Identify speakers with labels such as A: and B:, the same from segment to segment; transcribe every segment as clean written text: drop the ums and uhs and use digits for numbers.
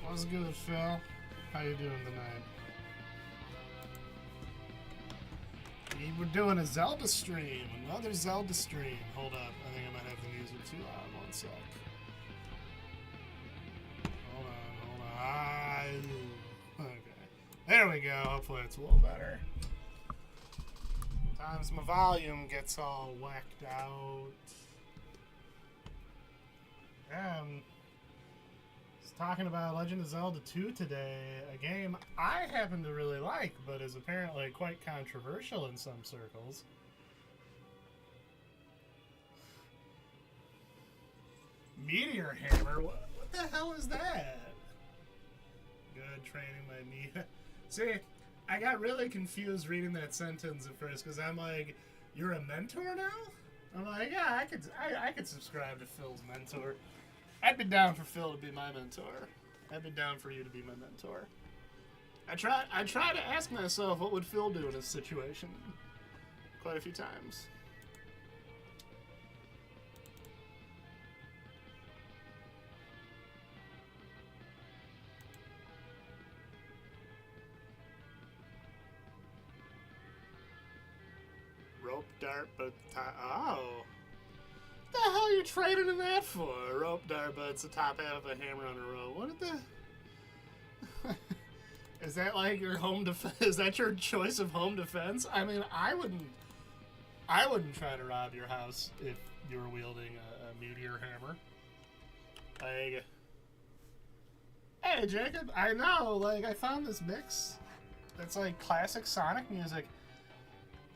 A: What's good, Phil? How you doing tonight? We're doing a Zelda stream, another Zelda stream. Hold up, I think I might have the music too on. One sec. Hold on. Okay, there we go. Hopefully it's a little better. Sometimes my volume gets all whacked out. Talking about Legend of Zelda 2 today, a game I happen to really like, but is apparently quite controversial in some circles. Meteor Hammer? What the hell is that? Good training my knee. See, I got really confused reading that sentence at first, because I'm like, you're a mentor now? I'm like, yeah, I could subscribe to Phil's mentor. I'd be down for Phil to be my mentor. I'd be down for you to be my mentor. I try to ask myself what would Phil do in this situation quite a few times. Rope dart, but oh. What the hell are you trading in that for? A rope dart, but it's the top half of a hammer on a rope. What the? Is that like your home defense? Is that your choice of home defense? I mean, I wouldn't try to rob your house if you were wielding a meteor hammer. Like, hey Jacob, I know. Like, I found this mix that's like classic Sonic music,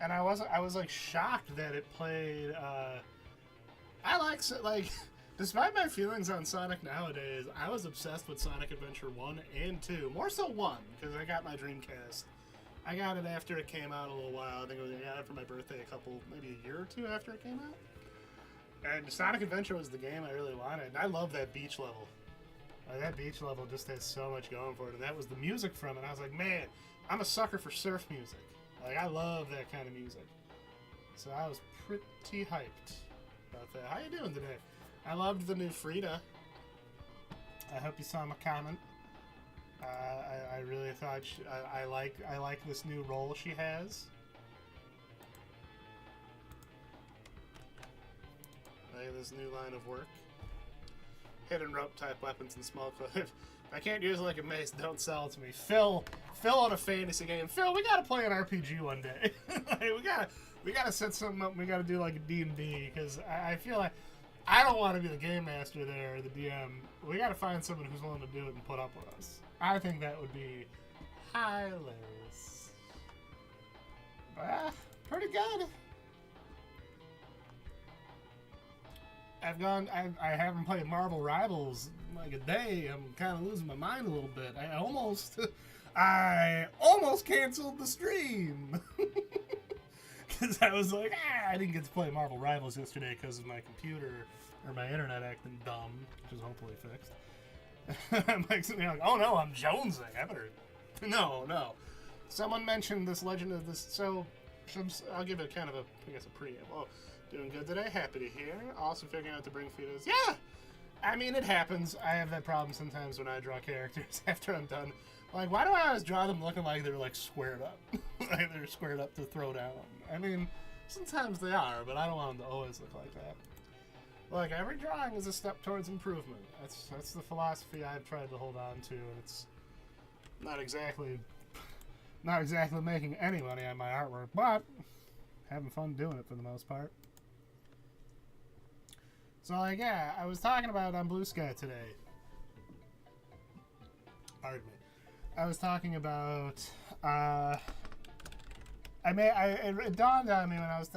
A: and I was like shocked that it played. I like, despite my feelings on Sonic nowadays, I was obsessed with Sonic Adventure 1 and 2. More so 1, because I got my Dreamcast. I got it after it came out a little while. I think I got it for my birthday maybe a year or two after it came out. And Sonic Adventure was the game I really wanted. And I love that beach level. That beach level just has so much going for it. And that was the music from it. I was like, man, I'm a sucker for surf music. Like, I love that kind of music. So I was pretty hyped about that. How you doing today? I loved the new Frida. I hope you saw my comment. I really thought I like this new role she has. I like this new line of work. Hidden rope type weapons and small clothes. If I can't use it like a mace, don't sell it to me. Phil on a fantasy game. Phil, we gotta play an RPG one day. We gotta set something up. We gotta do like a D&D, because I feel like I don't want to be the game master there or the DM. We gotta find someone who's willing to do it and put up with us. I think that would be hilarious. But pretty good. I haven't played Marvel Rivals like a day. I'm kind of losing my mind a little bit. I almost canceled the stream. Because I was like, I didn't get to play Marvel Rivals yesterday because of my computer or my internet acting dumb, which is hopefully fixed. I'm like sitting there like, oh no, I'm jonesing. I better. No. Someone mentioned this Legend of this, so I'll give it kind of a preamble. Oh, doing good today. Happy to hear. Also figuring out to bring fetus. Yeah! I mean, it happens. I have that problem sometimes when I draw characters after I'm done. Like, why do I always draw them looking like they're, like, squared up? Like, they're squared up to throw down. I mean, sometimes they are, but I don't want them to always look like that. Look, every drawing is a step towards improvement. That's the philosophy I've tried to hold on to, and it's not exactly making any money on my artwork, but having fun doing it for the most part. So, like, yeah, I was talking about it on Blue Sky today. Pardon me. I was talking about, it dawned on me when I was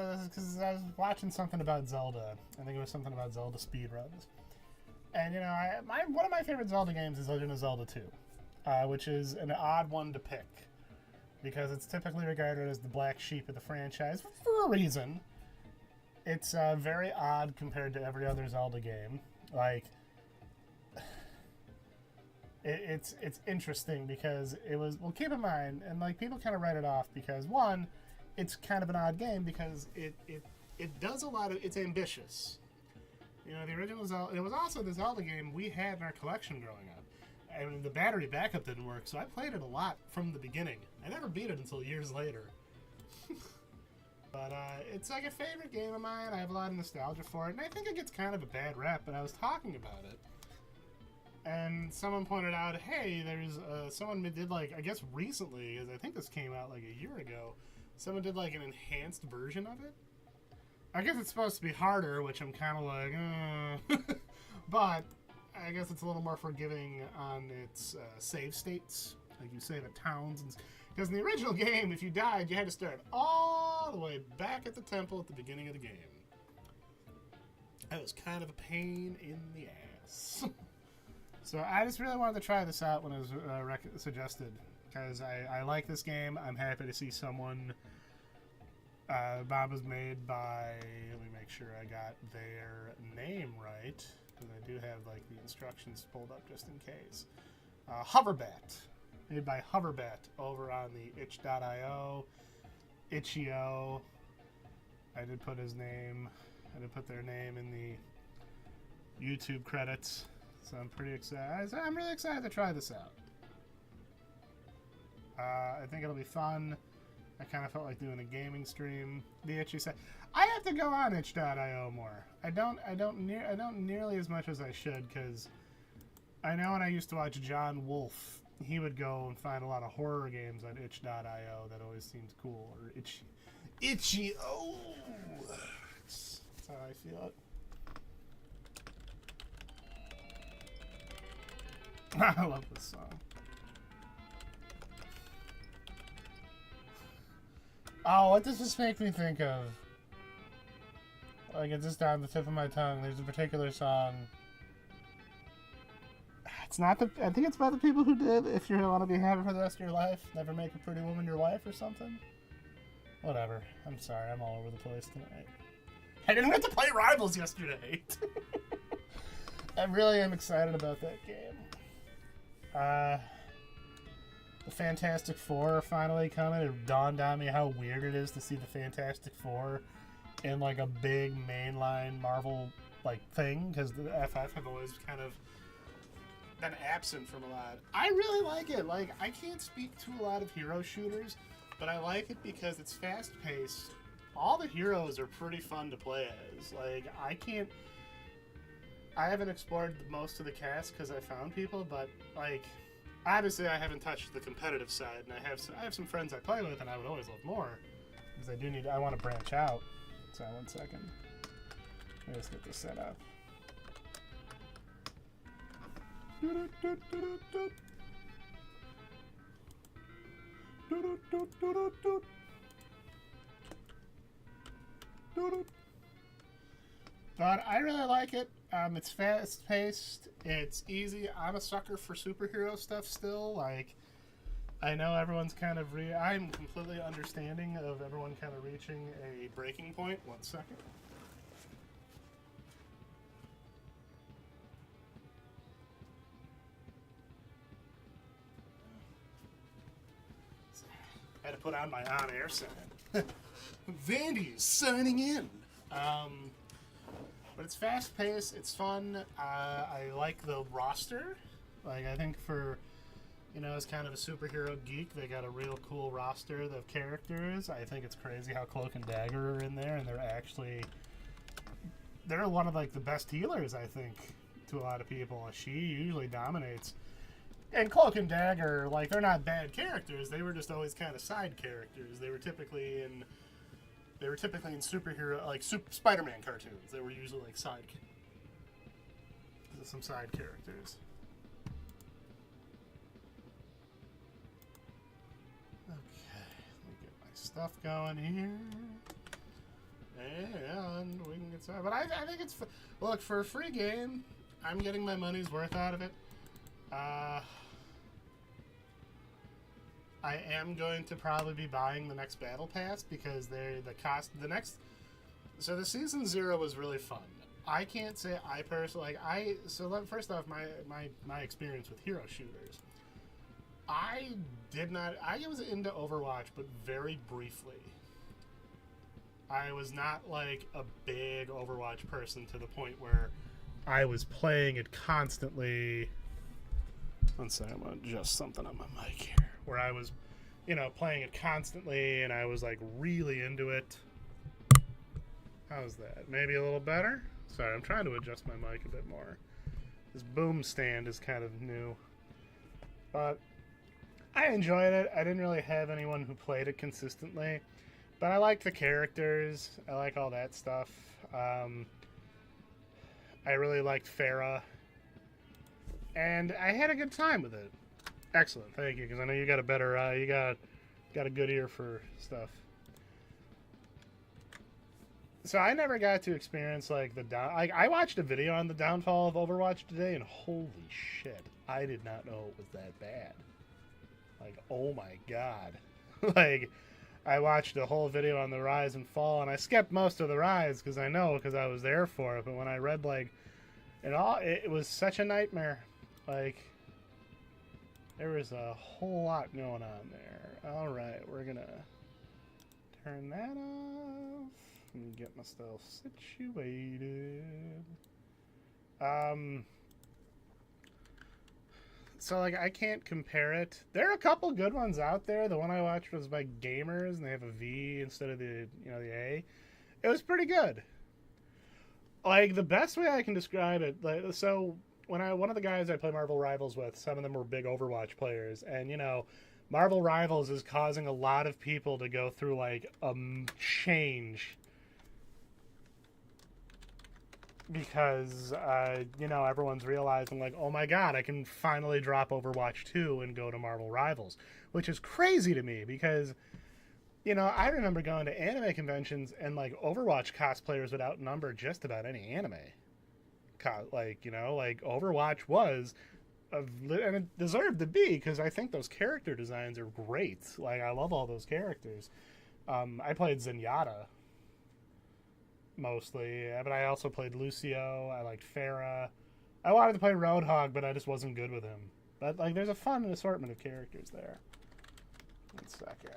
A: watching something about Zelda. I think it was something about Zelda speedruns. And, you know, one of my favorite Zelda games is Legend of Zelda 2, which is an odd one to pick, because it's typically regarded as the black sheep of the franchise for a reason. It's very odd compared to every other Zelda game. Like, it's interesting because it was, well, keep in mind, and like people kind of write it off because, one, it's kind of an odd game because it does a lot of, it's ambitious. You know, the original Zelda, it was also the Zelda game we had in our collection growing up. I mean, the battery backup didn't work, so I played it a lot from the beginning. I never beat it until years later. But it's like a favorite game of mine. I have a lot of nostalgia for it, and I think it gets kind of a bad rap, but I was talking about it. And someone pointed out, hey, there's someone did, like, I guess recently, because I think this came out like a year ago, someone did like an enhanced version of it. I guess it's supposed to be harder, which I'm kind of like, but I guess it's a little more forgiving on its save states. Like you save at towns. Because in the original game, if you died, you had to start all the way back at the temple at the beginning of the game. That was kind of a pain in the ass. So I just really wanted to try this out when it was suggested. Because I like this game. I'm happy to see someone... Bob was made by... Let me make sure I got their name right. Because I do have like the instructions pulled up just in case. Hoverbat. Made by Hoverbat over on the itch.io. Itch.io. I did put his name. I did put their name in the YouTube credits. So I'm pretty excited. I'm really excited to try this out. I think it'll be fun. I kind of felt like doing a gaming stream. The Itchy said, I have to go on itch.io more. I don't nearly as much as I should, because I know when I used to watch John Wolfe, he would go and find a lot of horror games on itch.io that always seems cool. Or itchy. Oh, that's how I feel it. I love this song. Oh, what does this make me think of? Like, it's just on the tip of my tongue. There's a particular song. It's not the... I think it's by the people who did If You Want to Be Happy for the Rest of Your Life, Never Make a Pretty Woman Your Wife or something. Whatever. I'm sorry. I'm all over the place tonight. I didn't get to play Rivals yesterday. I really am excited about that game. The Fantastic Four are finally coming. It dawned on me how weird it is to see the Fantastic Four in like a big mainline Marvel like thing, because the FF have always kind of been absent from a lot. I really like it. Like, I can't speak to a lot of hero shooters, but I like it because it's fast paced. All the heroes are pretty fun to play as. Like, I haven't explored most of the cast because I found people, but like, obviously I haven't touched the competitive side, and I have some friends I play with, and I would always love more, because I want to branch out. So 1 second. Let me just get this set up. But I really like it. It's fast-paced. It's easy. I'm a sucker for superhero stuff still. Like, I know everyone's kind of I'm completely understanding of everyone kind of reaching a breaking point. 1 second. I had to put on my on-air sign. Vandy's signing in. But it's fast-paced. It's fun. I like the roster. Like, I think for, as kind of a superhero geek, they got a real cool roster of characters. I think it's crazy how Cloak and Dagger are in there, and they're one of, like, the best healers, I think, to a lot of people. She usually dominates. And Cloak and Dagger, like, they're not bad characters. They were just always kind of side characters. They were typically in superhero, like Spider-Man cartoons. They were usually like some side characters. Okay, let me get my stuff going here, and we can get started. But I think it's look, for a free game, I'm getting my money's worth out of it. I am going to probably be buying the next Battle Pass, because so the Season 0 was really fun. I can't say I personally, first off, my experience with hero shooters. I was into Overwatch, but very briefly. I was not like a big Overwatch person to the point where I was playing it constantly One second, I'm going to adjust something on my mic here. Where I was, playing it constantly, and I was, like, really into it. How's that? Maybe a little better? Sorry, I'm trying to adjust my mic a bit more. This boom stand is kind of new. But I enjoyed it. I didn't really have anyone who played it consistently. But I liked the characters. I like all that stuff. I really liked Farah. And I had a good time with it. Excellent, thank you, because I know you got a better, you got a good ear for stuff. So I never got to experience, like, I watched a video on the downfall of Overwatch today, and holy shit, I did not know it was that bad. Like, oh my god. Like, I watched a whole video on the rise and fall, and I skipped most of the rise, because I was there for it, but when I read, like, it was such a nightmare. Like, there was a whole lot going on there. Alright, we're gonna turn that off and get myself situated. So, like, I can't compare it. There are a couple good ones out there. The one I watched was by Gamers, and they have a V instead of the A. It was pretty good. Like, the best way I can describe it, like, so one of the guys I play Marvel Rivals with, some of them were big Overwatch players, and Marvel Rivals is causing a lot of people to go through like a change because everyone's realizing like, oh my god, I can finally drop Overwatch 2 and go to Marvel Rivals, which is crazy to me because I remember going to anime conventions and like Overwatch cosplayers would outnumber just about any anime. Like Overwatch was, and it deserved to be because I think those character designs are great. Like, I love all those characters. I played Zenyatta mostly, but I also played Lucio. I liked Farah. I wanted to play Roadhog, but I just wasn't good with him. But like, there's a fun assortment of characters there. 1 second.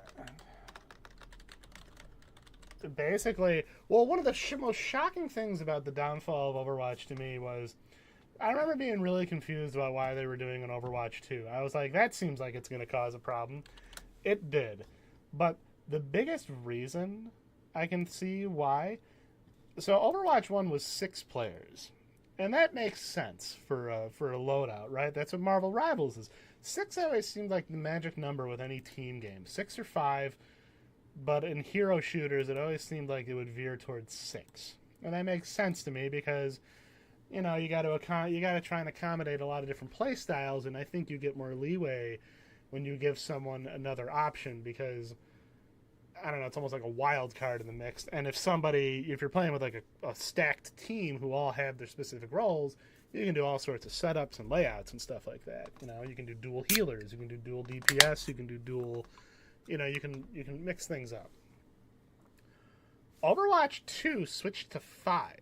A: Basically, one of the most shocking things about the downfall of Overwatch to me was I remember being really confused about why they were doing an Overwatch 2. I was like, that seems like it's going to cause a problem. It did. But the biggest reason I can see why... So Overwatch 1 was 6 players. And that makes sense for a loadout, right? That's what Marvel Rivals is. 6 always seemed like the magic number with any team game. 6 or 5... But in hero shooters, it always seemed like it would veer towards 6, and that makes sense to me because, you got to try and accommodate a lot of different play styles, and I think you get more leeway when you give someone another option because, I don't know, it's almost like a wild card in the mix. And if you're playing with like a stacked team who all have their specific roles, you can do all sorts of setups and layouts and stuff like that. You can do dual healers, you can do dual DPS, you can do dual. You can mix things up. Overwatch 2 switched to 5.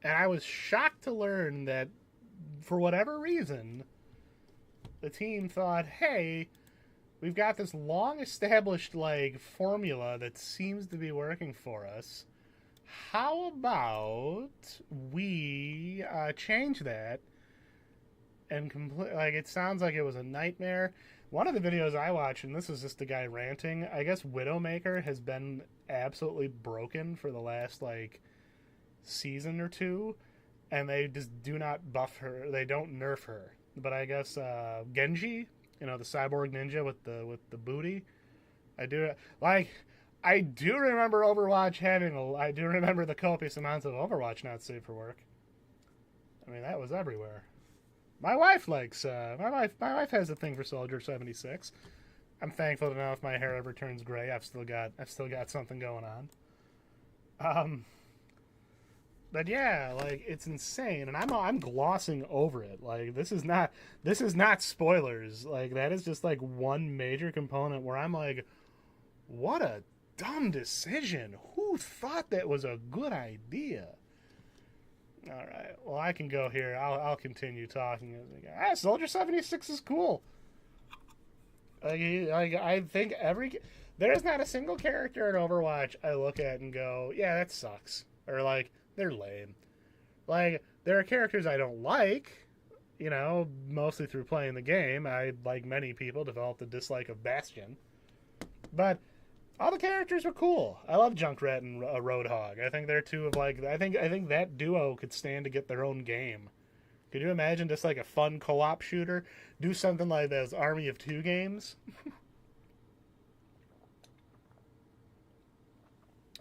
A: And I was shocked to learn that, for whatever reason, the team thought, hey, we've got this long-established, like, formula that seems to be working for us. How about we change that and it sounds like it was a nightmare. One of the videos I watched, and this is just a guy ranting, I guess Widowmaker has been absolutely broken for the last, like, season or two, and they just do not buff her. They don't nerf her. But I guess Genji, the cyborg ninja with the booty, I do remember Overwatch I do remember the copious amounts of Overwatch not safe for work. I mean, that was everywhere. My wife likes, my wife has a thing for Soldier 76. I'm thankful to know if my hair ever turns gray, I've still got something going on. But yeah, like, it's insane, and I'm glossing over it. Like, this is not spoilers. Like, that is just like one major component where I'm like, what a dumb decision. Who thought that was a good idea? All right. Well, I can go here. I'll continue talking as we go. Soldier 76 is cool. I think there is not a single character in Overwatch I look at and go, yeah, that sucks, or like they're lame. Like, there are characters I don't like, you know, mostly through playing the game, I, like many people, developed a dislike of Bastion. But all the characters were cool. I love Junkrat and Roadhog. I think they're two of like I think that duo could stand to get their own game. Could you imagine just like a fun co-op shooter? Do something like those Army of Two games.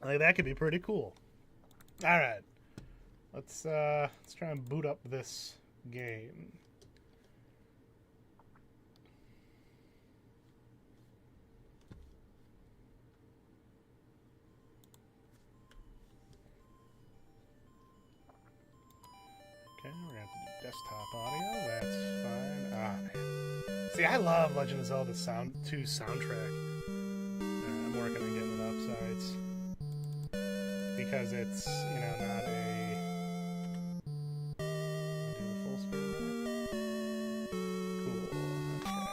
A: Like that could be pretty cool. All right, let's try and boot up this game. Okay, we're gonna have to do desktop audio. That's fine. Ah, man. See, I love Legend of Zelda 2 soundtrack. I'm working on getting it up. Sorry, it's because it's, you know, not a. Do the full screen of it. Cool. Okay.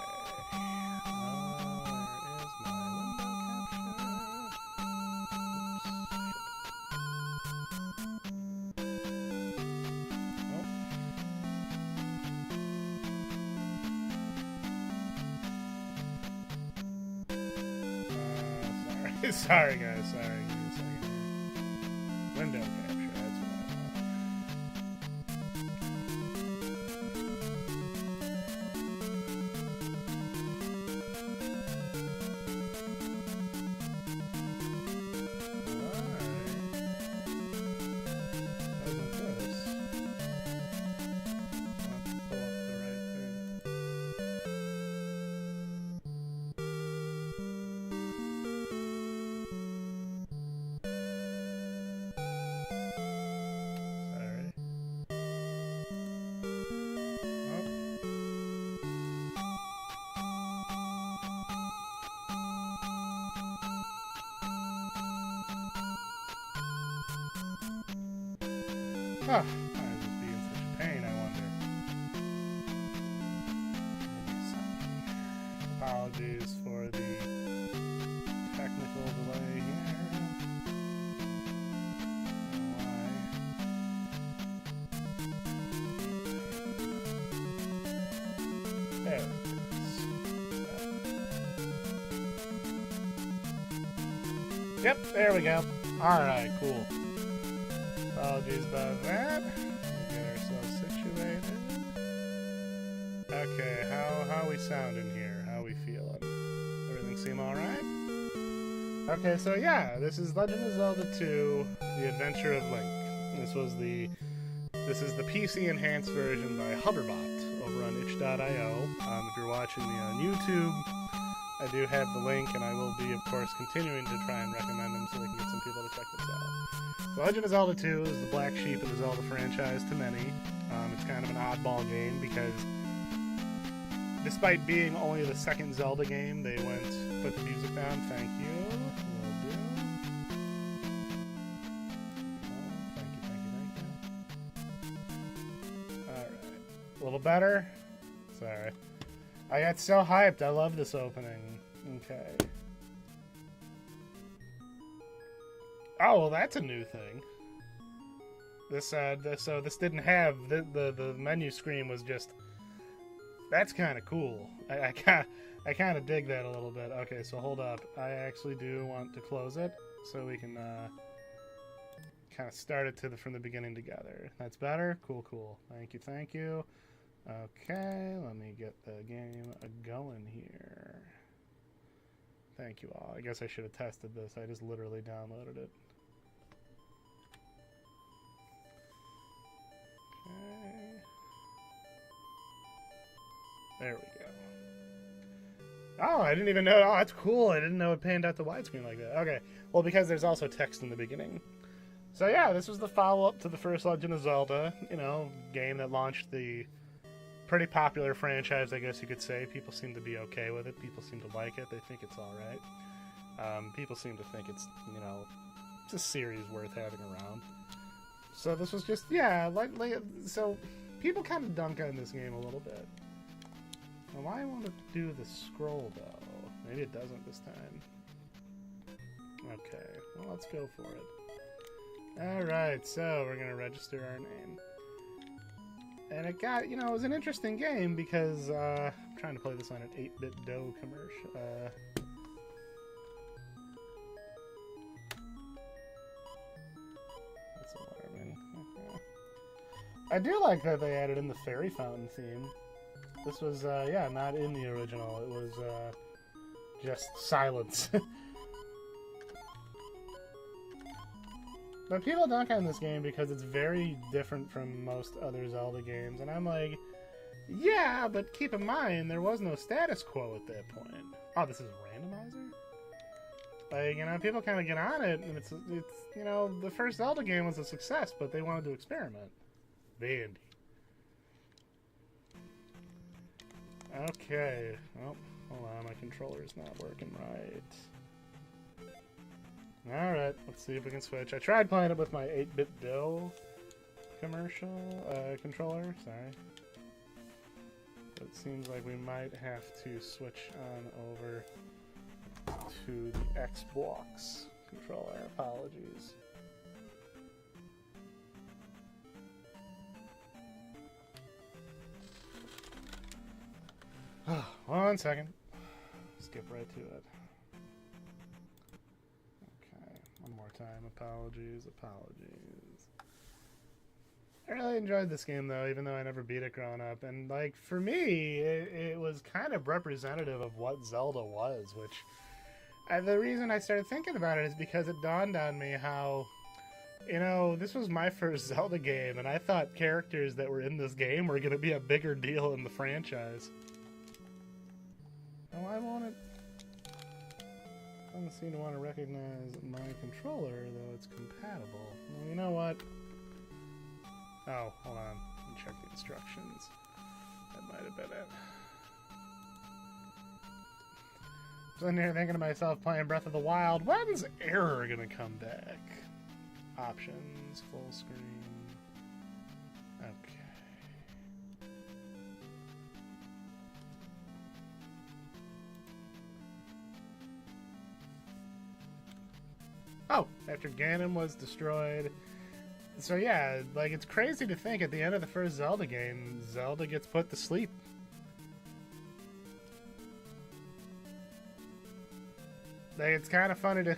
A: Where is my window capture? Sorry, guys. Sorry. Give me a second here. Window capture. That's what I want. Huh. Why is this being such a pain, I wonder? Apologies for the technical delay here. Why? There it is. Yep, there we go. Alright, cool. Apologies about that. Get ourselves situated. Okay, how we sounding here? How we feeling? Everything seem alright? Okay, so yeah, this is Legend of Zelda 2, The Adventure of Link. This is the PC enhanced version by Hoverbat over on itch.io. If you're watching me on YouTube, I do have the link, and I will be, of course, continuing to try and recommend them so we can get some people to check this out. So Legend of Zelda 2 is the black sheep of the Zelda franchise to many. It's kind of an oddball game because despite being only the second Zelda game, they put the music down. Thank you. Will do. Thank you. Alright. A little better? Sorry. I got so hyped. I love this opening. Okay. Oh, well, that's a new thing. So this didn't have the menu screen was just. That's kind of cool. I kind of dig that a little bit. Okay, so hold up. I actually do want to close it so we can kind of start it from the beginning together. That's better. Cool. Thank you. Okay, let me get the game going here. Thank you all. I guess I should have tested this. I just literally downloaded it. Okay. There we go. Oh, I didn't even know. Oh, that's cool. I didn't know it panned out the widescreen like that. Okay. Well, because there's also text in the beginning. So yeah, this was the follow-up to the first Legend of Zelda, game that launched the pretty popular franchise, I guess you could say. People seem to be okay with it. People seem to like it. They think it's alright. People seem to think it's, it's a series worth having around. So this was just, so people kind of dunk on this game a little bit. Now, why won't it do the scroll, though? Maybe it doesn't this time. Okay, well, let's go for it. Alright, so we're going to register our name. And it got, it was an interesting game because I'm trying to play this on an 8-bit dough commercial. That's a waterman. Okay. I do like that they added in the fairy fountain theme. This was, yeah, not in the original. It was just silence. But people dunk on this game because it's very different from most other Zelda games. And I'm like, yeah, but keep in mind, there was no status quo at that point. Oh, this is randomizer? Like, people kind of get on it, and it's the first Zelda game was a success, but they wanted to experiment. Vandy. Okay. Oh, hold on, my controller's not working right. Alright, let's see if we can switch. I tried playing it with my 8-bit dough controller, sorry. But it seems like we might have to switch on over to the Xbox controller. Apologies. One second. Skip right to it. One more time. Apologies. I really enjoyed this game, though, even though I never beat it growing up. And, like, for me, it was kind of representative of what Zelda was, which... the reason I started thinking about it is because it dawned on me how, this was my first Zelda game, and I thought characters that were in this game were going to be a bigger deal in the franchise. Oh, why won't it... Doesn't seem to want to recognize my controller, though it's compatible. Well, you know what? Oh, hold on. Let me check the instructions. That might have been it. Sitting here thinking to myself, playing Breath of the Wild, when's error gonna come back? Options, full screen. Okay. Oh, after Ganon was destroyed. So yeah, like, it's crazy to think at the end of the first Zelda game, Zelda gets put to sleep. Like, it's kind of funny to...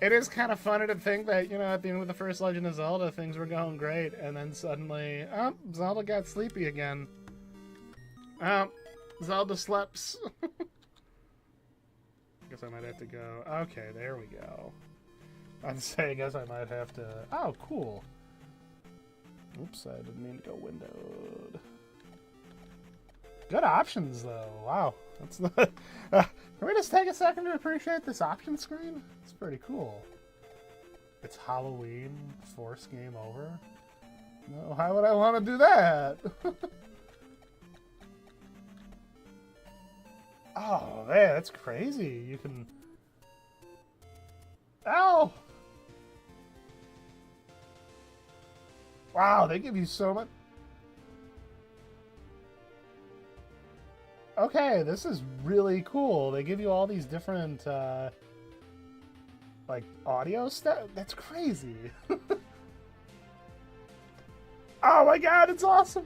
A: It is kind of funny to think that, at the end of the first Legend of Zelda, things were going great, and then suddenly, Zelda got sleepy again. Zelda sleeps. I guess I might have to go... Okay, there we go. I'd say, I guess I might have to... Oh, cool. Oops, I didn't mean to go windowed. Good options, though. Wow. That's the... Can we just take a second to appreciate this option screen? It's pretty cool. It's Halloween, force game over. No, why would I want to do that? Oh, man, that's crazy. You can... Ow! Wow, they give you so much... Okay, this is really cool. They give you all these different, like, audio stuff. That's crazy. Oh my god, it's awesome!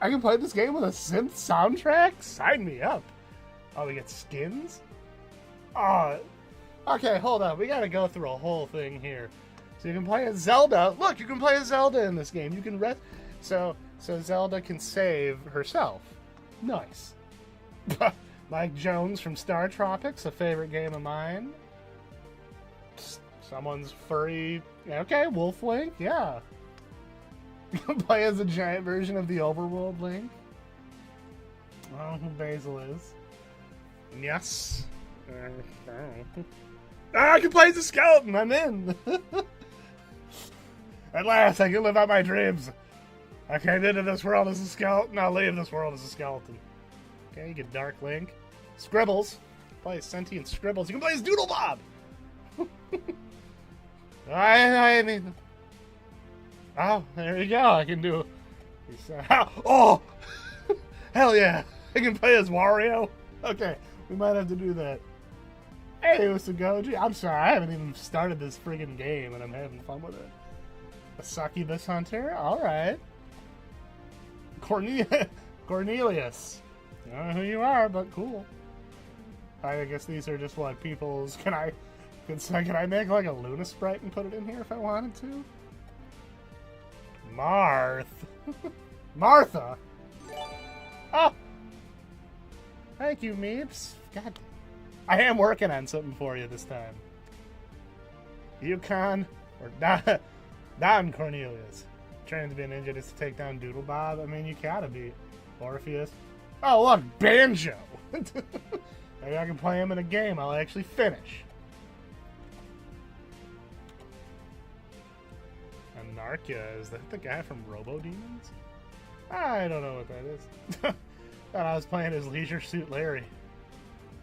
A: I can play this game with a synth soundtrack? Sign me up. Oh, we get skins? Oh, okay, hold on. We gotta go through a whole thing here. So you can play as Zelda. Look, you can play as Zelda in this game. You can So Zelda can save herself. Nice. Mike Jones from Star Tropics, a favorite game of mine. Someone's furry... Okay, Wolf Link, yeah. You can play as a giant version of the Overworld Link. I don't know who Basil is. Yes. I can play as a skeleton! I'm in! At last, I can live out my dreams! I came into this world as a skeleton, I'll leave this world as a skeleton. Okay, you get Dark Link. Scribbles. Play as sentient Scribbles. You can play as Doodle Bob! I mean... Oh, there you go, I can do... Oh! Hell yeah! I can play as Wario! Okay, we might have to do that. Hey, Usagoji. I'm sorry, I haven't even started this friggin' game, and I'm having fun with it. A succubus hunter? Alright. Cornelius. I don't know who you are, but cool. I guess these are just what people's... Can I make like a Luna sprite and put it in here if I wanted to? Martha! Oh! Thank you, Meeps. God, I am working on something for you this time. Yukon or Don Cornelius. Training to be a ninja just to take down Doodle Bob. I mean, you gotta be. Orpheus. Oh, look, Banjo! Maybe I can play him in a game I'll actually finish. Anarchia, is that the guy from Robo Demons? I don't know what that is. Thought I was playing as Leisure Suit Larry.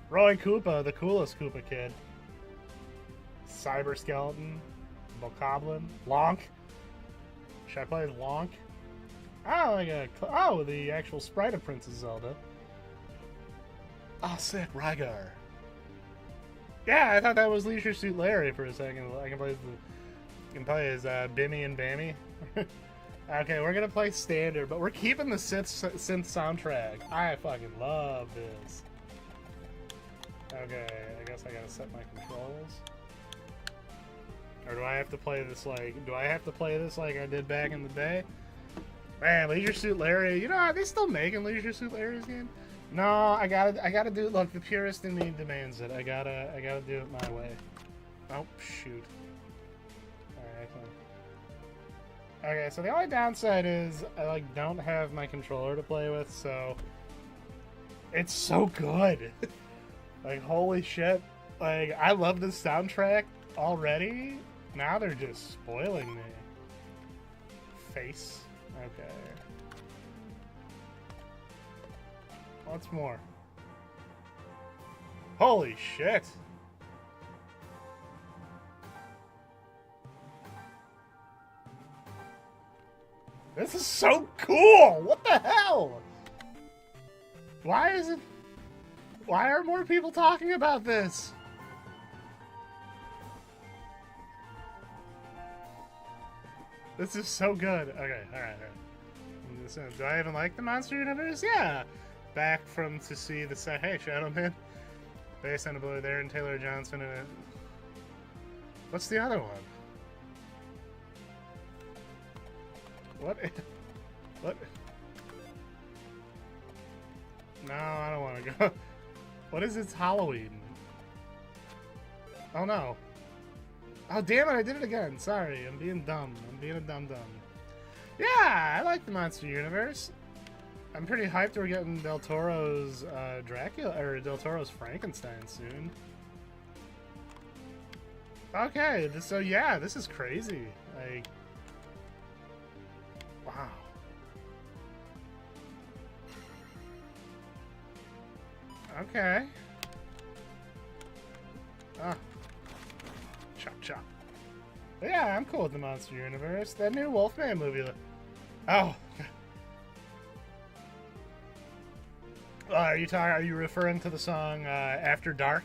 A: Roy Koopa, the coolest Koopa kid. Cyber Skeleton. Bokoblin. Lonk. Should I play as Lonk? Oh, the actual sprite of Princess Zelda. Oh, sick, Rygar. Yeah, I thought that was Leisure Suit Larry for a second. I can play as Bimmy and Bammy. Okay, we're gonna play standard, but we're keeping the synth soundtrack. I fucking love this. Okay, I guess I gotta set my controls. Or do I have to play this like I did back in the day? Man, Leisure Suit Larry, you know, are they still making Leisure Suit Larry's game? No, I gotta do, look, the purist in me demands it. I gotta do it my way. Oh, shoot. Alright, okay, so the only downside is I, don't have my controller to play with, so... It's so good! Holy shit. I love this soundtrack already. Now they're just spoiling me. Face. Okay. What's more? Holy shit! This is so cool! What the hell? Why are more people talking about this? This is so good. Okay, alright. Do I even like the Monster Universe? Yeah! Back to see the set. Hey, Shadow Man. Based on a blue there and Taylor Johnson in it. What's the other one? What? What? No, I don't want to go. What is It's Halloween? Oh no. Oh damn it, I did it again. Sorry, I'm being dumb. I'm being a dum-dum. Yeah, I like the Monster Universe. I'm pretty hyped we're getting Del Toro's Dracula, or Del Toro's Frankenstein soon. Okay, so yeah, this is crazy. Wow. Okay. Ah. Chop chop. But yeah, I'm cool with the Monster Universe. That new Wolfman movie. Oh. Are you referring to the song After Dark?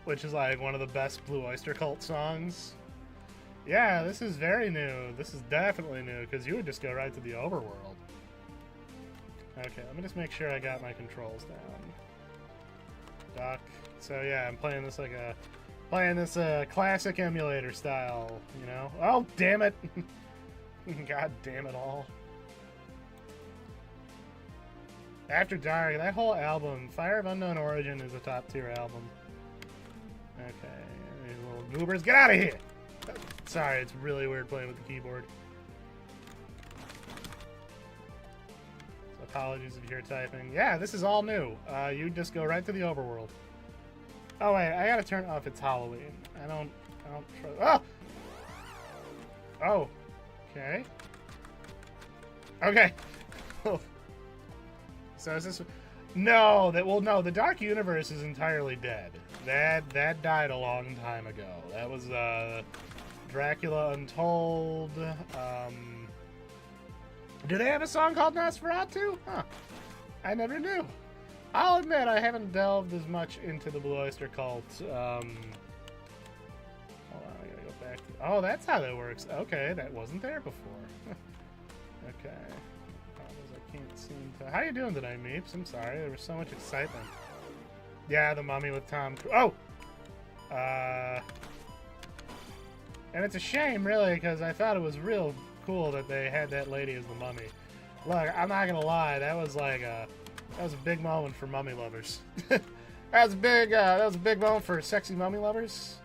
A: Which is one of the best Blue Oyster Cult songs. Yeah, this is very new. This is definitely new, because you would just go right to the overworld. Okay, let me just make sure I got my controls down. Duck. So yeah, I'm playing this classic emulator style, you know? Oh, damn it! God damn it all. After Dark, that whole album, Fire of Unknown Origin, is a top tier album. Okay, these little goobers, get out of here! Sorry, it's really weird playing with the keyboard. So apologies if you're typing. Yeah, this is all new. You just go right to the overworld. Oh wait, I gotta turn off It's Halloween. I don't trust. Oh! Oh. Okay. Okay. So is this? No, no. The Dark Universe is entirely dead. That died a long time ago. That was Dracula Untold. Do they have a song called Nosferatu? Huh. I never knew. I'll admit I haven't delved as much into the Blue Oyster Cult. Hold on, I gotta go back to... Oh, that's how that works. Okay, that wasn't there before. Okay. I can't seem to... How you doing today, Meeps? I'm sorry. There was so much excitement. Yeah, the mummy with Tom... Oh! And it's a shame, really, because I thought it was real cool that they had that lady as the mummy. Look, I'm not gonna lie, that was like a big moment for mummy lovers. that was a big moment for sexy mummy lovers.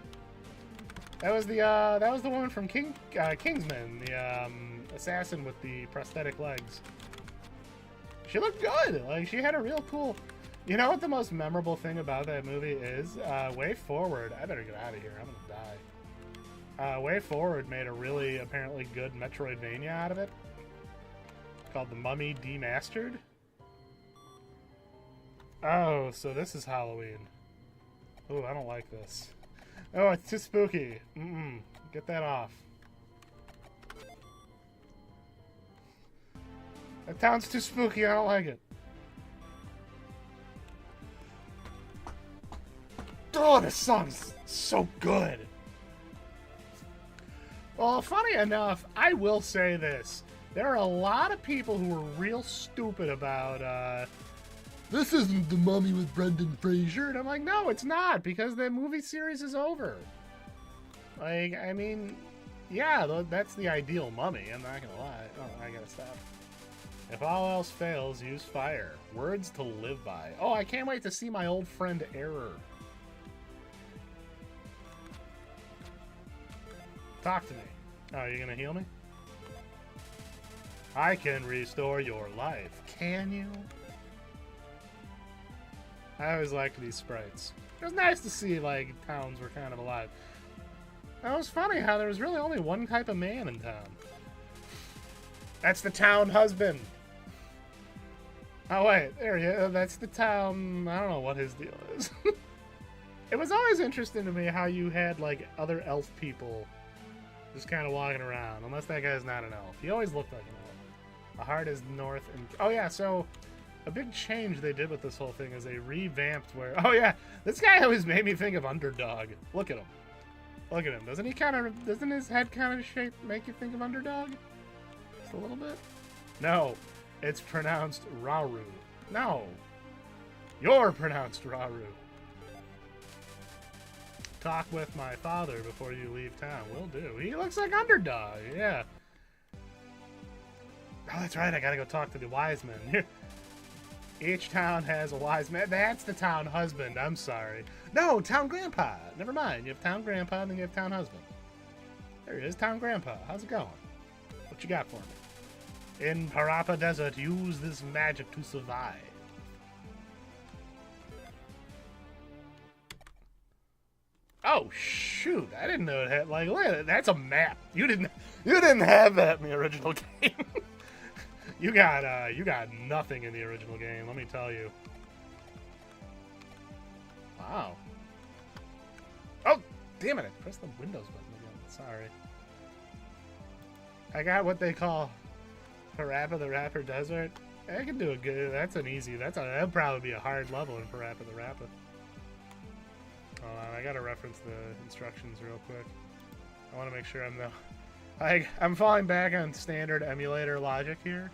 A: That was the woman from Kingsman, the assassin with the prosthetic legs. She looked good. Like, she had a real cool... You know what the most memorable thing about that movie is? Way Forward. I better get out of here. I'm gonna die. Way Forward made a really, apparently good Metroidvania out of it. Called The Mummy Demastered. Oh, so this is Halloween. Oh, I don't like this. Oh, it's too spooky. Get that off. That town's too spooky. I don't like it. Oh, this song's so good. Well, funny enough, I will say this. There are a lot of people who are real stupid about, this isn't The Mummy with Brendan Fraser. And I'm like, no, it's not, because the movie series is over. Like, I mean, yeah, that's the ideal mummy. I'm not gonna lie. Oh, I gotta stop. If all else fails, use fire. Words to live by. Oh, I can't wait to see my old friend Error. Talk to me. Oh, you're gonna heal me? I can restore your life. Can you? I always liked these sprites. It was nice to see, like, towns were kind of alive. It was funny how there was really only one type of man in town. That's the town husband. Oh, wait. There you go. That's the town... I don't know what his deal is. It was always interesting to me how you had, like, other elf people just kind of walking around. Unless that guy's not an elf. He always looked like an elf. The heart is north and... Oh, yeah, so... A big change they did with this whole thing is they revamped where... Oh, yeah. This guy always made me think of Underdog. Look at him. Look at him. Doesn't he kind of... Doesn't his head kind of shape make you think of Underdog? Just a little bit? No. It's pronounced Rauru. No. You're pronounced Rauru. Talk with my father before you leave town. Will do. He looks like Underdog. Yeah. Oh, that's right. I gotta go talk to the wise men. Each town has a wise man. That's the town husband. I'm sorry. No, town grandpa. Never mind. You have town grandpa, and then you have town husband. There he is, town grandpa. How's it going? What you got for me? In Parappa Desert, use this magic to survive. Oh shoot! I didn't know it had, like, look at it. That's a map. You didn't have that in the original game. You got nothing in the original game, let me tell you. Wow. Oh, damn it! I pressed the Windows button again. Sorry. I got what they call Parappa the Rapper Desert. I can do a good. That's an easy. That'll probably be a hard level in Parappa the Rapper. Hold on, I gotta reference the instructions real quick. I want to make sure I'm falling back on standard emulator logic here.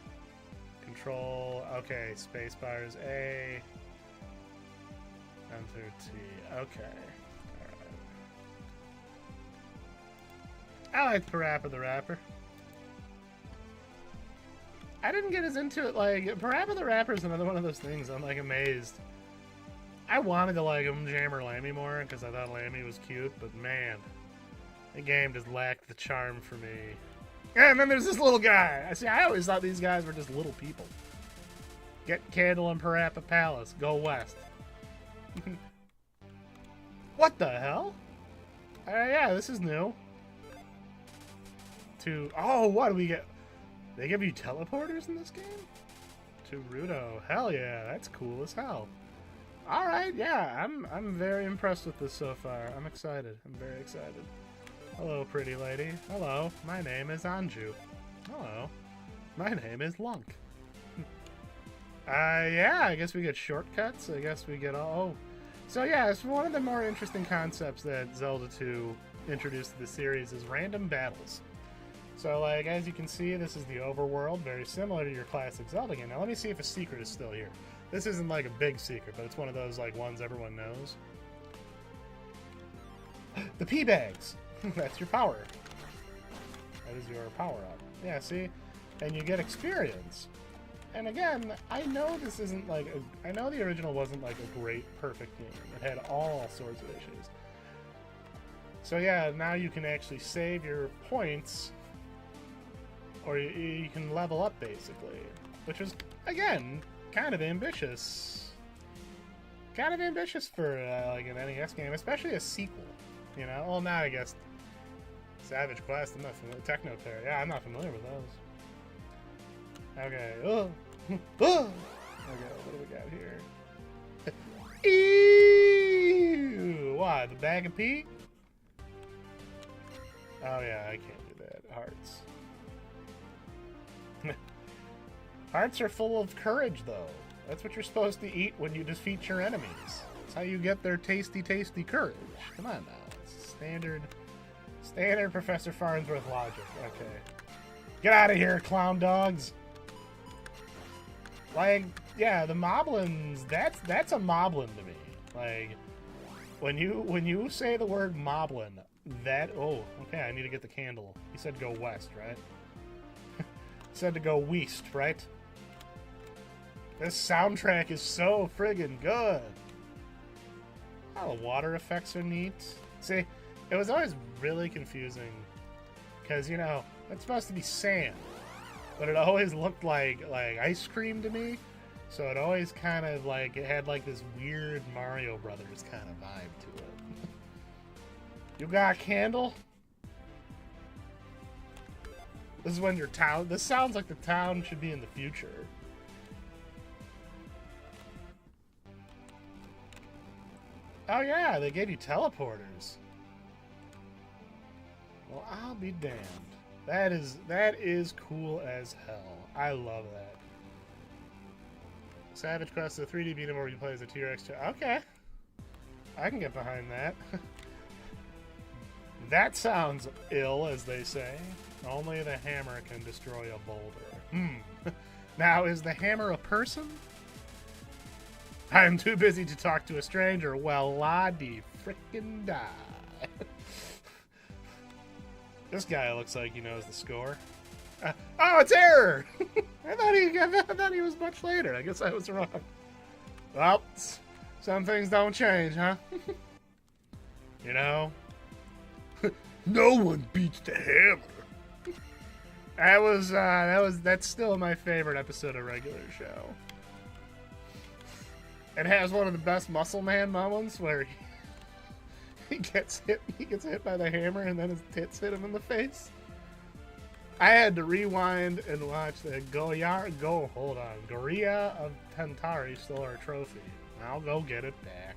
A: Control, okay, spacebar is A. Enter T. Okay. Alright. I like Parappa the Rapper. I didn't get as into it, like, Parappa the Rapper is another one of those things I'm, like, amazed. I wanted to like Jammer Lammy more because I thought Lammy was cute, but man, the game just lacked the charm for me. And then there's this little guy. I always thought these guys were just little people. Get Candle in Parappa Palace. Go west. What the hell? Yeah, this is new. Oh, what do we get? They give you teleporters in this game? To Rudo. Hell yeah, that's cool as hell. All right, yeah, I'm very impressed with this so far. I'm excited. I'm very excited. Hello, pretty lady. Hello, my name is Anju. Hello, my name is Lunk. Yeah, I guess we get shortcuts. I guess we get all... Oh. So yeah, it's one of the more interesting concepts that Zelda 2 introduced to the series is random battles. So, like, as you can see, this is the overworld, very similar to your classic Zelda game. Now, let me see if a secret is still here. This isn't, like, a big secret, but it's one of those, like, ones everyone knows. The pea bags! That's your power. That is your power-up. Yeah, see? And you get experience. And again, I know this isn't, like, I know the original wasn't, like, a great, perfect game. It had all sorts of issues. So, yeah, now you can actually save your points, or you can level up, basically. Which is, again, kind of ambitious. Kind of ambitious for, like, an NES game, especially a sequel. You know? Well, now I guess Savage Quest, I'm not familiar. Technoterror, yeah, I'm not familiar with those. Okay, oh. Oh. Okay, what do we got here? Ew! Why, the bag of pee? Oh yeah, I can't do that. Hearts. Hearts are full of courage, though. That's what you're supposed to eat when you defeat your enemies. That's how you get their tasty, tasty courage. Come on now. It's standard Professor Farnsworth logic. Okay. Get out of here, clown dogs! Like, yeah, the moblins, that's a moblin to me. Like, when you say the word moblin, oh, okay, I need to get the candle. He said go west, right? He said to go west, right? This soundtrack is so friggin' good. Oh, the water effects are neat. See, it was always really confusing because, you know, it's supposed to be sand, but it always looked like ice cream to me. So it always kind of like, it had like this weird Mario Brothers kind of vibe to it. You got a candle? This is when your town, this sounds like the town should be in the future. Oh yeah, they gave you teleporters. Well, I'll be damned. That is cool as hell. I love that. Savage Quest, a 3D beat 'em where you play as a T-Rex. Okay. I can get behind that. That sounds ill, as they say. Only the hammer can destroy a boulder. Now, is the hammer a person? I'm too busy to talk to a stranger. Well, la-di frickin' die. This guy looks like he knows the score. Oh, it's error! I thought he was much later. I guess I was wrong. Well, some things don't change, huh? You know? No one beats the hammer. That's still my favorite episode of Regular Show. It has one of the best Muscle Man moments where he gets hit by the hammer and then his tits hit him in the face. I had to rewind and watch the Gorilla of Tentari stole our trophy. I'll go get it back.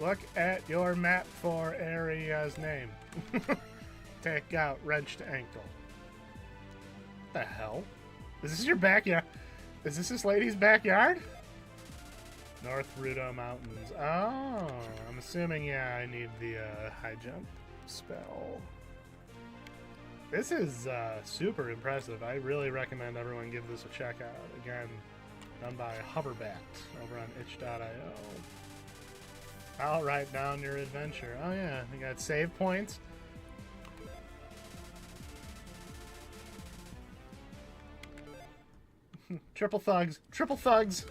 A: Look at your map for area's name. Take out wrenched ankle. What the hell? Is this your backyard? Is this lady's backyard? North Rudo Mountains. Oh, I'm assuming, yeah, I need the high jump spell. This is super impressive. I really recommend everyone give this a check out. Again, done by Hoverbat over on itch.io. I'll write down your adventure. Oh yeah, we got save points. Triple thugs. Triple thugs!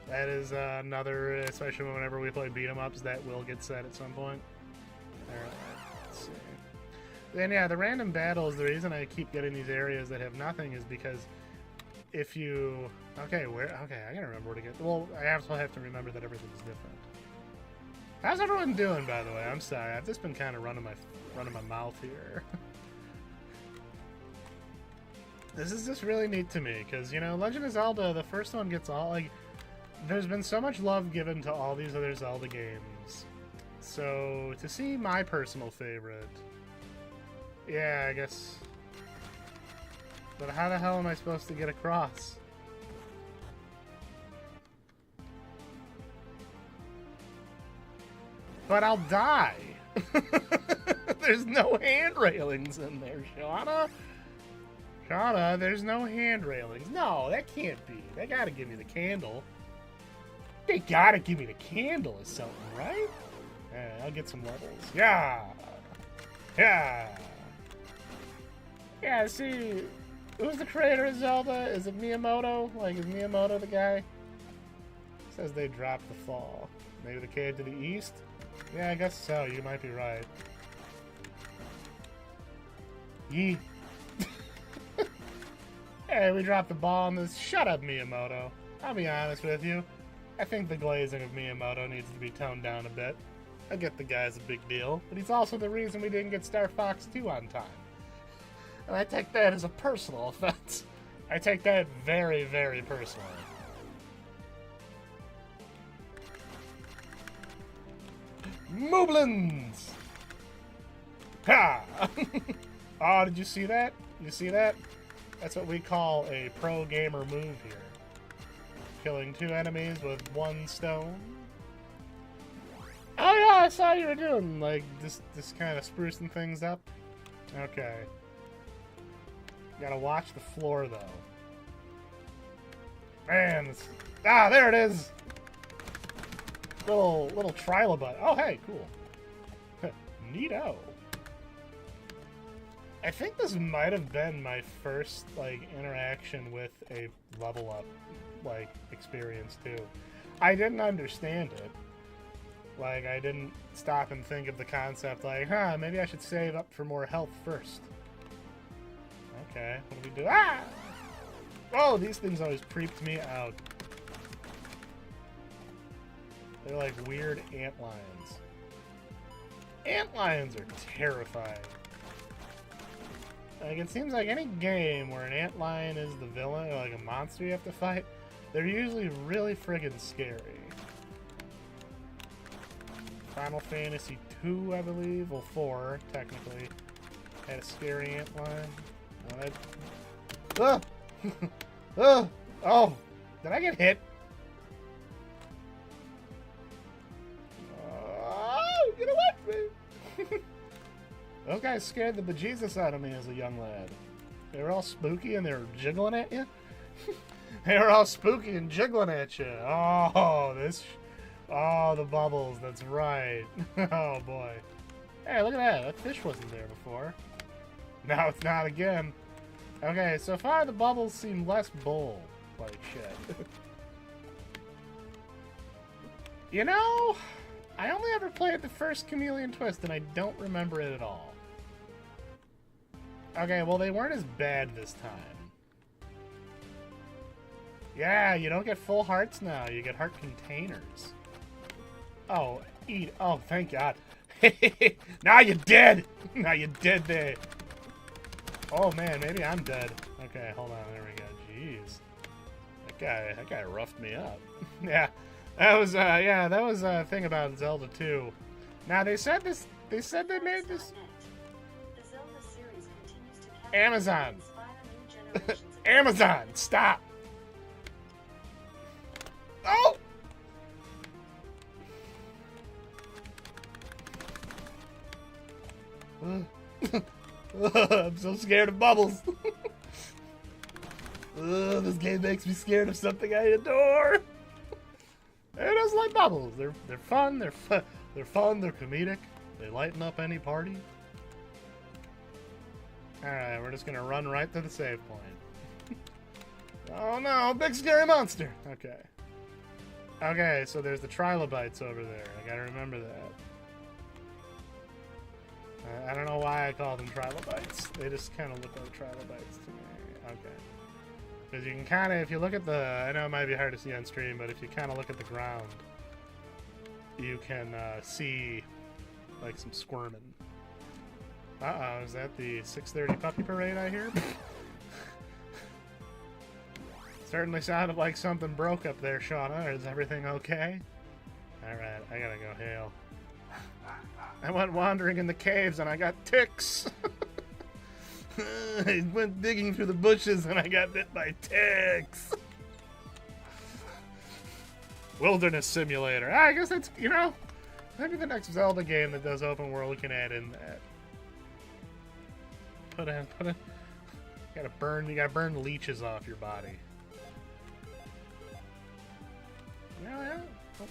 A: That is another, especially whenever we play beat 'em ups, that will get said at some point. Alright, let's see. Then yeah, the random battles, the reason I keep getting these areas that have nothing is because if you... Okay, I gotta remember where to get... Well, I also have to remember that everything's different. How's everyone doing, by the way? I'm sorry, I've just been kind of running my mouth here. This is just really neat to me, because, you know, Legend of Zelda, the first one gets all, like... There's been so much love given to all these other Zelda games. So, to see my personal favorite... Yeah, I guess... But how the hell am I supposed to get across? But I'll die. There's no hand railings in there, Shauna. Shauna, there's no hand railings. No, that can't be. They gotta give me the candle. They gotta give me the candle or something, right? Alright, I'll get some levels. Yeah! Yeah! Yeah, see, who's the creator of Zelda? Is it Miyamoto? Like, is Miyamoto the guy? Says they dropped the fall. Maybe the cave to the east? Yeah, I guess so. You might be right. Yeet. Hey, we dropped the ball on this. Shut up, Miyamoto. I'll be honest with you. I think the glazing of Miyamoto needs to be toned down a bit. I get the guy's a big deal, but he's also the reason we didn't get Star Fox 2 on time. And I take that as a personal offense. I take that very, very personally. Moblins! Ha! Oh, did you see that? You see that? That's what we call a pro gamer move here. Killing 2 enemies with 1 stone. Oh yeah, I saw you were doing, like, this kind of sprucing things up. Okay. Gotta watch the floor, though. Man, this... Ah, there it is! Little trilobite. Oh, hey, cool. Neato. I think this might have been my first, like, interaction with a level up, like, experience, too. I didn't understand it. Like, I didn't stop and think of the concept, like, huh, maybe I should save up for more health first. Okay, what do we do? Ah! Oh, these things always creeped me out. They're like weird ant lions. Ant lions are terrifying. Like, it seems like any game where an ant lion is the villain, or like a monster you have to fight, they're usually really friggin' scary. Final Fantasy II, I believe, well, 4, technically, had a scary ant lion. Oh, did I get hit? Oh, get away from me! Those guys scared the bejesus out of me as a young lad. They were all spooky and they were jiggling at you. They were all spooky and jiggling at you. Oh, oh, the bubbles. That's right. Oh, boy. Hey, look at that. That fish wasn't there before. Now it's not again. Okay, so far the bubbles seem less bowl-like shit. You know, I only ever played the first Chameleon Twist, and I don't remember it at all. Okay, well, they weren't as bad this time. Yeah, you don't get full hearts now. You get heart containers. Oh, eat. Oh, thank God. Now you're dead. Now you're dead there. Oh, man, maybe I'm dead. Okay, hold on. There we go. Jeez. That guy roughed me up. Yeah. That was a thing about Zelda 2. Now, they said they made this... Amazon! Amazon! Stop! Oh! I'm so scared of bubbles. This game makes me scared of something I adore. It is like bubbles. They're fun. They're fun. They're comedic. They lighten up any party. All right, we're just gonna run right to the save point. Oh no, big scary monster. Okay. Okay, so there's the trilobites over there. I gotta remember that. I don't know why I call them trilobites. They just kind of look like trilobites to me. Okay. Because you can kind of, if you look at the, I know it might be hard to see on stream, but if you kind of look at the ground, you can see, like, some squirming. Uh-oh, is that the 6:30 puppy parade I hear? Certainly sounded like something broke up there, Shauna. Is everything okay? Alright, I gotta go hail. I went wandering in the caves and I got ticks. I went digging through the bushes and I got bit by ticks. Wilderness simulator. I guess that's, you know, Maybe the next Zelda game that does open world can add in that. Put in. You gotta burn leeches off your body. Yeah. Oh.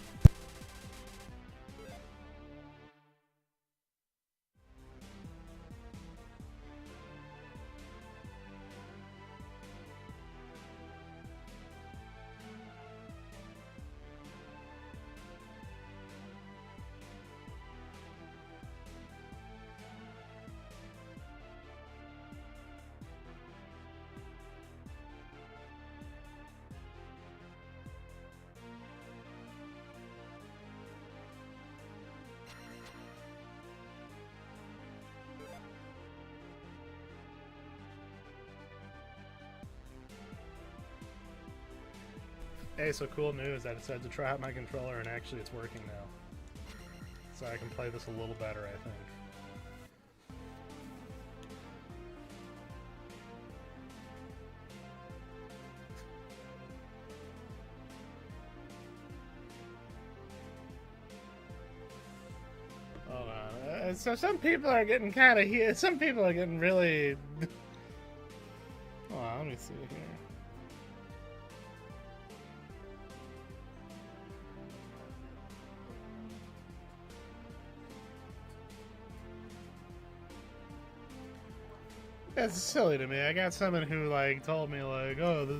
A: Hey, so cool news. I decided to try out my controller and actually it's working now. So I can play this a little better, I think. Hold on. So some people are getting kind of here. Some people are getting really... Hold on, let me see here. That's silly to me. I got someone who like told me like, oh, this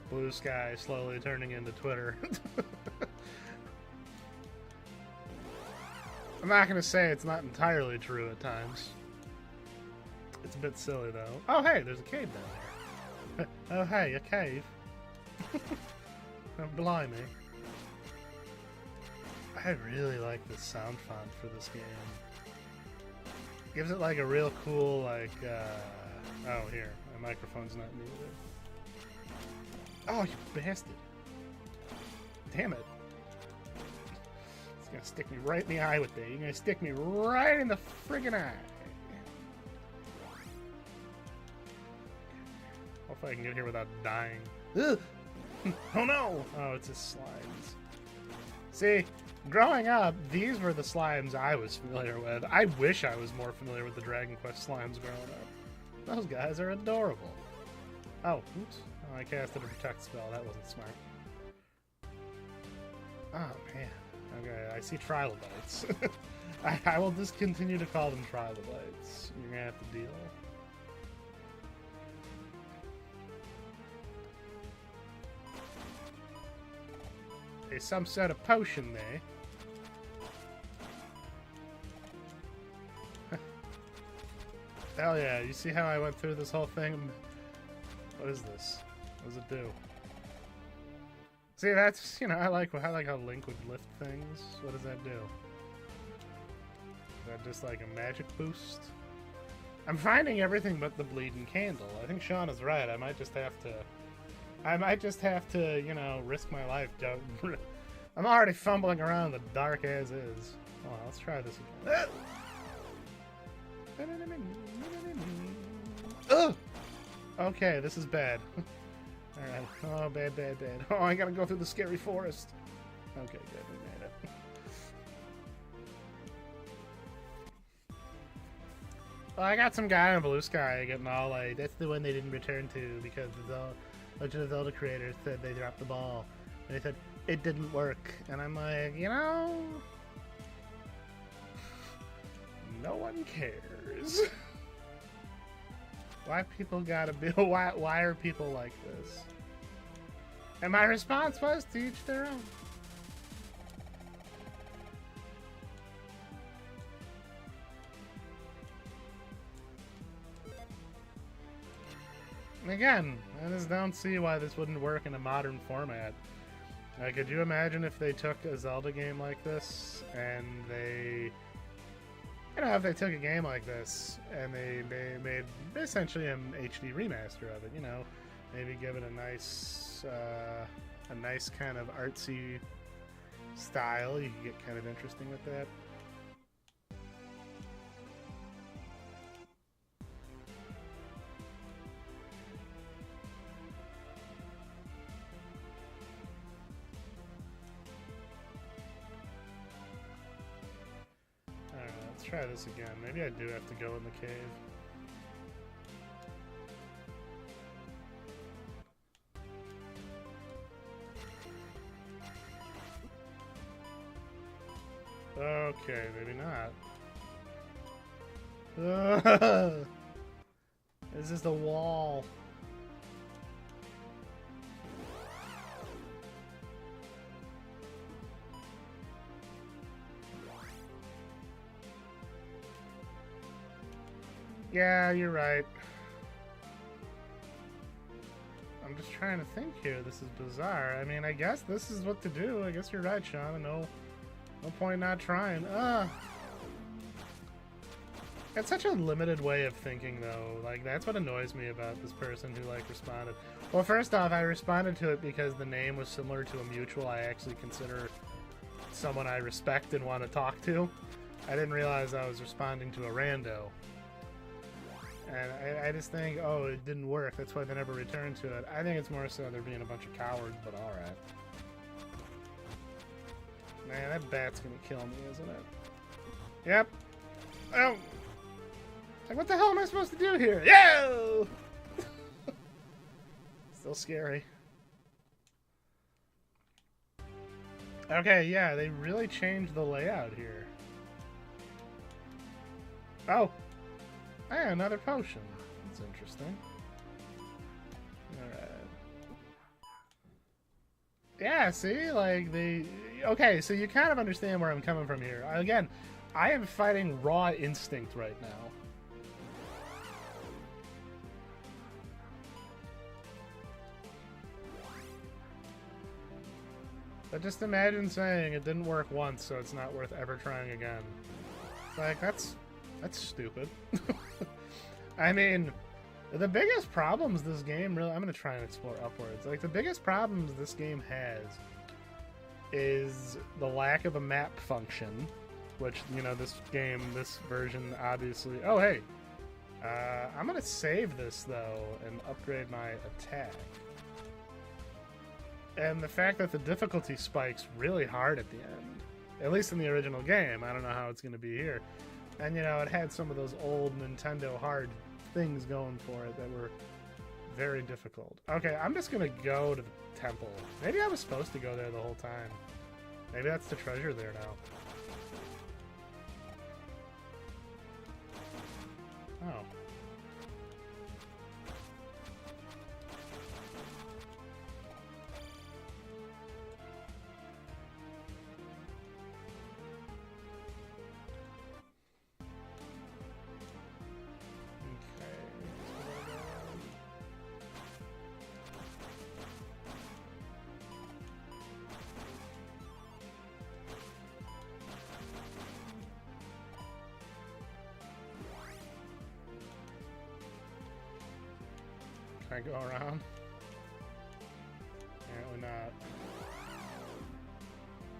A: blue sky slowly turning into Twitter. I'm not gonna say it's not entirely true at times. It's a bit silly though. Oh hey, there's a cave down there. Oh hey, a cave. Oh, blimey. I really like the sound font for this game. Gives it like a real cool like oh here, my microphone's not muted. Oh you bastard. Damn it. It's gonna stick me right in the eye with that. You're gonna stick me right in the friggin' eye. Hopefully I can get here without dying. Ugh. Oh no! Oh, it's just slimes. See, growing up, these were the slimes I was familiar with. I wish I was more familiar with the Dragon Quest slimes growing up. Those guys are adorable. Oh, oops. Oh, I casted a protect spell. That wasn't smart. Oh, man. Okay, I see trilobites. I will just continue to call them trilobites. You're gonna have to deal. There's some sort of potion there. Hell yeah, you see how I went through this whole thing? What is this? What does it do? See, that's, you know, I like how Link would lift things. What does that do? Is that just like a magic boost? I'm finding everything but the bleeding candle. I think Sean is right. I might just have to, you know, risk my life. I'm already fumbling around the dark as is. Oh, let's try this again. Ugh! Okay, this is bad. Alright. Oh, bad. Oh, I gotta go through the scary forest. Okay, good. We made it. Well, I got some guy in Blue Sky getting all like, that's the one they didn't return to because the Legend of Zelda creators said they dropped the ball. And they said, it didn't work. And I'm like, you know... No one cares. Why people gotta be... Why are people like this? And my response was, to each their own. Again, I just don't see why this wouldn't work in a modern format. Could you imagine if they took a Zelda game like this and they... You know, if they took a game like this and they made essentially an HD remaster of it, you know, maybe give it a nice kind of artsy style. You could get kind of interesting with that. try this again. Maybe I do have to go in the cave. Okay, maybe not. This is the wall. Yeah, you're right. I'm just trying to think here. This is bizarre. I mean, I guess this is what to do. I guess you're right, Sean. No point not trying. It's such a limited way of thinking, though. Like, that's what annoys me about this person who, like, responded. Well, first off, I responded to it because the name was similar to a mutual I actually consider someone I respect and want to talk to. I didn't realize I was responding to a rando. And I just think, oh, it didn't work. That's why they never returned to it. I think it's more so they're being a bunch of cowards, but alright. Man, that bat's gonna kill me, isn't it? Yep. Oh! Like, what the hell am I supposed to do here? Yo! Still scary. Okay, yeah, they really changed the layout here. Oh! Hey, another potion. That's interesting. Alright. Yeah, see? Like, okay, so you kind of understand where I'm coming from here. Again, I am fighting raw instinct right now. But just imagine saying it didn't work once, so it's not worth ever trying again. It's like, that's stupid. I mean, the biggest problems this game really... I'm going to try and explore upwards. Like, the biggest problems this game has is the lack of a map function, which, you know, this version, obviously... Oh, hey! I'm going to save this, though, and upgrade my attack. And the fact that the difficulty spikes really hard at the end, at least in the original game. I don't know how it's going to be here. And, you know, it had some of those old Nintendo hard things going for it that were very difficult. Okay, I'm just going to go to the temple. Maybe I was supposed to go there the whole time. Maybe that's the treasure there now. Oh. Can I go around? Apparently not.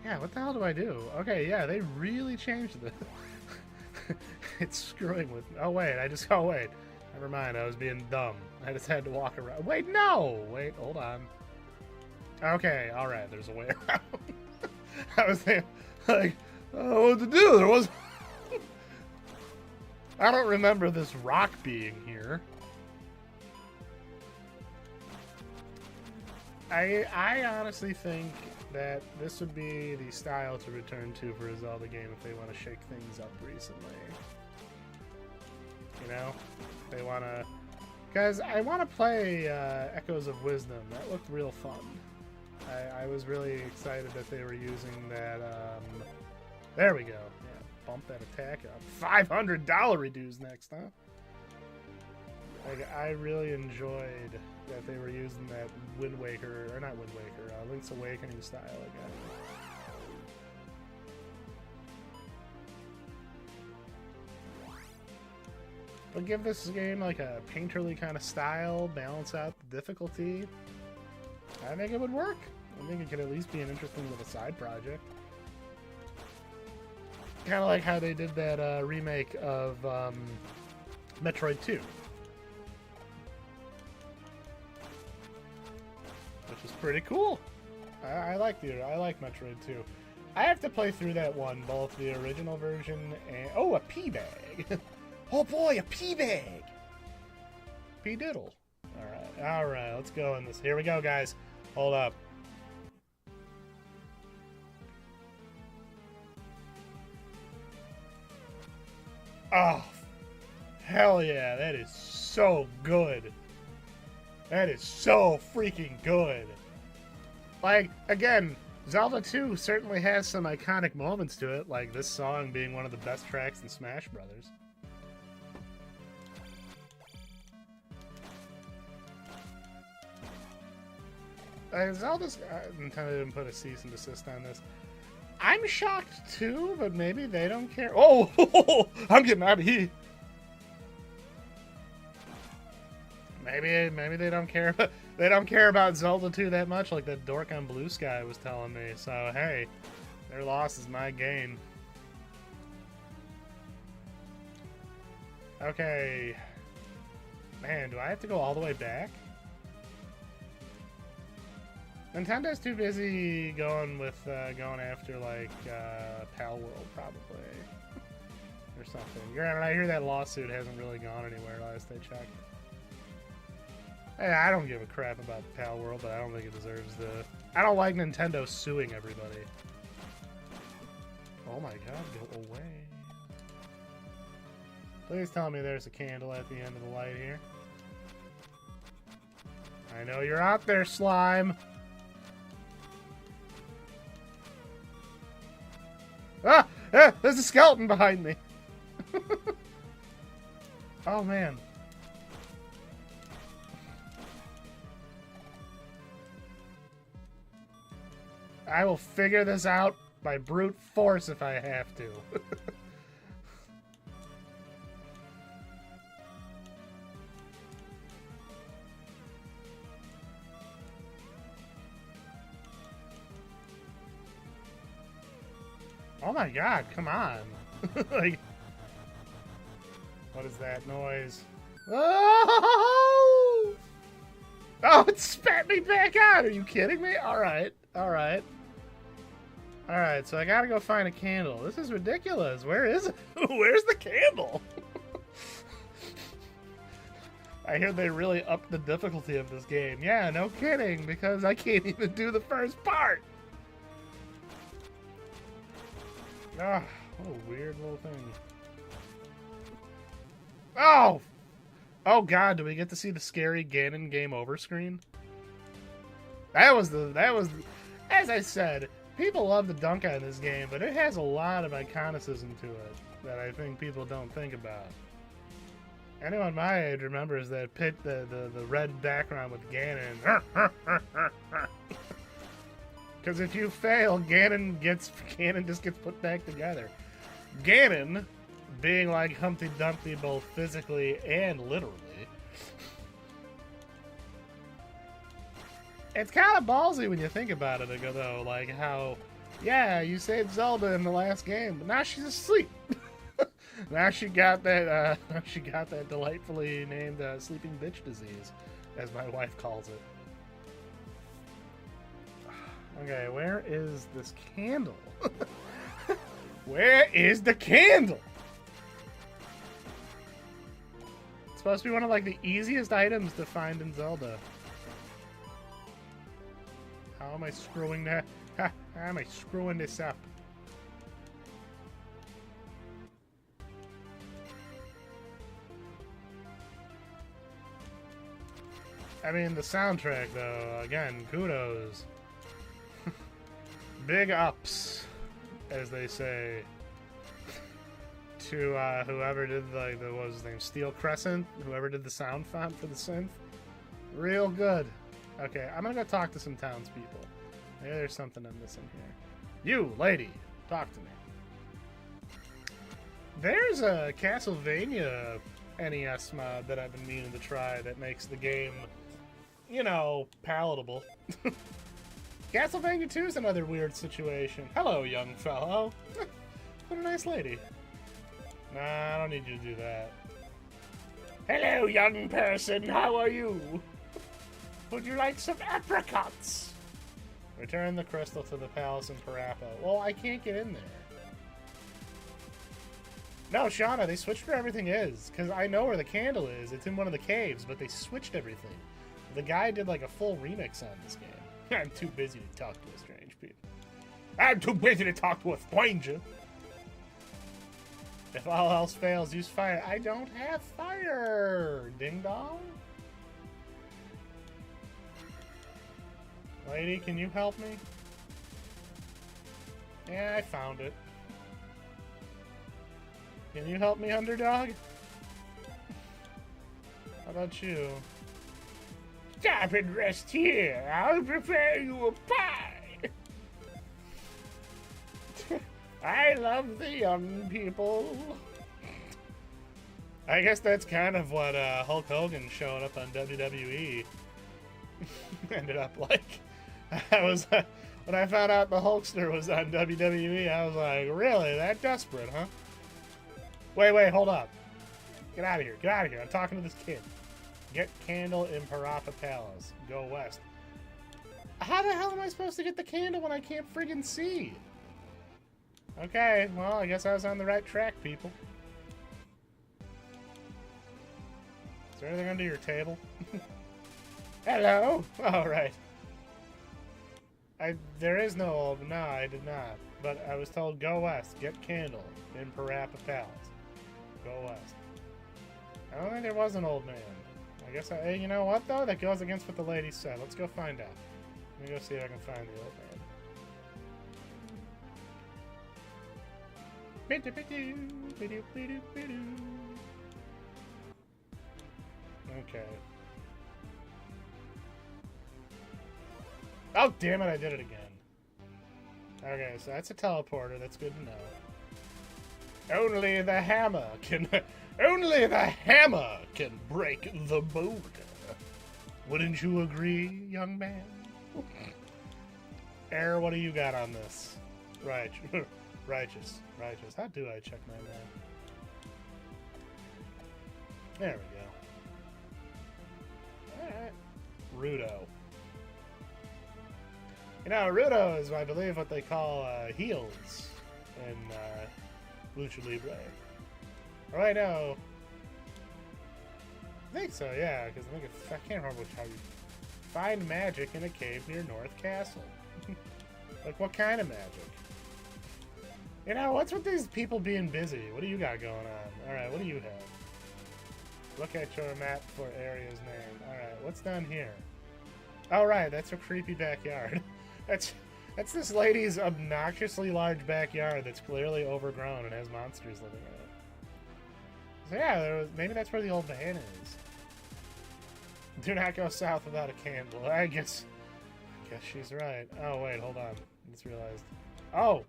A: Yeah, what the hell do I do? Okay, yeah, they really changed this. It's screwing with me. Oh, wait, oh, wait. Never mind, I was being dumb. I just had to walk around. Wait, no! Wait, hold on. Okay, alright, there's a way around. I was thinking, like, oh, what to do? There was... I don't remember this rock being here. I honestly think that this would be the style to return to for a Zelda game if they want to shake things up recently. You know? They want to... Because I want to play Echoes of Wisdom. That looked real fun. I was really excited that they were using that... There we go. Yeah, bump that attack up. $500 reduce next, huh? Like, I really enjoyed that they were using that Wind Waker, or not Wind Waker, Link's Awakening style again. But give this game like a painterly kind of style, balance out the difficulty. I think it would work. I think it could at least be an interesting little side project. Kind of like how they did that remake of Metroid 2. Which is pretty cool. I like Metroid 2. I have to play through that one, both the original version and... Oh, a pea bag. Oh boy, a pea bag. Pea diddle. Alright, let's go in this. Here we go, guys. Hold up. Oh, hell yeah, that is so good. That is so freaking good. Like, again, Zelda 2 certainly has some iconic moments to it, like this song being one of the best tracks in Smash Brothers. Zelda's... Nintendo didn't put a cease and desist on this. I'm shocked too, but maybe they don't care. Oh, I'm getting out of here. Maybe they don't care. They don't care about Zelda 2 that much, like that dork on Blue Sky was telling me. So hey, their loss is my gain. Okay, man, do I have to go all the way back? Nintendo's too busy going with going after like Pal World probably or something. I hear that lawsuit hasn't really gone anywhere last I checked. Hey, I don't give a crap about Pal World, but I don't think it deserves the... I don't like Nintendo suing everybody. Oh my god, go away. Please tell me there's a candle at the end of the light here. I know you're out there, slime. Ah! There's a skeleton behind me! Oh, man. I will figure this out by brute force if I have to. Oh my god, come on. Like, what is that noise? Oh! Oh, it spat me back out. Are you kidding me? Alright, alright. Alright, so I gotta go find a candle. This is ridiculous. Where is it? Where's the candle? I hear they really upped the difficulty of this game. Yeah, no kidding, because I can't even do the first part. Ah, what a weird little thing. Oh! Oh god, do we get to see the scary Ganon game over screen? That was, as I said, people love to dunk on this game, but it has a lot of iconicism to it that I think people don't think about. Anyone my age remembers that the red background with Ganon. Because if you fail, Ganon just gets put back together. Ganon, being like Humpty Dumpty both physically and literally, it's kind of ballsy when you think about it, though. Like how, yeah, you saved Zelda in the last game, but now she's asleep. Now she got that delightfully named sleeping bitch disease, as my wife calls it. Okay, where is this candle? Where is the candle? It's supposed to be one of like the easiest items to find in Zelda. How am I screwing that? How am I screwing this up? I mean, the soundtrack, though, again, kudos. Big ups, as they say, to whoever did what was his name, Steel Crescent, whoever did the sound font for the synth. Real good. Okay, I'm gonna go talk to some townspeople. Maybe there's something I'm missing here. You, lady, talk to me. There's a Castlevania NES mod that I've been meaning to try that makes the game, you know, palatable. Castlevania 2 is another weird situation. Hello, young fellow. What a nice lady. Nah, I don't need you to do that. Hello, young person. How are you? Would you like some apricots? Return the crystal to the palace in Parappa. Well, I can't get in there. No, Shauna, they switched where everything is. Because I know where the candle is. It's in one of the caves, but they switched everything. The guy did like a full remix on this game. I'm too busy to talk to a strange people. I'm too busy to talk to a stranger. If all else fails, use fire. I don't have fire! Ding dong? Lady, can you help me? Yeah, I found it. Can you help me, underdog? How about you? Stop and rest here. I'll prepare you a pie. I love the young people. I guess that's kind of what Hulk Hogan showing up on WWE ended up like. I was when I found out the Hulkster was on WWE, I was like, really? That desperate, huh? Wait, hold up. Get out of here. Get out of here. I'm talking to this kid. Get candle in Parappa Palace. Go west. How the hell am I supposed to get the candle when I can't friggin' see? Okay, well, I guess I was on the right track, people. Is there anything under your table? Hello? All right. There is no old... No, I did not. But I was told, go west. Get candle in Parappa Palace. Go west. I don't think there was an old man. I guess hey, you know what, though? That goes against what the lady said. Let's go find out. Let me go see if I can find the old man. Okay. Oh, damn it, I did it again. Okay, so that's a teleporter. That's good to know. Only the hammer can... Only the hammer can break the boulder. Wouldn't you agree, young man? Air, what do you got on this? Right. Righteous. How do I check my map? There we go. Alright. Rudo. You know, Rudo is, I believe, what they call heels in Lucha Libre. Oh, I know. I think so, yeah, because I can't remember how you find magic in a cave near North Castle. Like, what kind of magic? You know, what's with these people being busy? What do you got going on? Alright, what do you have? Look at your map for area's name. Alright, what's down here? Oh, right, that's her creepy backyard. That's this lady's obnoxiously large backyard that's clearly overgrown and has monsters living in it. So yeah, maybe that's where the old man is. Do not go south without a candle. I guess she's right. Oh, wait, hold on. I just realized. Oh!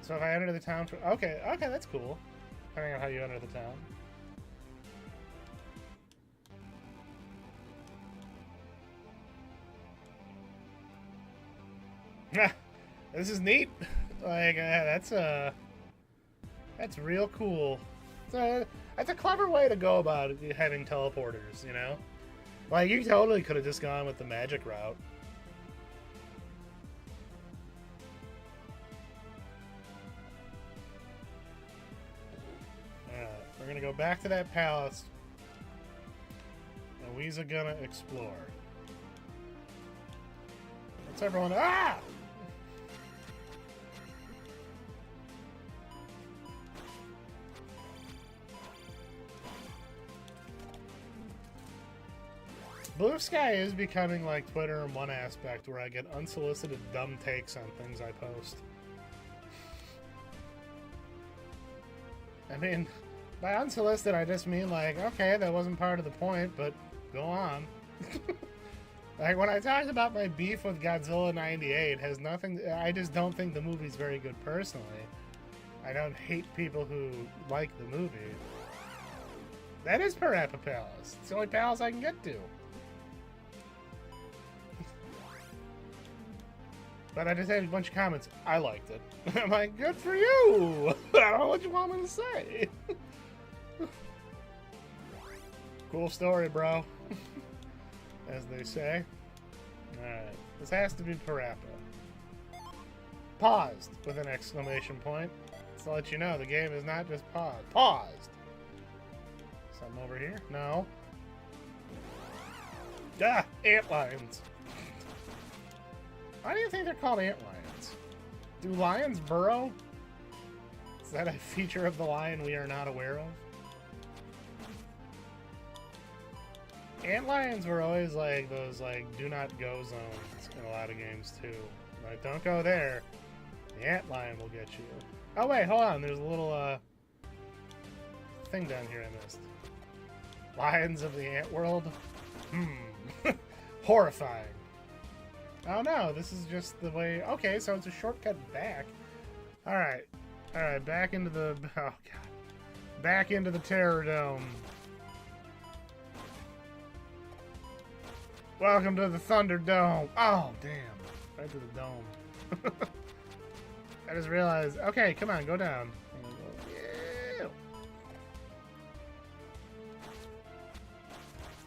A: So if I enter the town... Okay, that's cool. Depending on how you enter the town. This is neat. Like, that's real cool. That's a clever way to go about it, having teleporters, you know? Like, you totally could have just gone with the magic route. Alright, we're gonna go back to that palace. And we's gonna explore. What's everyone... Ah! Blue Sky is becoming like Twitter in one aspect, where I get unsolicited dumb takes on things I post. I mean, by unsolicited, I just mean like, okay, that wasn't part of the point, but go on. Like, when I talked about my beef with Godzilla 98, has nothing... I just don't think the movie's very good personally. I don't hate people who like the movie. That is Parappa Palace. It's the only palace I can get to. But I just had a bunch of comments. I liked it. I'm like, good for you! I don't know what you want me to say. Cool story, bro. As they say. Alright. This has to be Parappa. Paused with an exclamation point. To let you know, the game is not just paused. Paused! Something over here? No. Ah! Antlions! Why do you think they're called antlions? Do lions burrow? Is that a feature of the lion we are not aware of? Antlions were always like those like do not go zones in a lot of games too. Like don't go there. The antlion will get you. Oh wait, hold on. There's a little thing down here I missed. Lions of the Ant World? Horrifying. Oh no, this is just the way... Okay, so it's a shortcut back. Alright. Alright, back into the... Oh god. Back into the Terror Dome. Welcome to the Thunder Dome. Oh, damn. Right to the dome. I just realized... Okay, come on, go down. Yeah.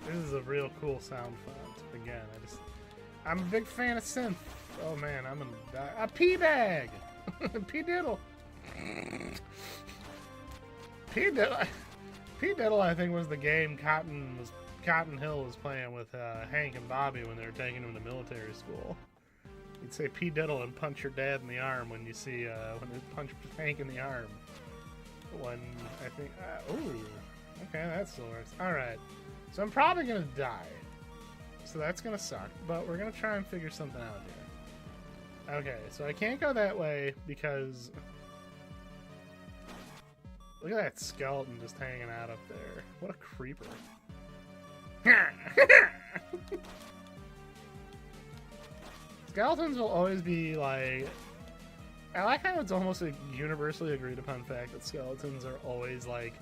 A: This is a real cool sound font. Again, I'm a big fan of synth. Oh man, I'm gonna die. A pea bag! Pea diddle! Pea diddle, I think, was the game Cotton Hill was playing with Hank and Bobby when they were taking him to military school. You'd say pea diddle and punch your dad in the arm when you see when they punch Hank in the arm. When I think, ooh, okay, that still works. All right, so I'm probably gonna die. So that's gonna suck, but we're gonna try and figure something out here. Okay, so I can't go that way because... Look at that skeleton just hanging out up there. What a creeper. Skeletons will always be like... I like how it's almost a universally agreed upon fact that skeletons are always like...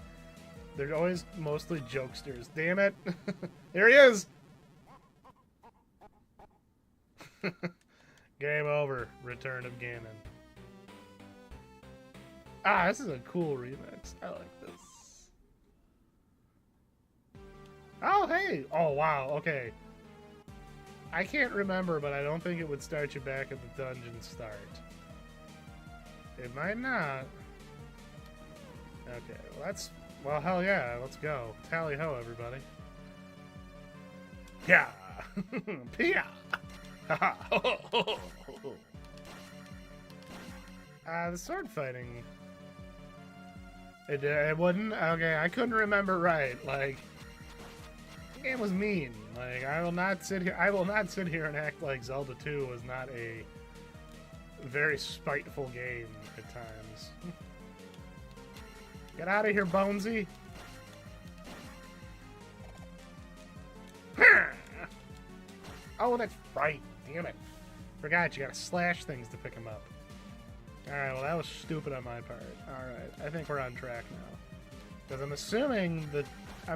A: They're always mostly jokesters. Damn it! There he is! Game over. Return of Ganon. Ah, this is a cool remix. I like this. Oh, hey! Oh, wow, okay. I can't remember, but I don't think it would start you back at the dungeon start. It might not. Okay, well that's... Well, hell yeah, let's go. Tally-ho, everybody. Yeah! Pia! The sword fighting... It wouldn't? Okay, I couldn't remember right. Like, the game was mean. Like, I will not sit here and act like Zelda 2 was not a very spiteful game at times. Get out of here, Bonesy! Oh, that's right. Damn it. Forgot, you gotta slash things to pick them up. Alright, well that was stupid on my part. Alright, I think we're on track now. Because I'm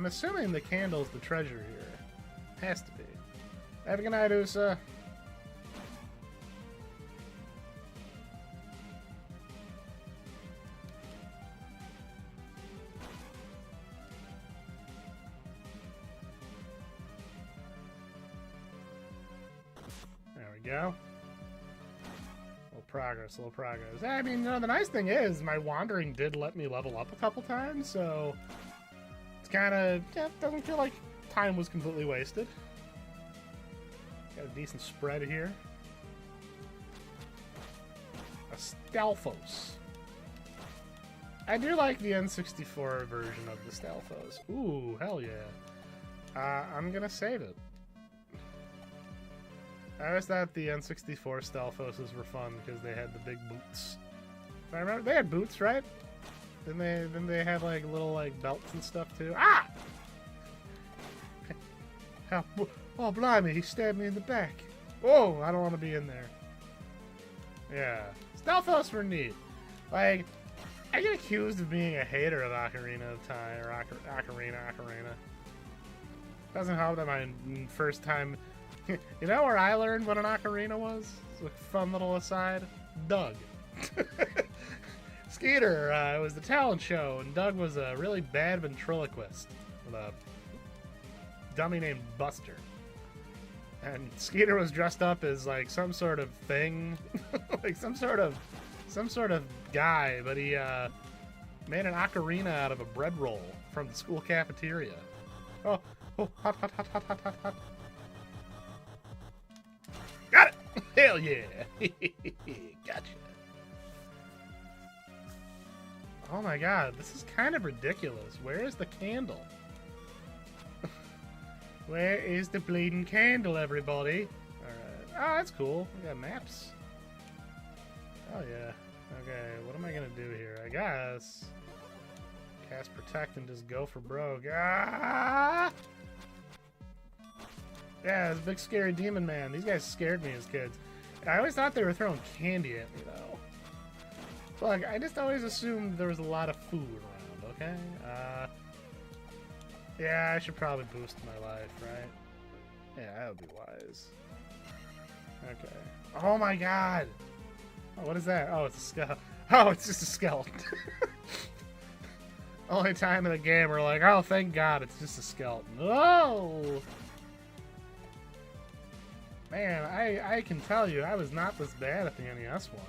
A: assuming the candle's the treasure here. Has to be. Have a good night, Usa. There we go. Little progress. I mean, you know, the nice thing is, my wandering did let me level up a couple times, so it's kind of, yeah, doesn't feel like time was completely wasted. Got a decent spread here. A Stalfos. I do like the N64 version of the Stalfos. Ooh, hell yeah. I'm gonna save it. I always thought the N64 Stalfoses were fun because they had the big boots. If I remember, they had boots, right? Didn't they have like little like belts and stuff too? Ah! Oh, blimey, he stabbed me in the back. Oh, I don't want to be in there. Yeah, Stalfos were neat. Like, I get accused of being a hater of Ocarina of Time or Ocarina. Doesn't help that my first time. You know where I learned what an ocarina was? It's a fun little aside. Doug. Skeeter, it was the talent show, and Doug was a really bad ventriloquist with a dummy named Buster. And Skeeter was dressed up as like some sort of thing, like some sort of guy, but he made an ocarina out of a bread roll from the school cafeteria. Oh, hot, hot, hot, hot, hot, hot, hot. Got it! Hell yeah! Gotcha. Oh my god, this is kind of ridiculous. Where is the candle? Where is the bleeding candle, everybody? Alright. Oh, that's cool. We got maps. Oh yeah. Okay, what am I gonna do here? I guess cast protect and just go for broke. Ah! Yeah, this big scary demon man. These guys scared me as kids. I always thought they were throwing candy at me though. Look, I just always assumed there was a lot of food around, okay? Yeah, I should probably boost my life, right? Yeah, that would be wise. Okay. Oh my god! Oh, what is that? Oh, it's a skeleton. Oh, it's just a skeleton. Only time in the game we're like, oh, thank god, it's just a skeleton. Oh! Man, I can tell you, I was not this bad at the NES one.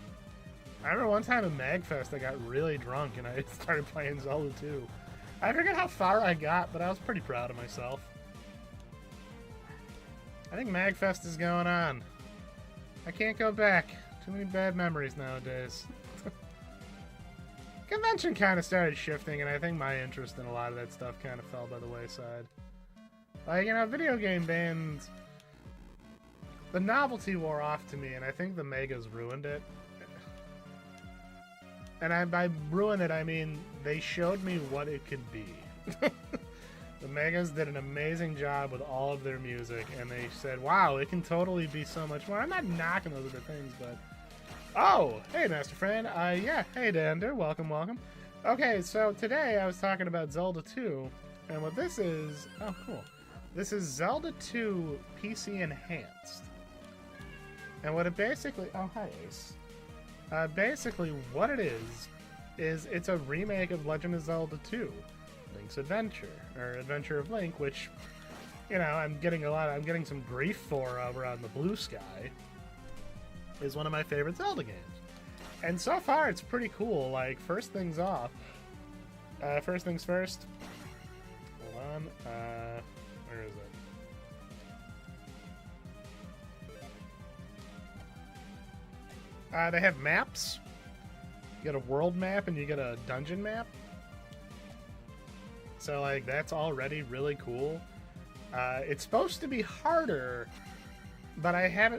A: I remember one time in MagFest I got really drunk and I started playing Zelda 2. I forget how far I got, but I was pretty proud of myself. I think MagFest is going on. I can't go back. Too many bad memories nowadays. Convention kind of started shifting, and I think my interest in a lot of that stuff kind of fell by the wayside. Like, you know, video game bands, the novelty wore off to me, and I think the Megas ruined it. And by ruin it, I mean they showed me what it could be. The Megas did an amazing job with all of their music, and they said, wow, it can totally be so much more. I'm not knocking those other things, but... Oh, hey, Master Friend. Yeah, hey, Dander. Welcome, welcome. Okay, so today I was talking about Zelda 2, and what this is... Oh, cool. This is Zelda 2 PC Enhanced. And what it basically... Oh, hi, Ace. Basically, what it is it's a remake of Legend of Zelda 2, Link's Adventure, or Adventure of Link, which, you know, I'm getting some grief for over on the Blue Sky, is one of my favorite Zelda games. And so far, it's pretty cool. Like, first things first. Hold on. Where is it? They have maps. You get a world map and you get a dungeon map. So, like, that's already really cool. It's supposed to be harder, but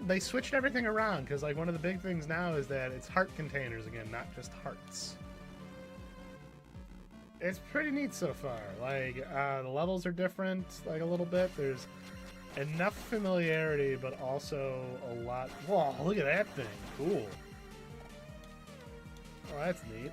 A: they switched everything around, because, like, one of the big things now is that it's heart containers again, not just hearts. It's pretty neat so far. Like, the levels are different, like, a little bit. There's enough familiarity, but also a lot... Whoa, look at that thing. Cool. Oh, that's neat.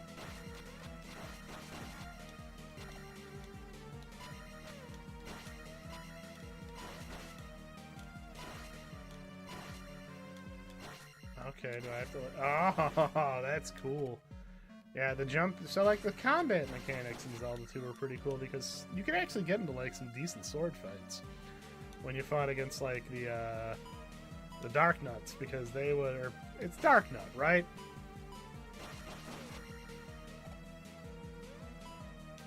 A: Okay, do I have to... Oh, that's cool. Yeah, the jump... So, like, the combat mechanics in Zelda 2 were pretty cool, because you can actually get into, like, some decent sword fights when you fought against, like, the Dark Nuts, because they were... It's Dark Nut, right?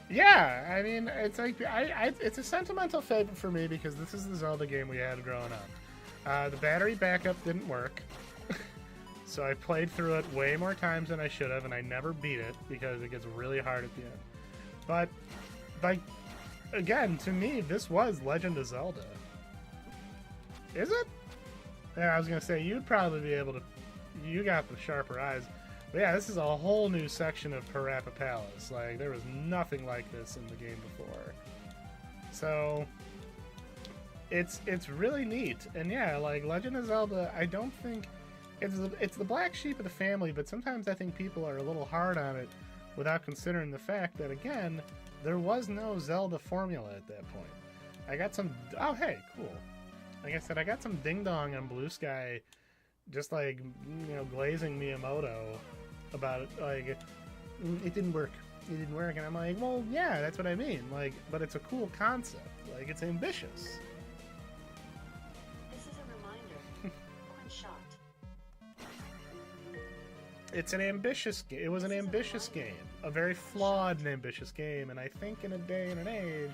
A: Yeah, I mean, it's like... it's a sentimental favorite for me, because this is the Zelda game we had growing up. The battery backup didn't work. So I played through it way more times than I should have, and I never beat it because it gets really hard at the end. But, like, again, to me, this was Legend of Zelda. Is it? Yeah, I was going to say, you'd probably be able to... You got the sharper eyes. But yeah, this is a whole new section of Parappa Palace. Like, there was nothing like this in the game before. So... It's really neat. And yeah, like, Legend of Zelda, I don't think... It's the black sheep of the family, but sometimes I think people are a little hard on it without considering the fact that, again, there was no Zelda formula at that point. I got some... Oh, hey, cool. Like I said, I got some ding-dong on Blue Sky just, like, you know, glazing Miyamoto about it. Like, it didn't work. It didn't work. And I'm like, well, yeah, that's what I mean. Like, but it's a cool concept. Like, it's ambitious. it's an ambitious game. It was an ambitious game, a very flawed and ambitious game, and I think in a day and an age,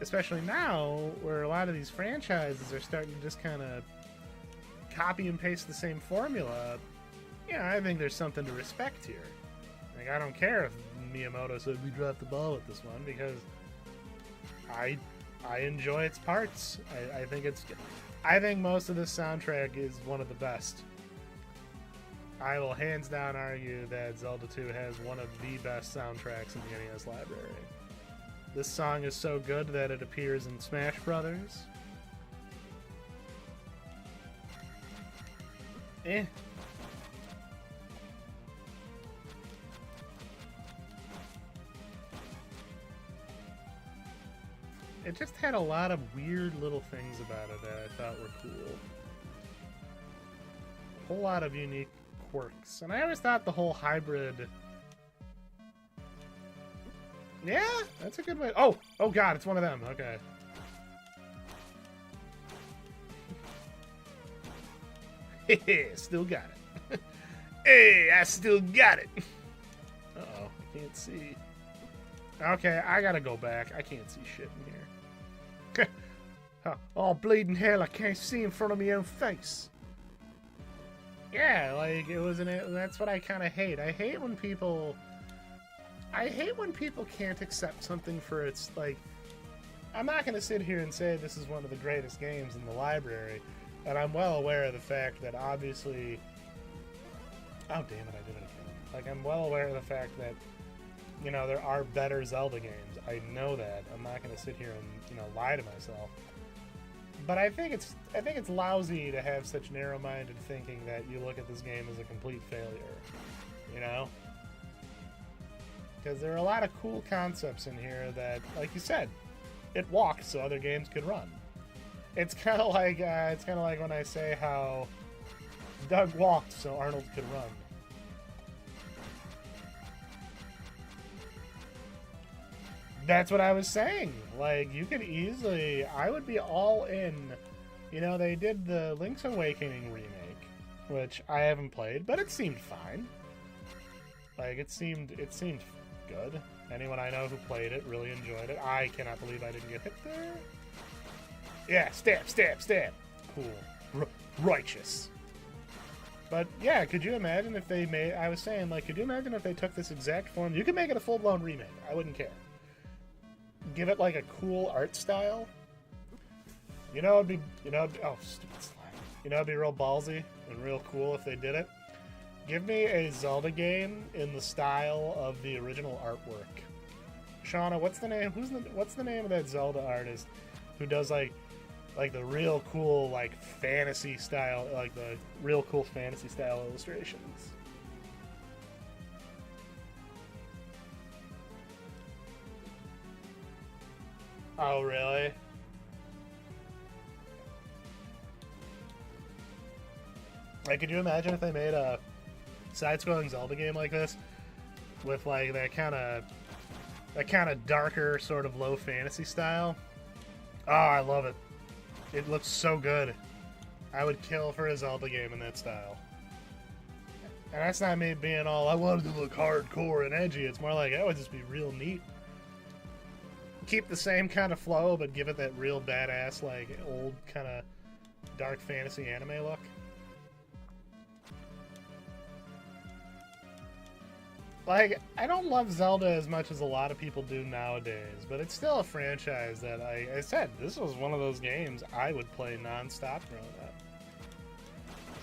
A: especially now, where a lot of these franchises are starting to just kind of copy and paste the same formula, I think there's something to respect here. Like, I don't care if Miyamoto said we dropped the ball with this one, because I enjoy its parts. I think most of this soundtrack is one of the best. I will hands down argue that Zelda 2 has one of the best soundtracks in the NES library. This song is so good that it appears in Smash Brothers. It just had a lot of weird little things about it that I thought were cool. A whole lot of unique quirks. And I always thought the whole hybrid... Yeah, that's a good way... Oh god, it's one of them. Okay. Hey, still got it. Hey, I still got it. Uh-oh, I can't see. Okay, I gotta go back. I can't see shit in here. Oh, bleeding hell, I can't see in front of my own face. Yeah, like, that's what I kind of hate. I hate when people can't accept something for its, like... I'm not going to sit here and say this is one of the greatest games in the library, and I'm well aware of the fact that obviously... Oh, damn it, I did it again. Like, I'm well aware of the fact that, there are better Zelda games. I know that. I'm not going to sit here and, lie to myself. But I think it's lousy to have such narrow-minded thinking that you look at this game as a complete failure, Because there are a lot of cool concepts in here that, like you said, it walked so other games could run. It's kind of like when I say how Doug walked so Arnold could run. That's what I was saying. Like, you could easily... I would be all in. They did the Link's Awakening remake, which I haven't played, but it seemed fine. Like, it seemed good. Anyone I know who played it really enjoyed it. I cannot believe I didn't get hit there. Yeah, stab, stab, stab. Cool. Righteous. But, yeah, could you imagine if they made... I was saying, like, could you imagine if they took this exact form? You could make it a full-blown remake. I wouldn't care. Give it, like, a cool art style. It'd be... oh, stupid slime. It'd be real ballsy and real cool if they did it. Give me a Zelda game in the style of the original artwork. Shauna, what's the name? What's the name of that Zelda artist who does, like the real cool, like, fantasy style, like, the real cool fantasy style illustrations? Oh, really? Like, could you imagine if they made a side-scrolling Zelda game like this with, like, that kind of darker, sort of low fantasy style? Oh, I love it. It looks so good. I would kill for a Zelda game in that style. And that's not me being all, I wanted to look hardcore and edgy. It's more like, that would just be real neat. Keep the same kind of flow, but give it that real badass, like, old kind of dark fantasy anime look. Like, I don't love Zelda as much as a lot of people do nowadays, but it's still a franchise that I said, this was one of those games I would play non-stop growing up.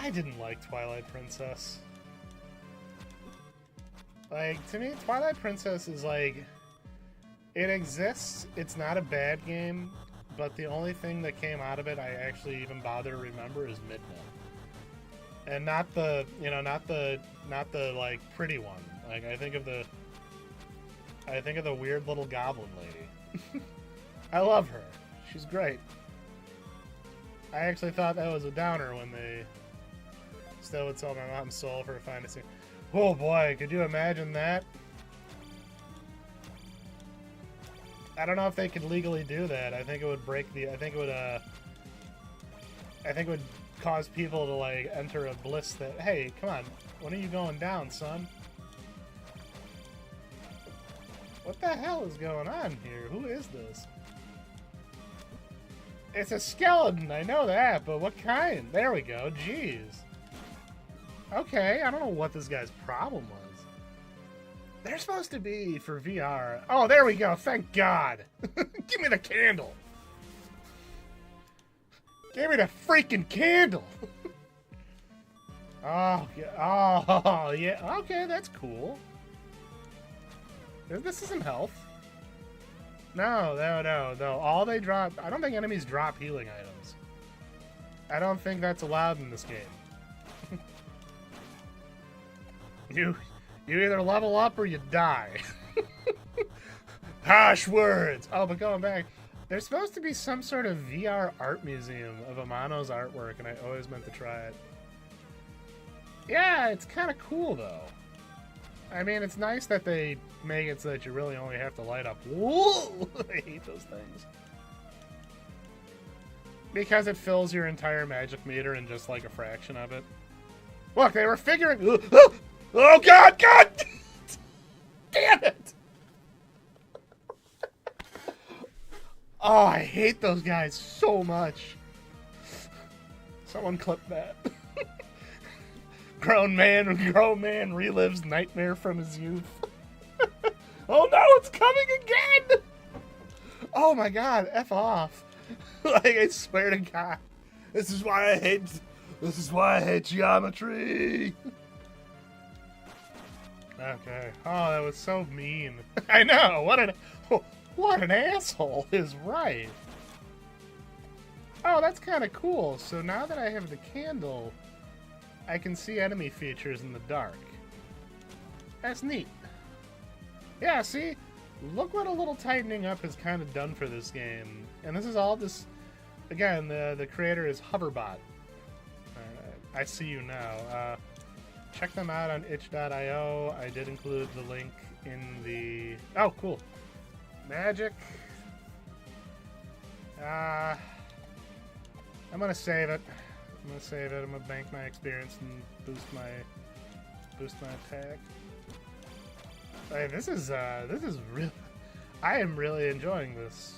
A: I didn't like Twilight Princess. Like, to me, Twilight Princess is like... It exists, it's not a bad game, but the only thing that came out of it I actually even bother to remember is Midna. And not the like pretty one. Like, I think of the weird little goblin lady. I love her. She's great. I actually thought that was a downer when they still would sell my mom's soul for a fantasy. Oh boy, could you imagine that? I don't know if they could legally do that. I think it would break the... I think it would cause people to, like, enter a bliss that, hey, come on, when are you going down, son? What the hell is going on here? Who is this? It's a skeleton, I know that, but what kind? There we go, jeez. Okay, I don't know what this guy's problem was. They're supposed to be for VR. Oh, there we go, thank God. Give me the candle. Give me the freaking candle. Oh, yeah, okay, that's cool. This isn't health. No. All they drop... I don't think enemies drop healing items. I don't think that's allowed in this game. You either level up or you die. Harsh words! Oh, but going back, there's supposed to be some sort of VR art museum of Amano's artwork, and I always meant to try it. Yeah, it's kind of cool, though. I mean, it's nice that they make it so that you really only have to light up. Whoa! I hate those things. Because it fills your entire magic meter in just like a fraction of it. Look, they were figuring... Oh, God! Damn it! Oh, I hate those guys so much. Someone clip that. Grown man relives nightmare from his youth. Oh no, it's coming again! Oh my God, F off. Like, I swear to God. This is why I hate geometry. Okay. Oh, that was so mean. I know, what an asshole is right. Oh, that's kind of cool. So now that I have the candle, I can see enemy features in the dark. That's neat. Yeah, see? Look what a little tightening up has kind of done for this game. And this is all this... Again, the creator is Hoverbat. I see you now. Check them out on itch.io. I did include the link in the... Oh, cool. Magic. I'm gonna save it. I'm gonna bank my experience and boost my attack. Hey, this is real. I am really enjoying this.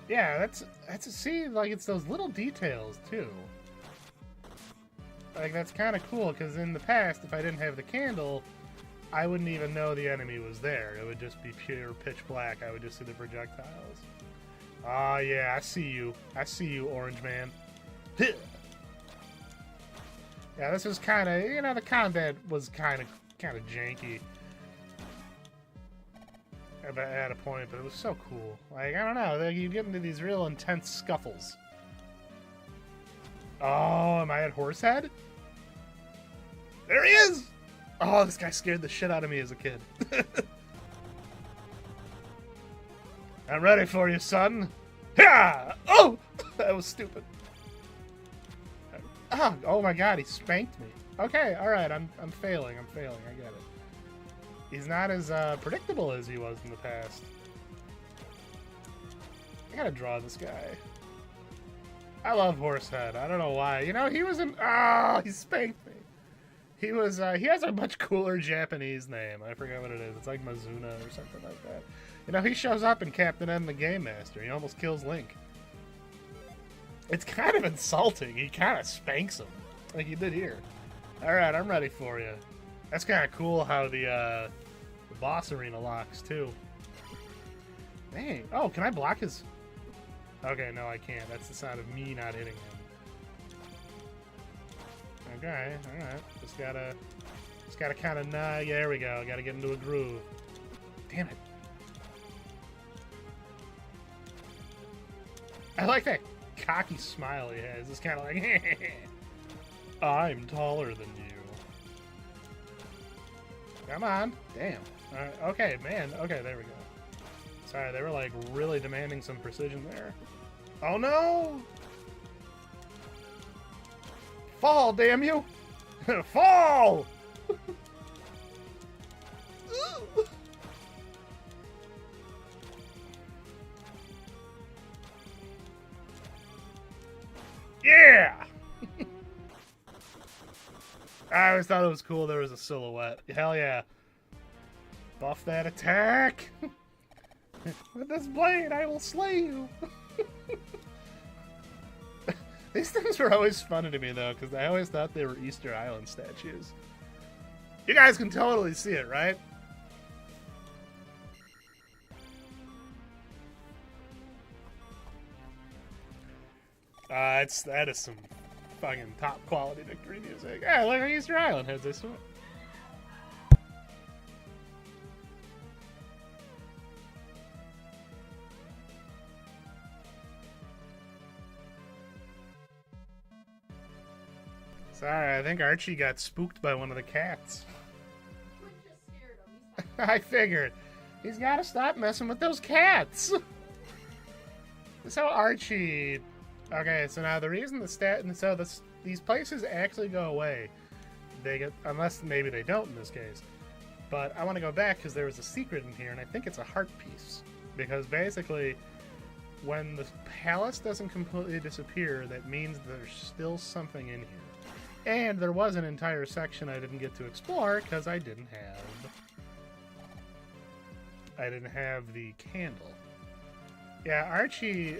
A: Yeah, that's see, like, it's those little details too. Like, that's kind of cool, because in the past, if I didn't have the candle, I wouldn't even know the enemy was there. It would just be pure pitch black. I would just see the projectiles. Oh, yeah, I see you. I see you, Orange Man. Yeah, this was kind of, you know, the combat was kind of janky at a point, but it was so cool. Like, I don't know, like, you get into these real intense scuffles. Oh, am I at Horsehead? There he is! Oh, this guy scared the shit out of me as a kid. I'm ready for you, son. Yeah! Oh! That was stupid. Oh my God, he spanked me. Okay, alright, I'm failing. I get it. He's not as predictable as he was in the past. I gotta draw this guy. I love Horsehead. I don't know why. You know, he was in... Oh, he spanked me. He was, he has a much cooler Japanese name. I forget what it is. It's like Mazuna or something like that. You know, he shows up in Captain N the Game Master. He almost kills Link. It's kind of insulting. He kind of spanks him. Like he did here. Alright, I'm ready for you. That's kind of cool how the boss arena locks, too. Dang. Oh, can I block his... Okay, no, I can't. That's the sound of me not hitting him. Okay, alright. Just gotta kind of yeah, there we go. Gotta get into a groove. Damn it. I like that cocky smile he has. It's kind of like, I'm taller than you. Come on. Damn. Alright, okay, man. Okay, there we go. Sorry, they were like really demanding some precision there. Oh no! Fall, damn you! Fall! Yeah! I always thought it was cool there was a silhouette. Hell yeah. Buff that attack! With this blade, I will slay you! These things were always funny to me, though, because I always thought they were Easter Island statues. You guys can totally see it, right? That is some fucking top quality victory music. Yeah, look like Easter Island has this one. Sorry, I think Archie got spooked by one of the cats. I figured. He's gotta stop messing with those cats. So Archie... Okay, so now the reason these places actually go away, unless maybe they don't in this case. But I want to go back because there was a secret in here, and I think it's a heart piece. Because basically, when the palace doesn't completely disappear, that means there's still something in here. And there was an entire section I didn't get to explore because I didn't have the candle. Yeah, Archie...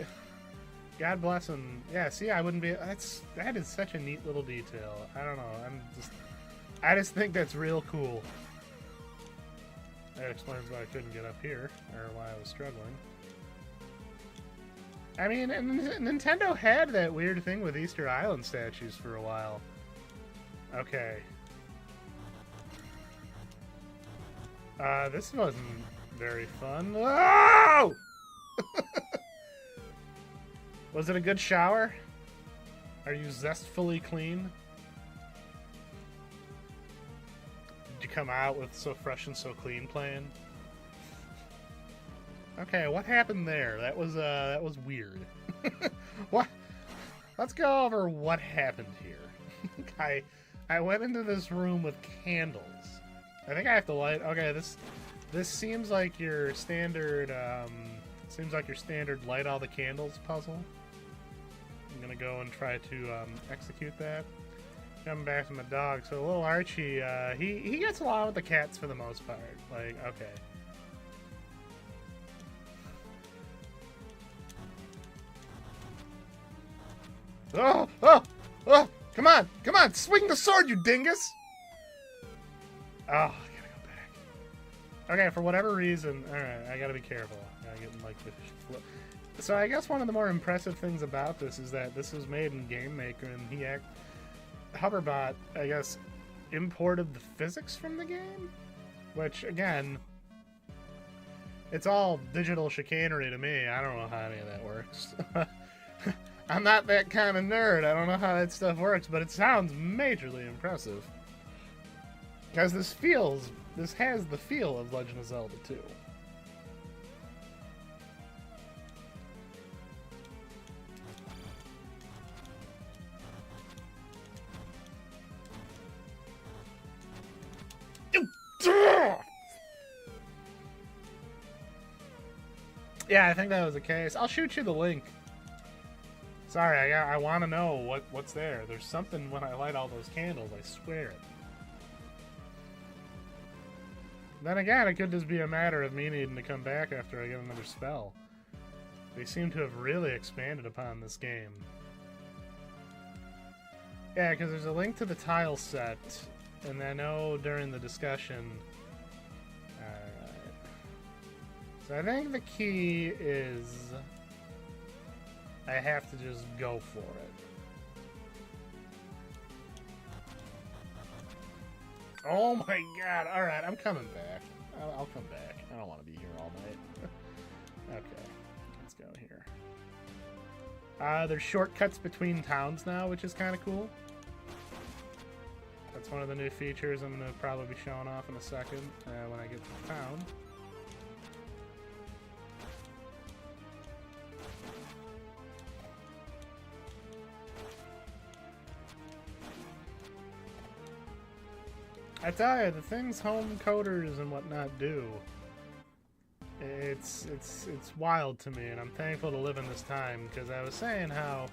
A: God bless him. Yeah, see, I wouldn't be... That is such a neat little detail. I don't know. I just think that's real cool. That explains why I couldn't get up here, or why I was struggling. I mean, Nintendo had that weird thing with Easter Island statues for a while. Okay. This wasn't very fun. Oh! Was it a good shower? Are you zestfully clean? Did you come out with So Fresh and So Clean playing? Okay, what happened there? That was weird. What? Let's go over what happened here. I went into this room with candles. I think I have to light... Okay, this seems like your standard... light all the candles puzzle. I'm gonna go and try to execute that. Coming back to my dog. So little Archie, he gets along with the cats for the most part. Like, okay. Oh! Oh! Oh! Come on! Come on! Swing the sword, you dingus! Oh, I gotta go back. Okay, for whatever reason... Alright, I gotta be careful. I gotta get like the flip. So I guess one of the more impressive things about this is that this was made in Game Maker, and Hoverbat, I guess, imported the physics from the game? Which, again, it's all digital chicanery to me. I don't know how any of that works. I'm not that kind of nerd. I don't know how that stuff works, but it sounds majorly impressive. Because this has the feel of Legend of Zelda 2. Yeah, I think that was the case. I'll shoot you the link. Sorry, I want to know what's there. There's something when I light all those candles, I swear it. Then again, it could just be a matter of me needing to come back after I get another spell. They seem to have really expanded upon this game. Yeah, because there's a link to the tile set, and I know during the discussion... So I think the key is I have to just go for it. Oh my god! Alright, I'm coming back. I'll come back. I don't want to be here all night. Okay, let's go here. There's shortcuts between towns now, which is kind of cool. That's one of the new features I'm going to probably be showing off in a second when I get to town. I tell you, the things home coders and whatnot do, it's wild to me, and I'm thankful to live in this time, because I was saying how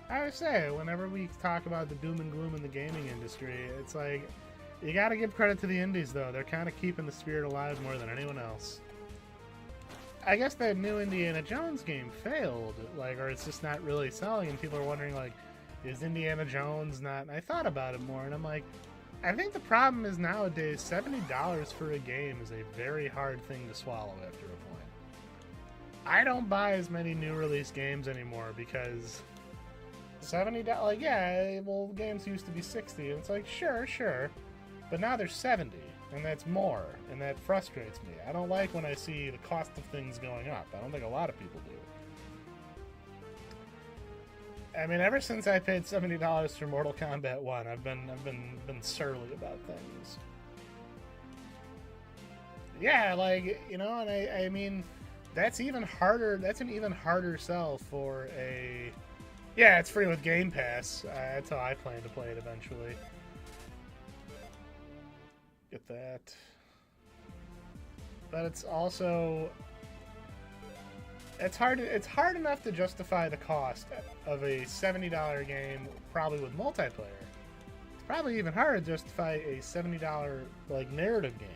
A: I would say, whenever we talk about the doom and gloom in the gaming industry, it's like, you gotta give credit to the indies, though. They're kind of keeping the spirit alive more than anyone else. I guess that new Indiana Jones game failed, like, or it's just not really selling, and people are wondering, like, is Indiana Jones not... And I thought about it more, and I'm like, I think the problem is nowadays, $70 for a game is a very hard thing to swallow after a point. I don't buy as many new release games anymore, because... $70, like, yeah, well, games used to be 60, and it's like, sure, but now they're 70, and that's more, and that frustrates me. I don't like when I see the cost of things going up. I don't think a lot of people do. I mean, ever since I paid $70 for Mortal Kombat 1, I've been surly about things. Yeah, like, you know, and I mean, that's even harder. That's an even harder sell for a... Yeah, it's free with Game Pass. That's how I plan to play it eventually. Get that. But it's also... It's hard enough to justify the cost of a $70 game, probably with multiplayer. It's probably even harder to justify a $70 like narrative game.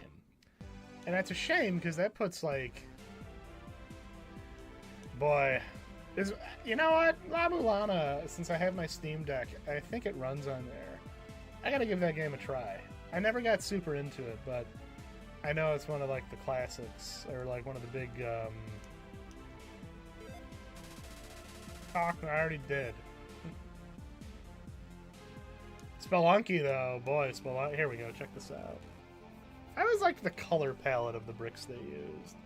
A: And that's a shame, because that puts, like... Boy... You know what? La Mulana, since I have my Steam Deck, I think it runs on there. I gotta give that game a try. I never got super into it, but I know it's one of, like, the classics, or, like, one of the big, I already did. Spelunky, though. Boy, Spelunky. Here we go. Check this out. I always liked the color palette of the bricks they used.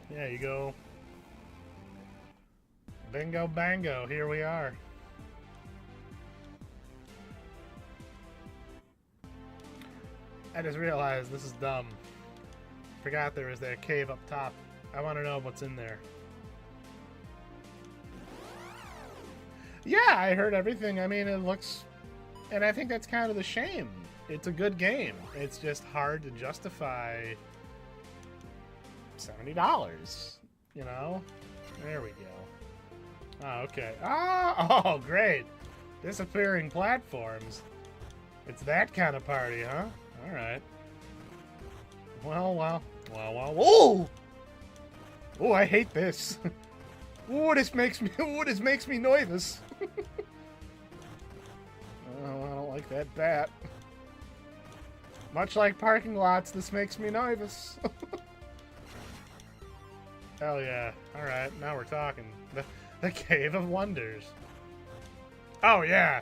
A: There you go. Bingo bango. Here we are. I just realized this is dumb. Forgot there was that cave up top. I want to know what's in there. Yeah, I heard everything. I mean, it looks... And I think that's kind of the shame. It's a good game. It's just hard to justify $70, you know? There we go. Oh, okay. Oh, great. Disappearing platforms. It's that kind of party, huh? All right. Well. Whoa! Oh, I hate this. Oh, this makes me nervous. Oh, I don't like that bat. Much like parking lots, this makes me nervous. Hell yeah. Alright, now we're talking. The Cave of Wonders. Oh, yeah.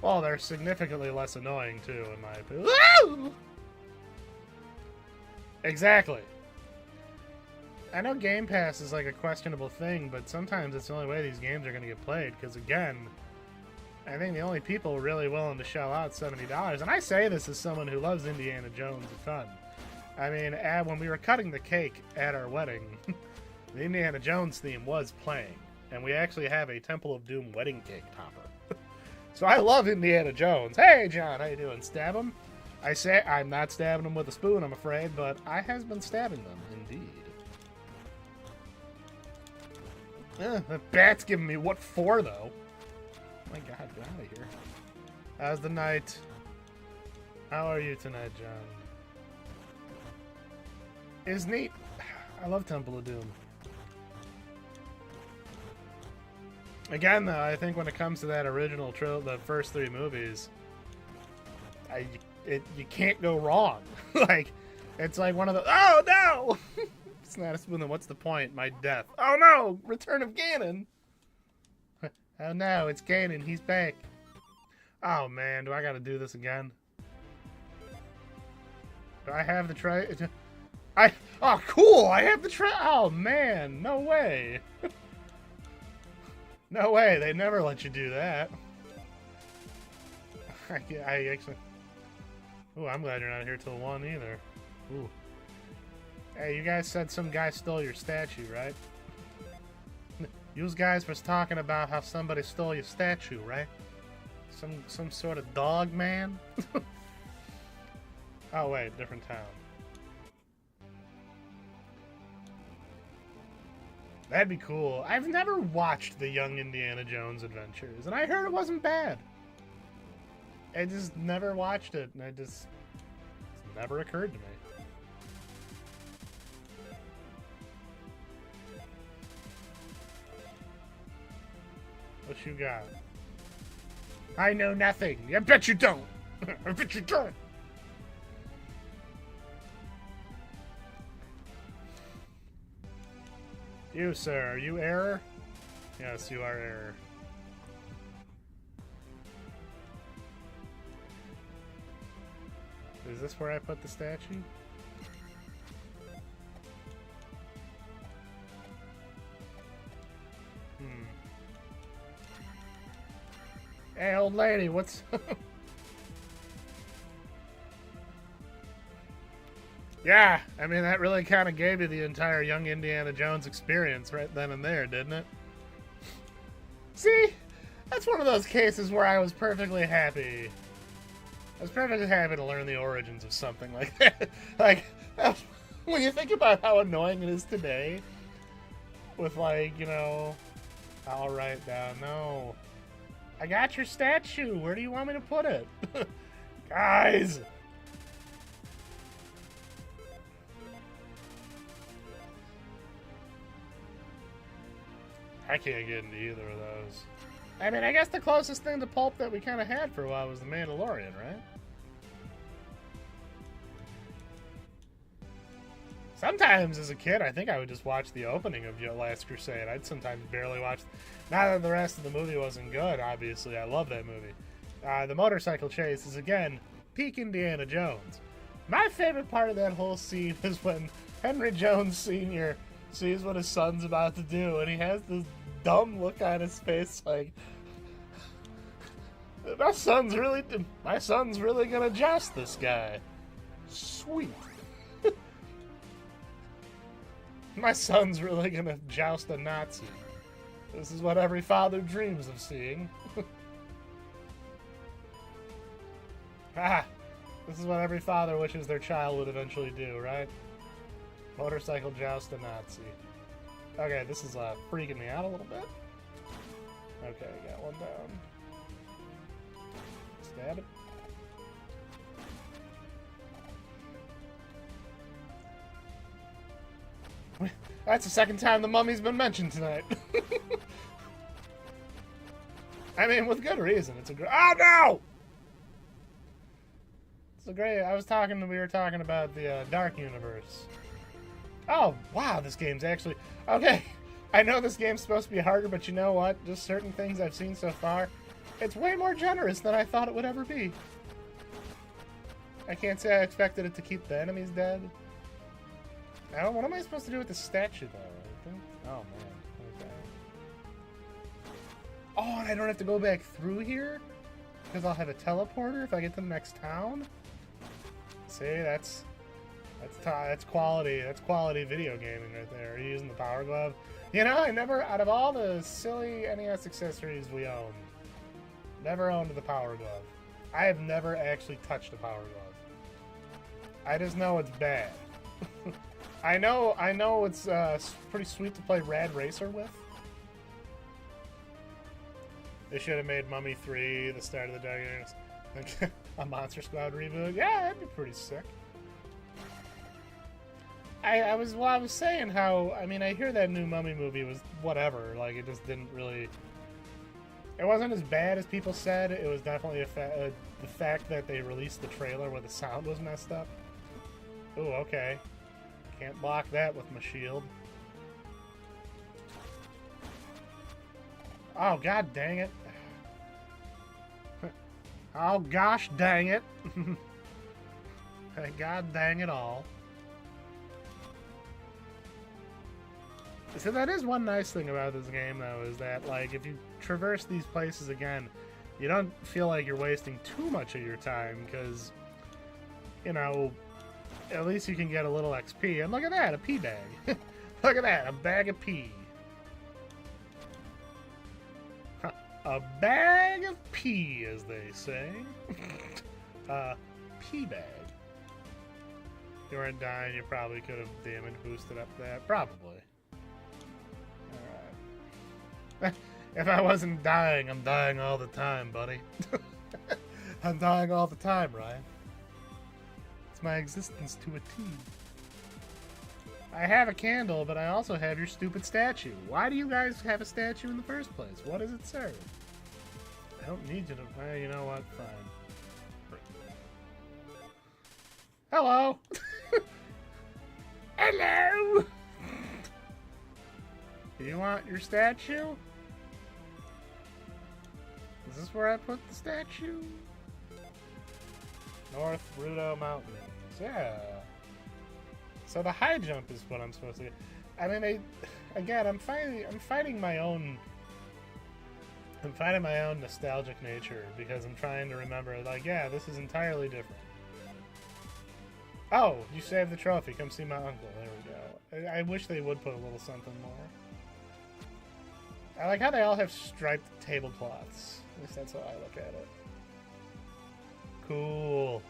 A: Well, they're significantly less annoying, too, in my opinion. Woo! Exactly. I know Game Pass is like a questionable thing, but sometimes it's the only way these games are going to get played, because, again, I think the only people really willing to shell out $70, and I say this as someone who loves Indiana Jones a ton. I mean, when we were cutting the cake at our wedding, the Indiana Jones theme was playing, and we actually have a Temple of Doom wedding cake topper. So I love Indiana Jones. Hey, John, how you doing? Stab him? I say I'm not stabbing him with a spoon, I'm afraid, but I has been stabbing them, indeed. The bat's giving me what for, though? Oh my god, get out of here. How's the night? How are you tonight, John? It's neat. I love Temple of Doom. Again, though, I think when it comes to that original the first three movies, you can't go wrong. Like, it's like one of the... Oh, no! It's not a spoon, then what's the point? My death. Oh, no! Return of Ganon! Oh, no, it's Ganon. He's back. Oh, man, do I gotta do this again? Do I have the try... Oh, cool! I have the try... Oh, man, no way. No way, they never let you do that. I actually... Ooh, I'm glad you're not here till 1 either. Ooh. Hey, you guys said some guy stole your statue, right? You guys was talking about how somebody stole your statue, right? Some sort of dog man? Oh, wait, different town. That'd be cool. I've never watched the Young Indiana Jones Adventures, and I heard it wasn't bad. I just never watched it, and it's never occurred to me. What you got? I know nothing. I bet you don't. I bet you don't. You, sir, are you Error? Yes, you are Error. Is this where I put the statue? Hey, old lady, what's... Yeah, I mean, that really kind of gave you the entire Young Indiana Jones experience right then and there, didn't it? See? That's one of those cases where I was perfectly happy. I was perfectly happy to learn the origins of something like that. Like, when you think about how annoying it is today, with, like, you know... I'll write down, no... I got your statue. Where do you want me to put it? Guys! I can't get into either of those. I mean, I guess the closest thing to pulp that we kind of had for a while was The Mandalorian, right? Sometimes, as a kid, I think I would just watch the opening of Last Crusade. I'd sometimes barely watch... Not that the rest of the movie wasn't good, obviously. I love that movie. The motorcycle chase is, again, peak Indiana Jones. My favorite part of that whole scene is when Henry Jones Sr. sees what his son's about to do, and he has this dumb look on his face like... My son's really gonna joust this guy. Sweet. My son's really gonna joust a Nazi. This is what every father dreams of seeing. This is what every father wishes their child would eventually do, right? Motorcycle joust a Nazi. Okay, this is freaking me out a little bit. Okay, got one down. Stab it. That's the second time the mummy's been mentioned tonight. I mean, with good reason. It's a great... Oh, no! It's a great... We were talking about the Dark Universe. Oh, wow, this game's actually... Okay, I know this game's supposed to be harder, but you know what? Just certain things I've seen so far, it's way more generous than I thought it would ever be. I can't say I expected it to keep the enemies dead. What am I supposed to do with the statue, though? Oh, man. Okay. Oh, and I don't have to go back through here? Because I'll have a teleporter if I get to the next town? See, that's quality. That's quality video gaming right there. Are you using the Power Glove? You know, I never, out of all the silly NES accessories we own, never owned the Power Glove. I have never actually touched a Power Glove. I just know it's bad. I know it's pretty sweet to play Rad Racer with. They should have made Mummy 3 the start of the Dark Universe. Like a Monster Squad reboot. Yeah, that'd be pretty sick. I was saying how, I mean, I hear that new Mummy movie was whatever. Like, it just didn't really... It wasn't as bad as people said. It was definitely the fact that they released the trailer where the sound was messed up. Ooh, okay. Can't block that with my shield. Oh, god dang it. Oh, gosh dang it. God dang it all. So that is one nice thing about this game, though, is that, like, if you traverse these places again, you don't feel like you're wasting too much of your time, because, you know, at least you can get a little XP. And look at that, a pea bag. Look at that, a bag of pea. A bag of pea, as they say. Pea bag. You weren't dying, you probably could have damage boosted up that. Probably. If I wasn't dying, I'm dying all the time, buddy. I'm dying all the time, Ryan. It's my existence to a T. I have a candle, but I also have your stupid statue. Why do you guys have a statue in the first place? What does it serve? I don't need you to... Well, you know what? Fine. Hello! Hello! You want your statue? Is this where I put the statue? North Rudo Mountains. Yeah. So the high jump is what I'm supposed to get. I mean, I'm fighting my own nostalgic nature because I'm trying to remember, like, yeah, this is entirely different. Oh, you saved the trophy. Come see my uncle. There we go. I wish they would put a little something more. I like how they all have striped tablecloths. At least that's how I look at it. Cool.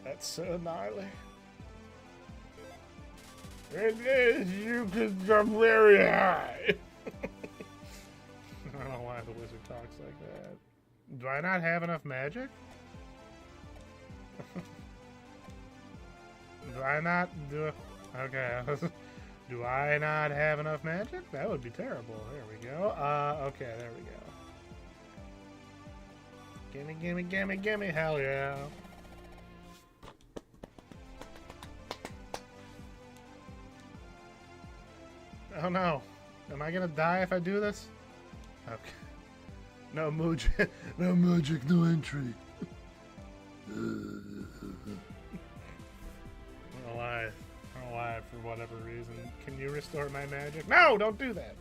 A: That's so gnarly. It is. You can jump very high. I don't know why the wizard talks like that. Do I not have enough magic? Do I not do... Okay. Do I not have enough magic? That would be terrible. There we go. Okay, there we go. Gimme, gimme, gimme, gimme. Hell yeah. Oh no. Am I gonna die if I do this? Okay. No magic. No magic, no entry. I don't know why. I don't know why, for whatever reason. Can you restore my magic? No! Don't do that!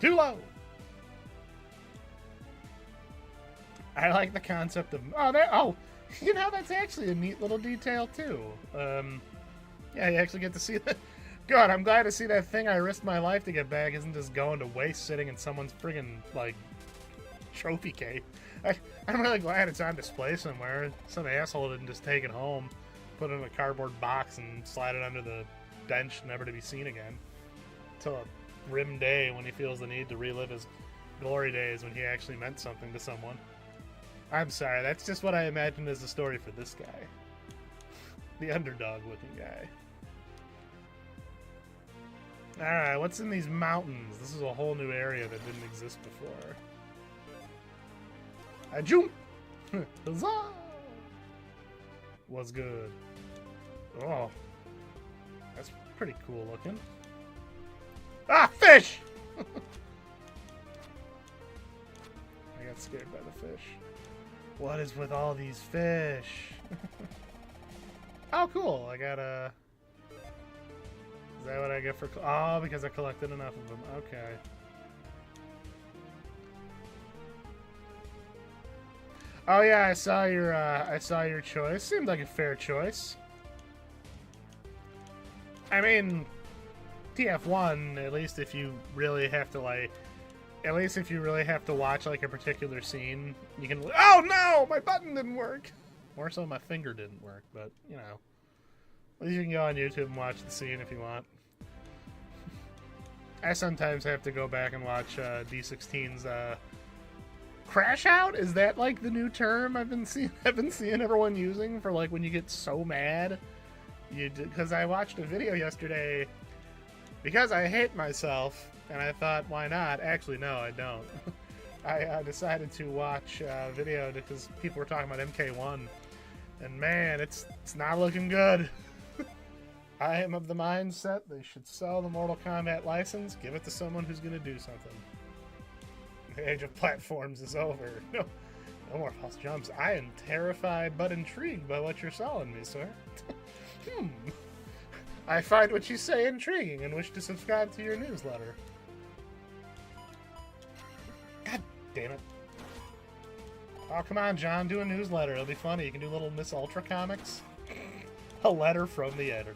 A: Too low! I like the concept of... Oh, there... Oh! You know, that's actually a neat little detail, too. Yeah, you actually get to see that. God, I'm glad to see that thing I risked my life to get back isn't just going to waste sitting in someone's friggin', like, trophy case. I'm really glad it's on display somewhere. Some asshole didn't just take it home, put it in a cardboard box, and slide it under the bench, never to be seen again. Until a grim day when he feels the need to relive his glory days when he actually meant something to someone. I'm sorry, that's just what I imagined as the story for this guy. The underdog-looking guy. Alright, what's in these mountains? This is a whole new area that didn't exist before. I jump! Huzzah! What's good? Oh. That's pretty cool looking. Ah, fish! I got scared by the fish. What is with all these fish? Oh, cool. I got a... Is that what I get for... Oh, because I collected enough of them. Okay. Oh yeah, I saw your choice. Seemed like a fair choice. I mean, TF1, at least if you really have to, like... At least if you really have to watch, like, a particular scene, you can... Oh no! My button didn't work! More so my finger didn't work, but, you know. At least you can go on YouTube and watch the scene if you want. I sometimes have to go back and watch D16's Crash Out? Is that like the new term I've been seeing everyone using for like when you get so mad? Because I watched a video yesterday because I hate myself and I thought, why not? Actually, no, I don't. I decided to watch a video because people were talking about MK1 and man, it's not looking good. I am of the mindset they should sell the Mortal Kombat license, give it to someone who's going to do something. The age of platforms is over. No more false jumps. I am terrified but intrigued by what you're selling me, sir. I find what you say intriguing and wish to subscribe to your newsletter. God damn it. Oh, come on, John. Do a newsletter. It'll be funny. You can do little Miss Ultra comics. A letter from the editor.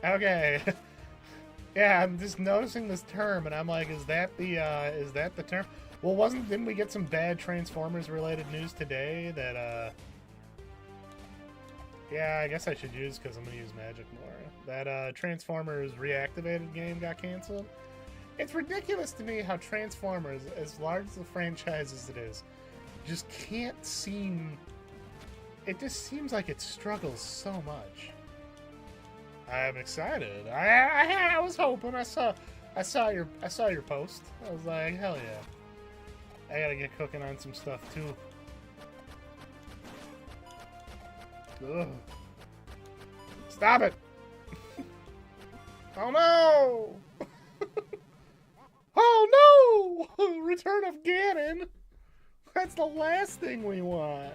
A: Okay. Yeah, I'm just noticing this term, and I'm like, is that the term? Well, didn't we get some bad Transformers-related news today that, Yeah, I guess I should use because I'm gonna use magic more. That Transformers reactivated game got canceled. It's ridiculous to me how Transformers, as large as the franchise as it is, just can't seem. It just seems like it struggles so much. I'm excited. I was hoping. I saw your post. I was like, hell yeah. I gotta get cooking on some stuff too. Ugh. Stop it! Oh no! Oh no! Return of Ganon! That's the last thing we want.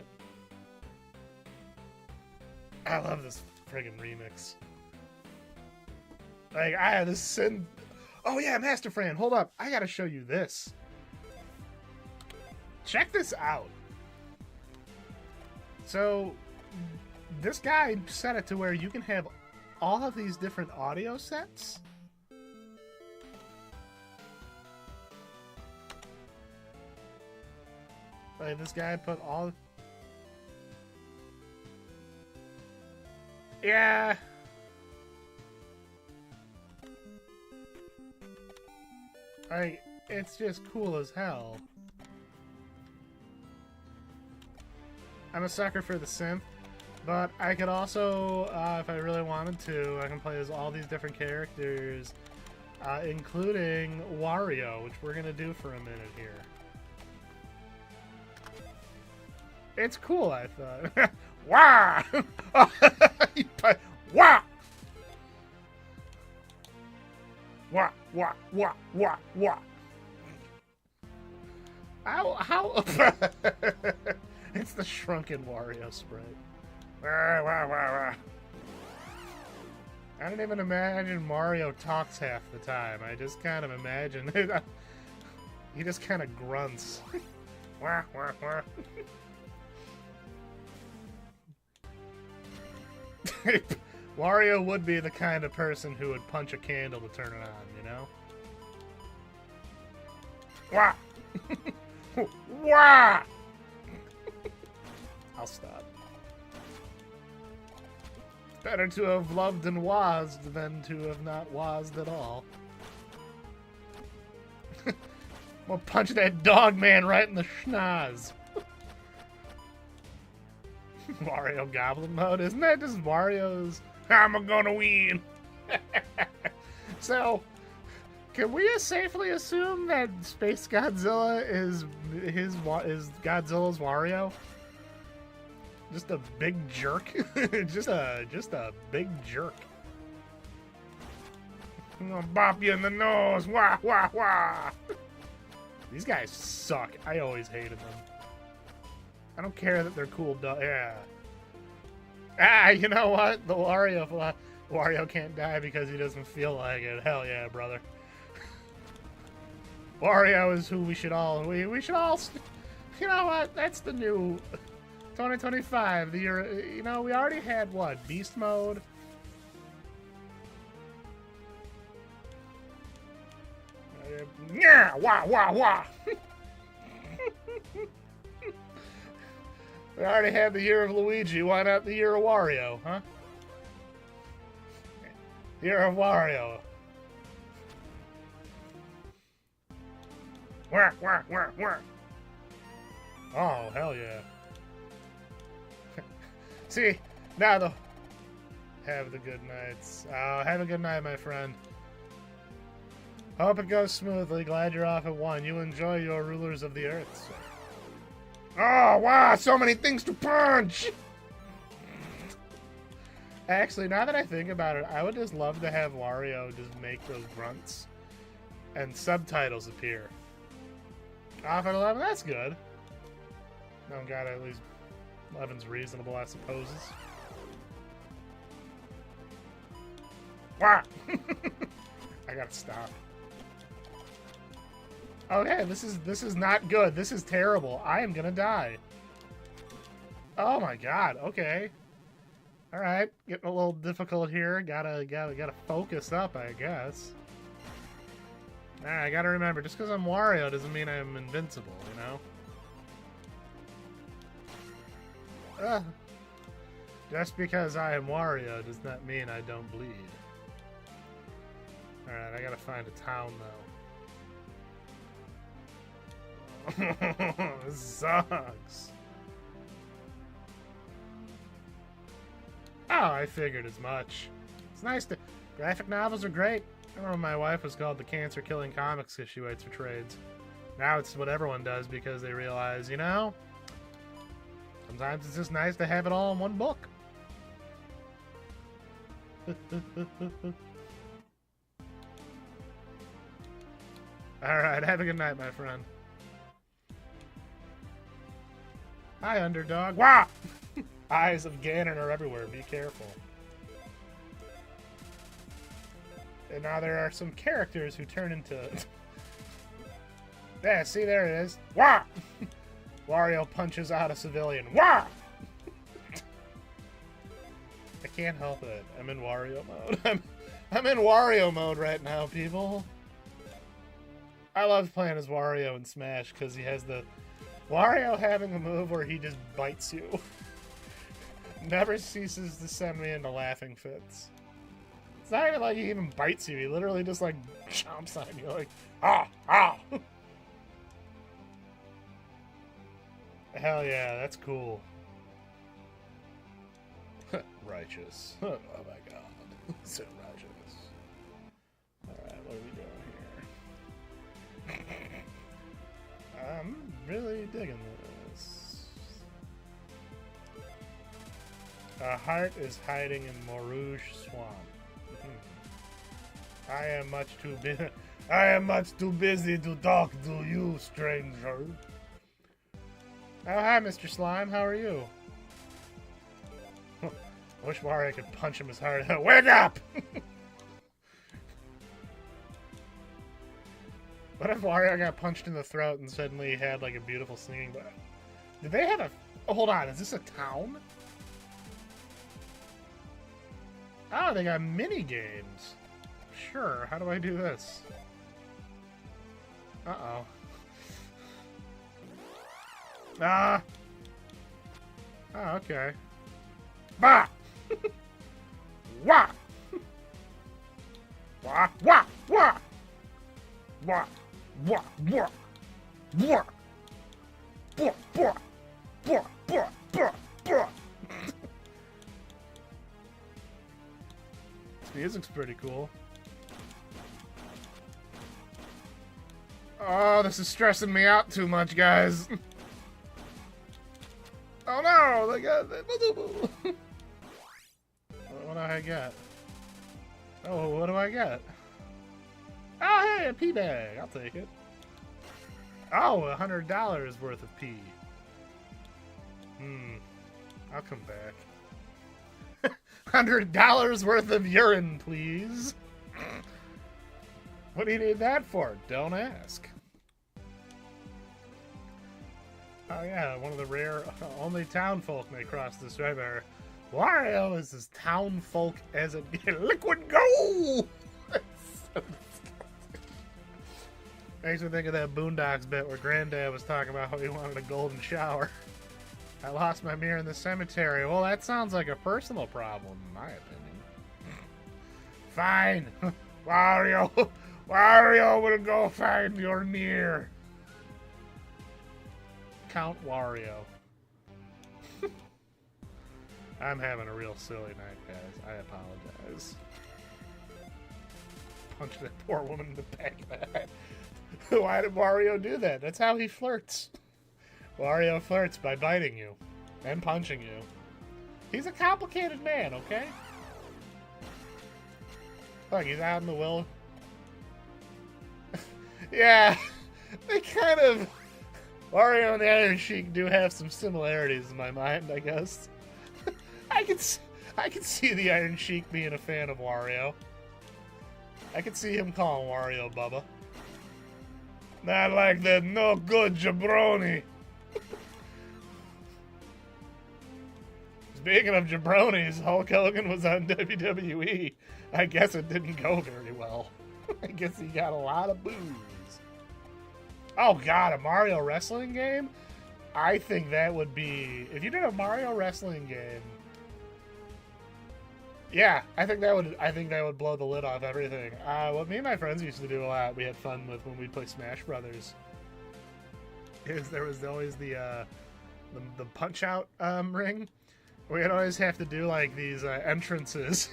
A: I love this friggin' remix. Like, I have this sin. Oh yeah, Master Fran, hold up. I gotta show you this. Check this out. So, this guy set it to where you can have all of these different audio sets. Like, this guy put all... Yeah. Like, it's just cool as hell. I'm a sucker for the synth, but I could also, if I really wanted to, I can play as all these different characters, including Wario, which we're gonna do for a minute here. It's cool, I thought. Wah! Wah! Wah! Wah! Wah! Wah! Wah! How? It's the shrunken Wario sprite. Wah! Wah! Wah! Wah! I don't even imagine Mario talks half the time. I just kind of imagine it. He just kind of grunts. Wah! Wah! Wah! Wario would be the kind of person who would punch a candle to turn it on, you know? Wah! Wah! I'll stop. Better to have loved and wazzed than to have not wazzed at all. We'll punch that dog man right in the schnoz. Wario Goblin mode, isn't that just Wario's I'm gonna win? So, can we safely assume that Space Godzilla is Godzilla's Wario? Just a big jerk? just a big jerk. I'm gonna bop you in the nose. Wah wah wah. These guys suck. I always hated them. I don't care that they're cool. Yeah. Ah, you know what? The Wario can't die because he doesn't feel like it. Hell yeah, brother. Wario is who we should all. We should all. You know what? That's the new 2025. The year. You know, we already had what? Beast mode. Yeah. Wah wah wah. We already had the year of Luigi. Why not the year of Wario, huh? Year of Wario. Wah, wah, wah, wah. Oh, hell yeah. See, now the... Have the good nights. Have a good night, my friend. Hope it goes smoothly. Glad you're off at 1. You enjoy your rulers of the earth, sir. Oh, wow, so many things to punch! Actually, now that I think about it, I would just love to have Wario just make those grunts and subtitles appear. Off at 11, that's good. Oh god, at least 11's reasonable, I suppose. Wow! I gotta stop. Okay, this is not good. This is terrible. I am gonna die. Oh my god. Okay. All right, getting a little difficult here. Gotta focus up, I guess. I gotta remember, just because I'm Wario doesn't mean I'm invincible, you know. Just because I am Wario does not mean I don't bleed. Alright, I gotta find a town though. This sucks. Oh, I figured as much. It's nice to... Graphic novels are great. I remember my wife was called the cancer-killing comics because she waits for trades. Now it's what everyone does because they realize, you know, sometimes it's just nice to have it all in one book. Alright, have a good night, my friend. Hi, underdog. Wah! Eyes of Ganon are everywhere. Be careful. And now there are some characters who turn into... Yeah, see, there it is. Wah! Wario punches out a civilian. Wah! I can't help it. I'm in Wario mode. I'm in Wario mode right now, people. I love playing as Wario in Smash because he has the... Wario having a move where he just bites you. Never ceases to send me into laughing fits. It's not even like he even bites you. He literally just, like, chomps on you. Like, ah, ah! Hell yeah, that's cool. Righteous. Oh my god. So righteous. Alright, what are we doing here? I'm really digging this. A heart is hiding in Morouge Swamp. I am much too busy. I am much too busy to talk to you, stranger. Oh, hi, Mr. Slime. How are you? I wish Wario could punch him as hard. Wake up! What if Wario got punched in the throat and suddenly he had like a beautiful singing button? Did they have a... Oh, hold on. Is this a town? Oh, they got mini games. Sure. How do I do this? Uh-oh. Ah! Oh, okay. Bah! Wah! Wah! Wah! Wah! Wah! Wah! Wah! Wah! Blah! Blah! Blah! Blah! Blah! Blah! This music's pretty cool. Oh, this is stressing me out too much, guys. Oh no, they got... What do I get? Oh, what do I get? Oh, hey, a pea bag. I'll take it. Oh, $100 worth of pea. I'll come back. $100 worth of urine, please. What do you need that for? Don't ask. Oh yeah, one of the rare, only town folk may cross this river. Wario is as town folk as a liquid gold! Makes me think of that Boondocks bit where Granddad was talking about how he wanted a golden shower. I lost my mirror in the cemetery. Well, that sounds like a personal problem, in my opinion. Fine. Wario will go find your mirror. Count Wario. I'm having a real silly night, guys. I apologize. Punch that poor woman in the back of the head. Why did Wario do that? That's how he flirts. Wario flirts by biting you and punching you. He's a complicated man, okay? Look, he's out in the will. Yeah, they kind of... Wario and the Iron Sheik do have some similarities in my mind, I guess. I can see the Iron Sheik being a fan of Wario. I can see him calling Wario Bubba. Not like that no good jabroni. Speaking of jabronis, Hulk Hogan was on WWE. I guess it didn't go very well. I guess he got a lot of boos. Oh god, a Mario wrestling game? I think that would be... If you did a Mario wrestling game Yeah, I think that would blow the lid off everything. What me and my friends used to do a lot, we had fun with when we'd play Smash Brothers, is there was always the punch out ring. We'd always have to do like these entrances.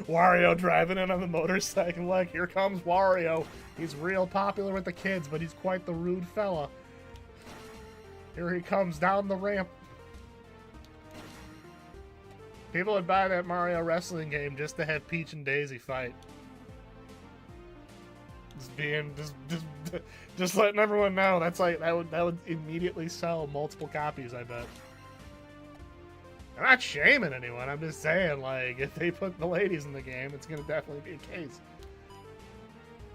A: Wario driving in on the motorcycle, like, here comes Wario. He's real popular with the kids, but he's quite the rude fella. Here he comes down the ramp. People would buy that Mario wrestling game just to have Peach and Daisy fight. Just letting everyone know. That's like that would immediately sell multiple copies, I bet. I'm not shaming anyone. I'm just saying, like, if they put the ladies in the game, it's gonna definitely be a case.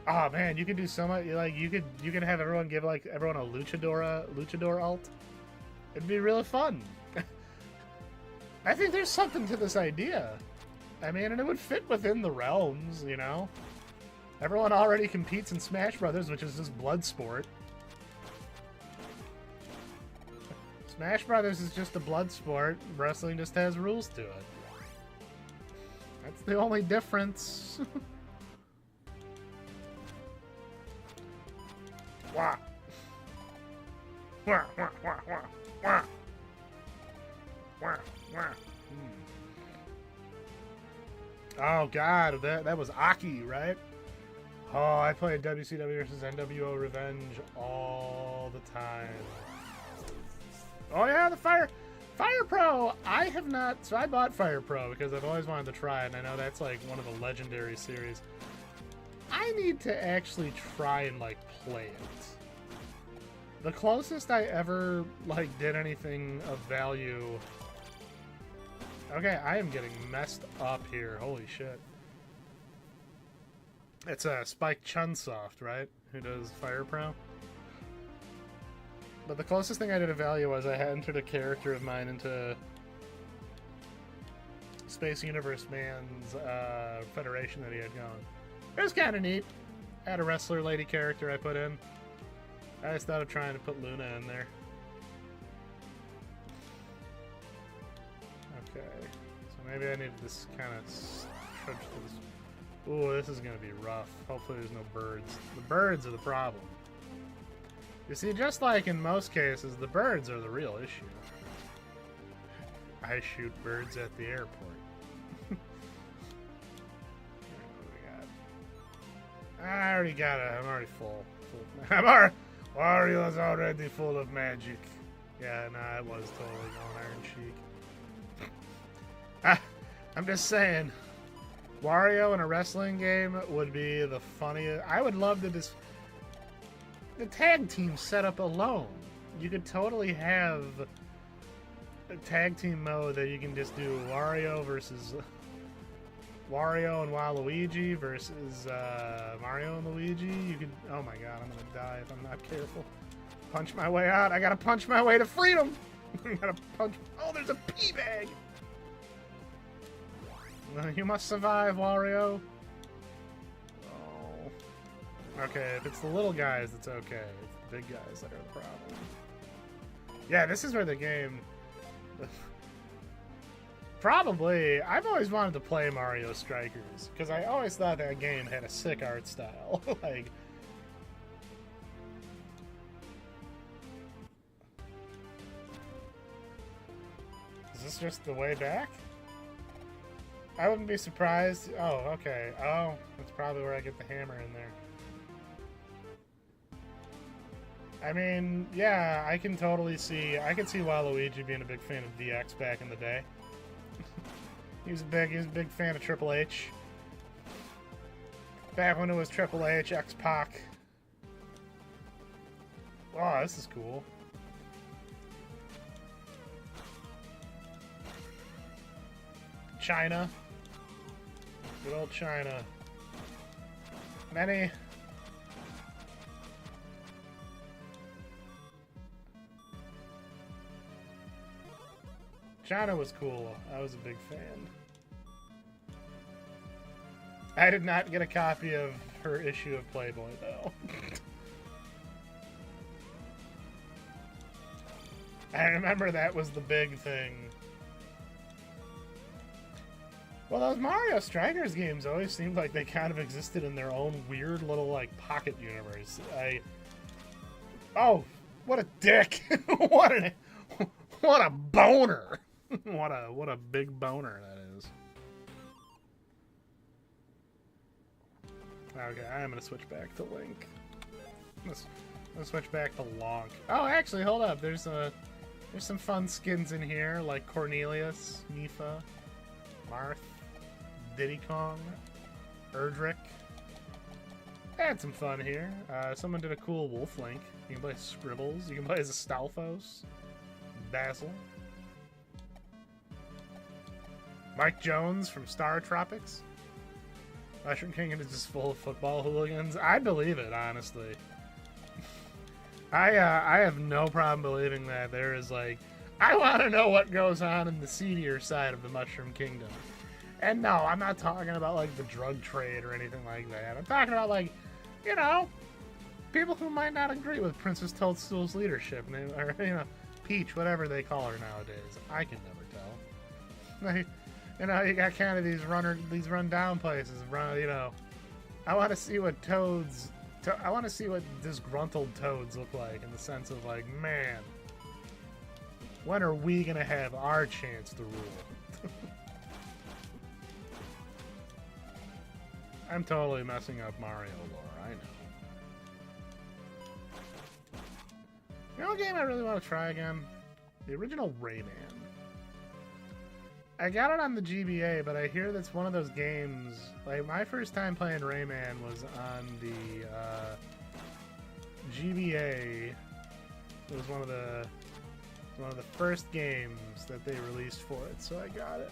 A: Oh man, you could do so much. Like, you could have everyone give like everyone a luchador alt. It'd be really fun. I think there's something to this idea. I mean, and it would fit within the realms, you know. Everyone already competes in Smash Brothers, which is just blood sport. Smash Brothers is just a blood sport. Wrestling just has rules to it. That's the only difference. Wah. Wah, wah, wah, wah, wah. Wah, wah. Oh god, that was Aki, right? Oh, I played WCW versus NWO Revenge all the time. Oh yeah, the Fire Pro! I have not... So I bought Fire Pro because I've always wanted to try it, and I know that's like one of the legendary series. I need to actually try and like play it. The closest I ever like did anything of value... Okay, I am getting messed up here. Holy shit. It's Spike Chunsoft, right? Who does Fire Pro? But the closest thing I did of value was I had entered a character of mine into Space Universe Man's federation that he had going. It was kind of neat. I had a wrestler lady character I put in. I just thought of trying to put Luna in there. Okay. So maybe I need to just kind of trudge through this. Ooh, this is going to be rough. Hopefully there's no birds. The birds are the problem. You see, just like in most cases, the birds are the real issue. I shoot birds at the airport. I already got it. I'm already full. Wario's already full of magic. Yeah, nah, it was totally going Iron Sheik. I'm just saying, Wario in a wrestling game would be the funniest. I would love to just... The tag team setup alone. You could totally have a tag team mode that you can just do Wario versus... Wario and Waluigi versus Mario and Luigi. You could... Oh my god, I'm gonna die if I'm not careful. Punch my way out. I gotta punch my way to freedom. I gotta punch... Oh, there's a pea bag. You must survive, Wario. Oh. Okay, if it's the little guys, it's okay. It's the big guys that are the problem. Yeah, this is where the game... Probably, I've always wanted to play Mario Strikers, because I always thought that game had a sick art style. Like... Is this just the way back? I wouldn't be surprised. Oh, okay. Oh, that's probably where I get the hammer in there. I mean, yeah, I can totally see... I can see Waluigi being a big fan of DX back in the day. He was a big fan of Triple H. Back when it was Triple H, X-Pac. Oh, this is cool. China. Good old China. Many... China was cool. I was a big fan. I did not get a copy of her issue of Playboy, though. I remember that was the big thing. Well, those Mario Strikers games always seemed like they kind of existed in their own weird little, like, pocket universe. Oh, what a dick! what a boner! what a big boner that is. Okay, I'm gonna switch back to Link. Let's switch back to Lonk. Oh, actually, hold up. There's some fun skins in here, like Cornelius, Mifa, Marth, Diddy Kong, Erdrick. I had some fun here. Someone did a cool Wolf Link. You can play Scribbles. You can play as Astolphos, Basil, Mike Jones from Star Tropics. Mushroom Kingdom is just full of football hooligans. I believe it, honestly. I have no problem believing that there is, like, I want to know what goes on in the seedier side of the Mushroom Kingdom. And no, I'm not talking about, like, the drug trade or anything like that. I'm talking about, like, you know, people who might not agree with Princess Toadstool's leadership, or, you know, Peach, whatever they call her nowadays. I can never tell. Like, you know, you got kind of these run-down places. You know, I want to see what I want to see what disgruntled toads look like in the sense of, like, man, when are we gonna have our chance to rule? I'm totally messing up Mario lore, I know. You know what game I really want to try again? The original Rayman. I got it on the GBA, but I hear that's one of those games. Like, my first time playing Rayman was on the GBA. It was one of the first games that they released for it, so I got it.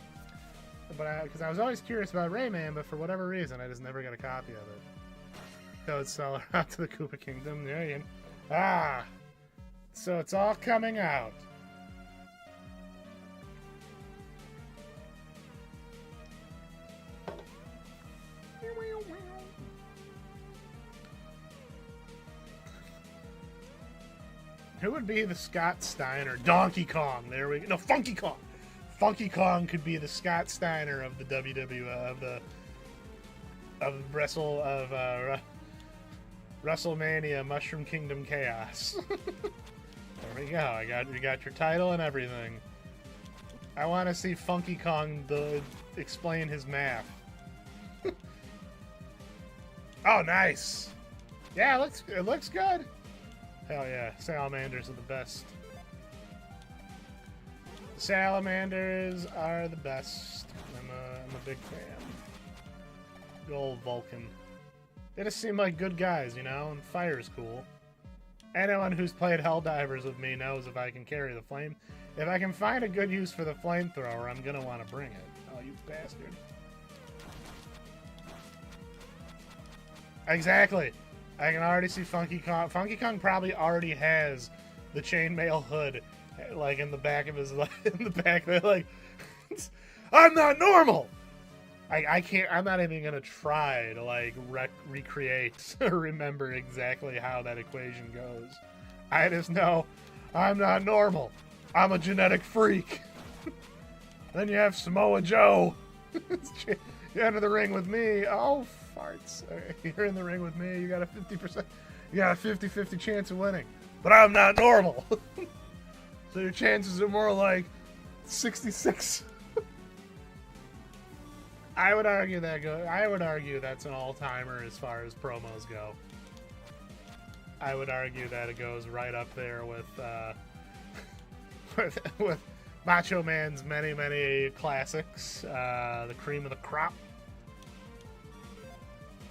A: But because I was always curious about Rayman, but for whatever reason, I just never got a copy of it. So it's all out to the Koopa Kingdom. There you go. Ah, so it's all coming out. Who would be the Scott Steiner? Donkey Kong. There we go. No, Funky Kong. Funky Kong could be the Scott Steiner of the WWF WrestleMania Mushroom Kingdom Chaos. There we go. You got your title and everything. I want to see Funky Kong explain his math. Oh, nice. Yeah, it looks good. Hell yeah, salamanders are the best. Salamanders are the best. I'm a big fan. Good old Vulcan. They just seem like good guys, you know, and fire's cool. Anyone who's played Helldivers with me knows if I can carry the flame. If I can find a good use for the flamethrower, I'm gonna want to bring it. Oh, you bastard. Exactly. I can already see Funky Kong. Funky Kong probably already has the chainmail hood, like in the back of his, in the back. They're like, I'm not normal. I can't. I'm not even gonna try to like recreate or remember exactly how that equation goes. I just know I'm not normal. I'm a genetic freak. Then you have Samoa Joe. You enter the ring with me. Oh, farts. You're in the ring with me. You got a 50%. You got a 50-50 chance of winning. But I'm not normal. So your chances are more like 66. I would argue that's an all-timer as far as promos go. I would argue that it goes right up there with with Macho Man's many classics. The cream of the crop.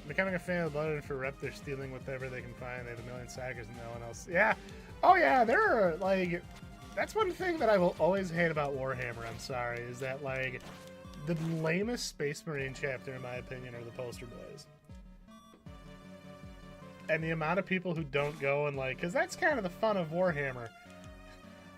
A: Becoming a fan of Blooded for Rep, they're stealing whatever they can find. They have a million saggers and no one else. Yeah. Oh yeah, there are like. That's one thing that I will always hate about Warhammer. I'm sorry, is that like. The lamest Space Marine chapter, in my opinion, are the poster boys. And the amount of people who don't go and like, because that's kind of the fun of Warhammer.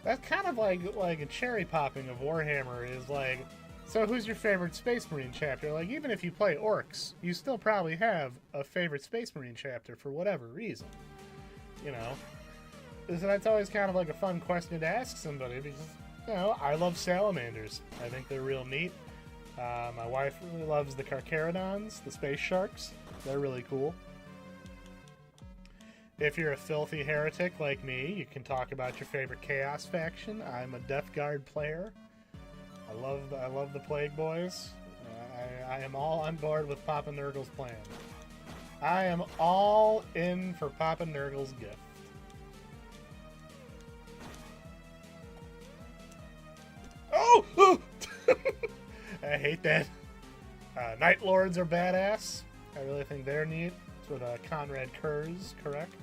A: That's kind of like a cherry popping of Warhammer is like, so who's your favorite Space Marine chapter? Like, even if you play Orcs, you still probably have a favorite Space Marine chapter for whatever reason. You know? So that's always kind of like a fun question to ask somebody because, you know, I love salamanders. I think they're real neat. My wife really loves the Carcharodons, the space sharks. They're really cool. If you're a filthy heretic like me, you can talk about your favorite Chaos faction. I'm a Death Guard player. I love the Plague Boys. I am all on board with Papa Nurgle's plan. I am all in for Papa Nurgle's gift. Oh! I hate that. Night Lords are badass. I really think they're neat. It's with Conrad Kurz, correct?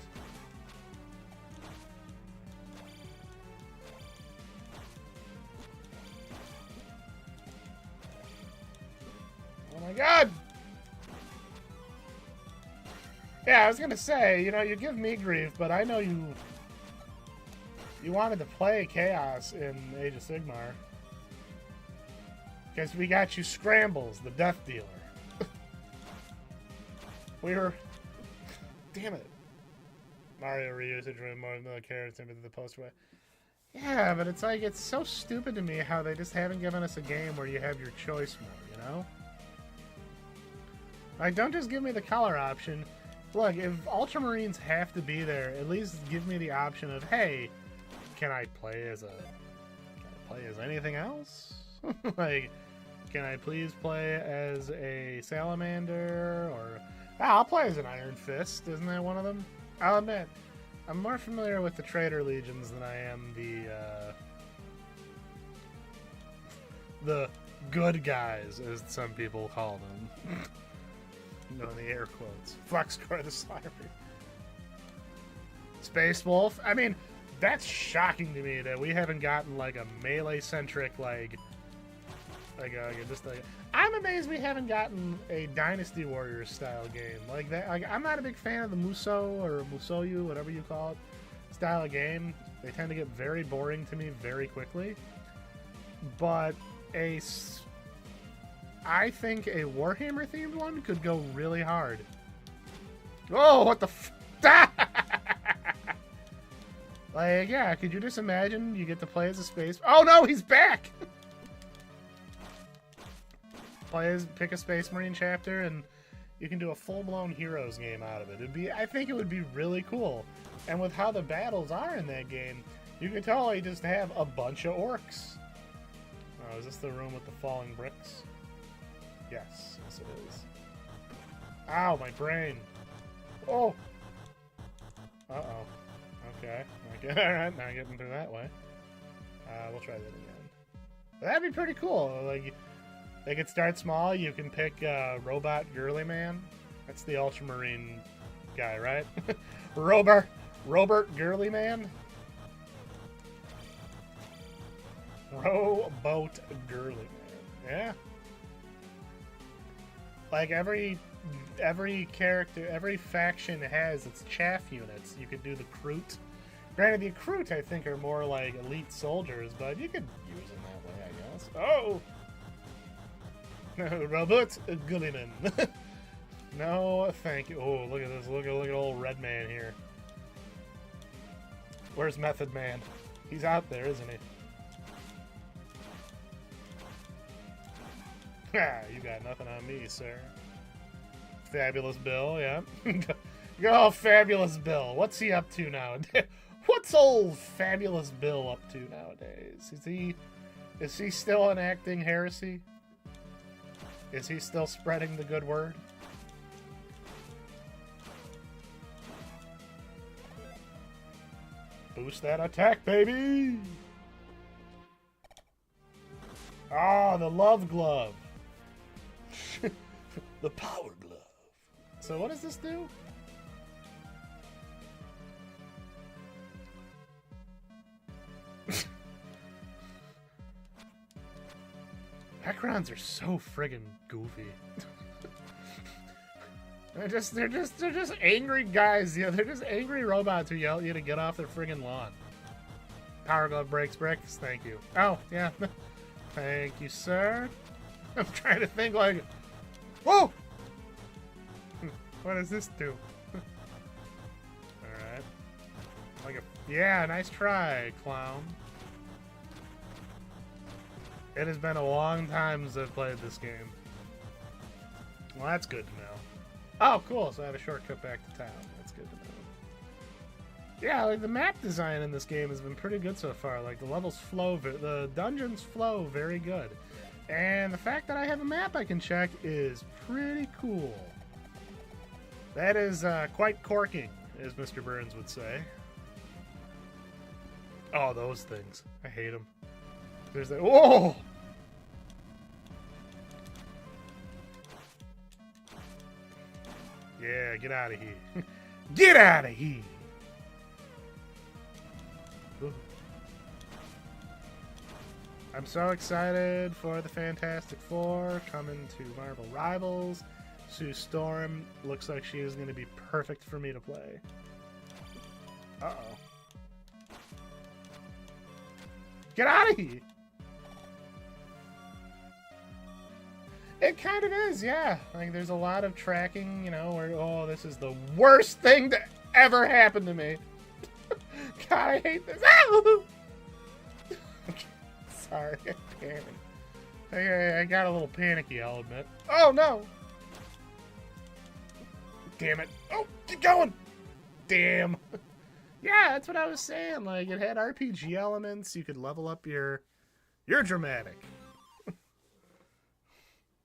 A: Oh my god! Yeah, I was gonna say, you know, you give me grief, but I know you wanted to play Chaos in Age of Sigmar. Because we got you Scrambles, the Death Dealer. We were... Damn it. Mario reusage room more than the carrots into the poster. Yeah, but it's like, it's so stupid to me how they just haven't given us a game where you have your choice more, you know? Like, don't just give me the color option. Look, if Ultramarines have to be there, at least give me the option of, hey, can I play as anything else? Like, can I please play as a Salamander? Or I'll play as an Iron Fist. Isn't that one of them? I'll admit, I'm more familiar with the Traitor Legions than I am the good guys, as some people call them. You know, in the air quotes. Fluxcore the Slaughter. Space Wolf. I mean, that's shocking to me that we haven't gotten like a melee-centric I'm amazed we haven't gotten a Dynasty Warriors style game like that. Like, I'm not a big fan of the Muso or Musoyu, whatever you call it, style of game. They tend to get very boring to me very quickly. But I think a Warhammer themed one could go really hard. Oh, what the f... Like, yeah, could you just imagine you get to play as a space... Oh no, he's back! Pick a Space Marine chapter and you can do a full-blown Heroes game out of it. I think it would be really cool. And with how the battles are in that game, you could totally just have a bunch of orcs. Oh, is this the room with the falling bricks? Yes, yes it is. Ow, my brain. Oh! Uh-oh. Okay. Alright, now getting through that way. We'll try that again. That'd be pretty cool. Like, they could start small. You can pick Robot Girly Man. That's the Ultramarine guy, right? Robert Girly Man? Rowboat Girly Man. Yeah. Like every character, every faction has its chaff units. You could do the Kroot. Granted, the Kroot, I think, are more like elite soldiers, but you could use them that way, I guess. Oh! Robot Gulliman. No, thank you. Oh, look at this. Look at old Red Man here. Where's Method Man? He's out there, isn't he? You got nothing on me, sir. Fabulous Bill, yeah. Go, Fabulous Bill. What's he up to nowadays? What's old Fabulous Bill up to nowadays? Is he still enacting heresy? Is he still spreading the good word? Boost that attack, baby! Ah, the love glove. The power glove. So what does this do? Backgrounds are so friggin' goofy. They're just angry guys. Yeah, they're just angry robots who yell at you to get off their friggin' lawn. Power glove breaks bricks. Thank you. Oh, yeah. Thank you, sir. I'm trying to think like... Whoa! What does this do? Alright. Like a... Yeah, nice try, clown. It has been a long time since I've played this game. Well, that's good to know. Oh, cool. So I have a shortcut back to town. That's good to know. Yeah, like the map design in this game has been pretty good so far. Like the levels flow, the dungeons flow very good. And the fact that I have a map I can check is pretty cool. That is quite corking, as Mr. Burns would say. Oh, those things. I hate them. There's that. Whoa! Yeah, get out of here. Get out of here! Ooh. I'm so excited for the Fantastic Four coming to Marvel Rivals. Sue Storm looks like she is going to be perfect for me to play. Uh-oh. Get out of here! It kind of is, yeah. Like, there's a lot of tracking, you know, where, oh, this is the worst thing to ever happen to me. God, I hate this. Sorry, I panicked. I got a little panicky, I'll admit. Oh, no! Damn it. Oh, keep going! Damn. Yeah, that's what I was saying. Like, it had RPG elements. You could level up your... You're dramatic.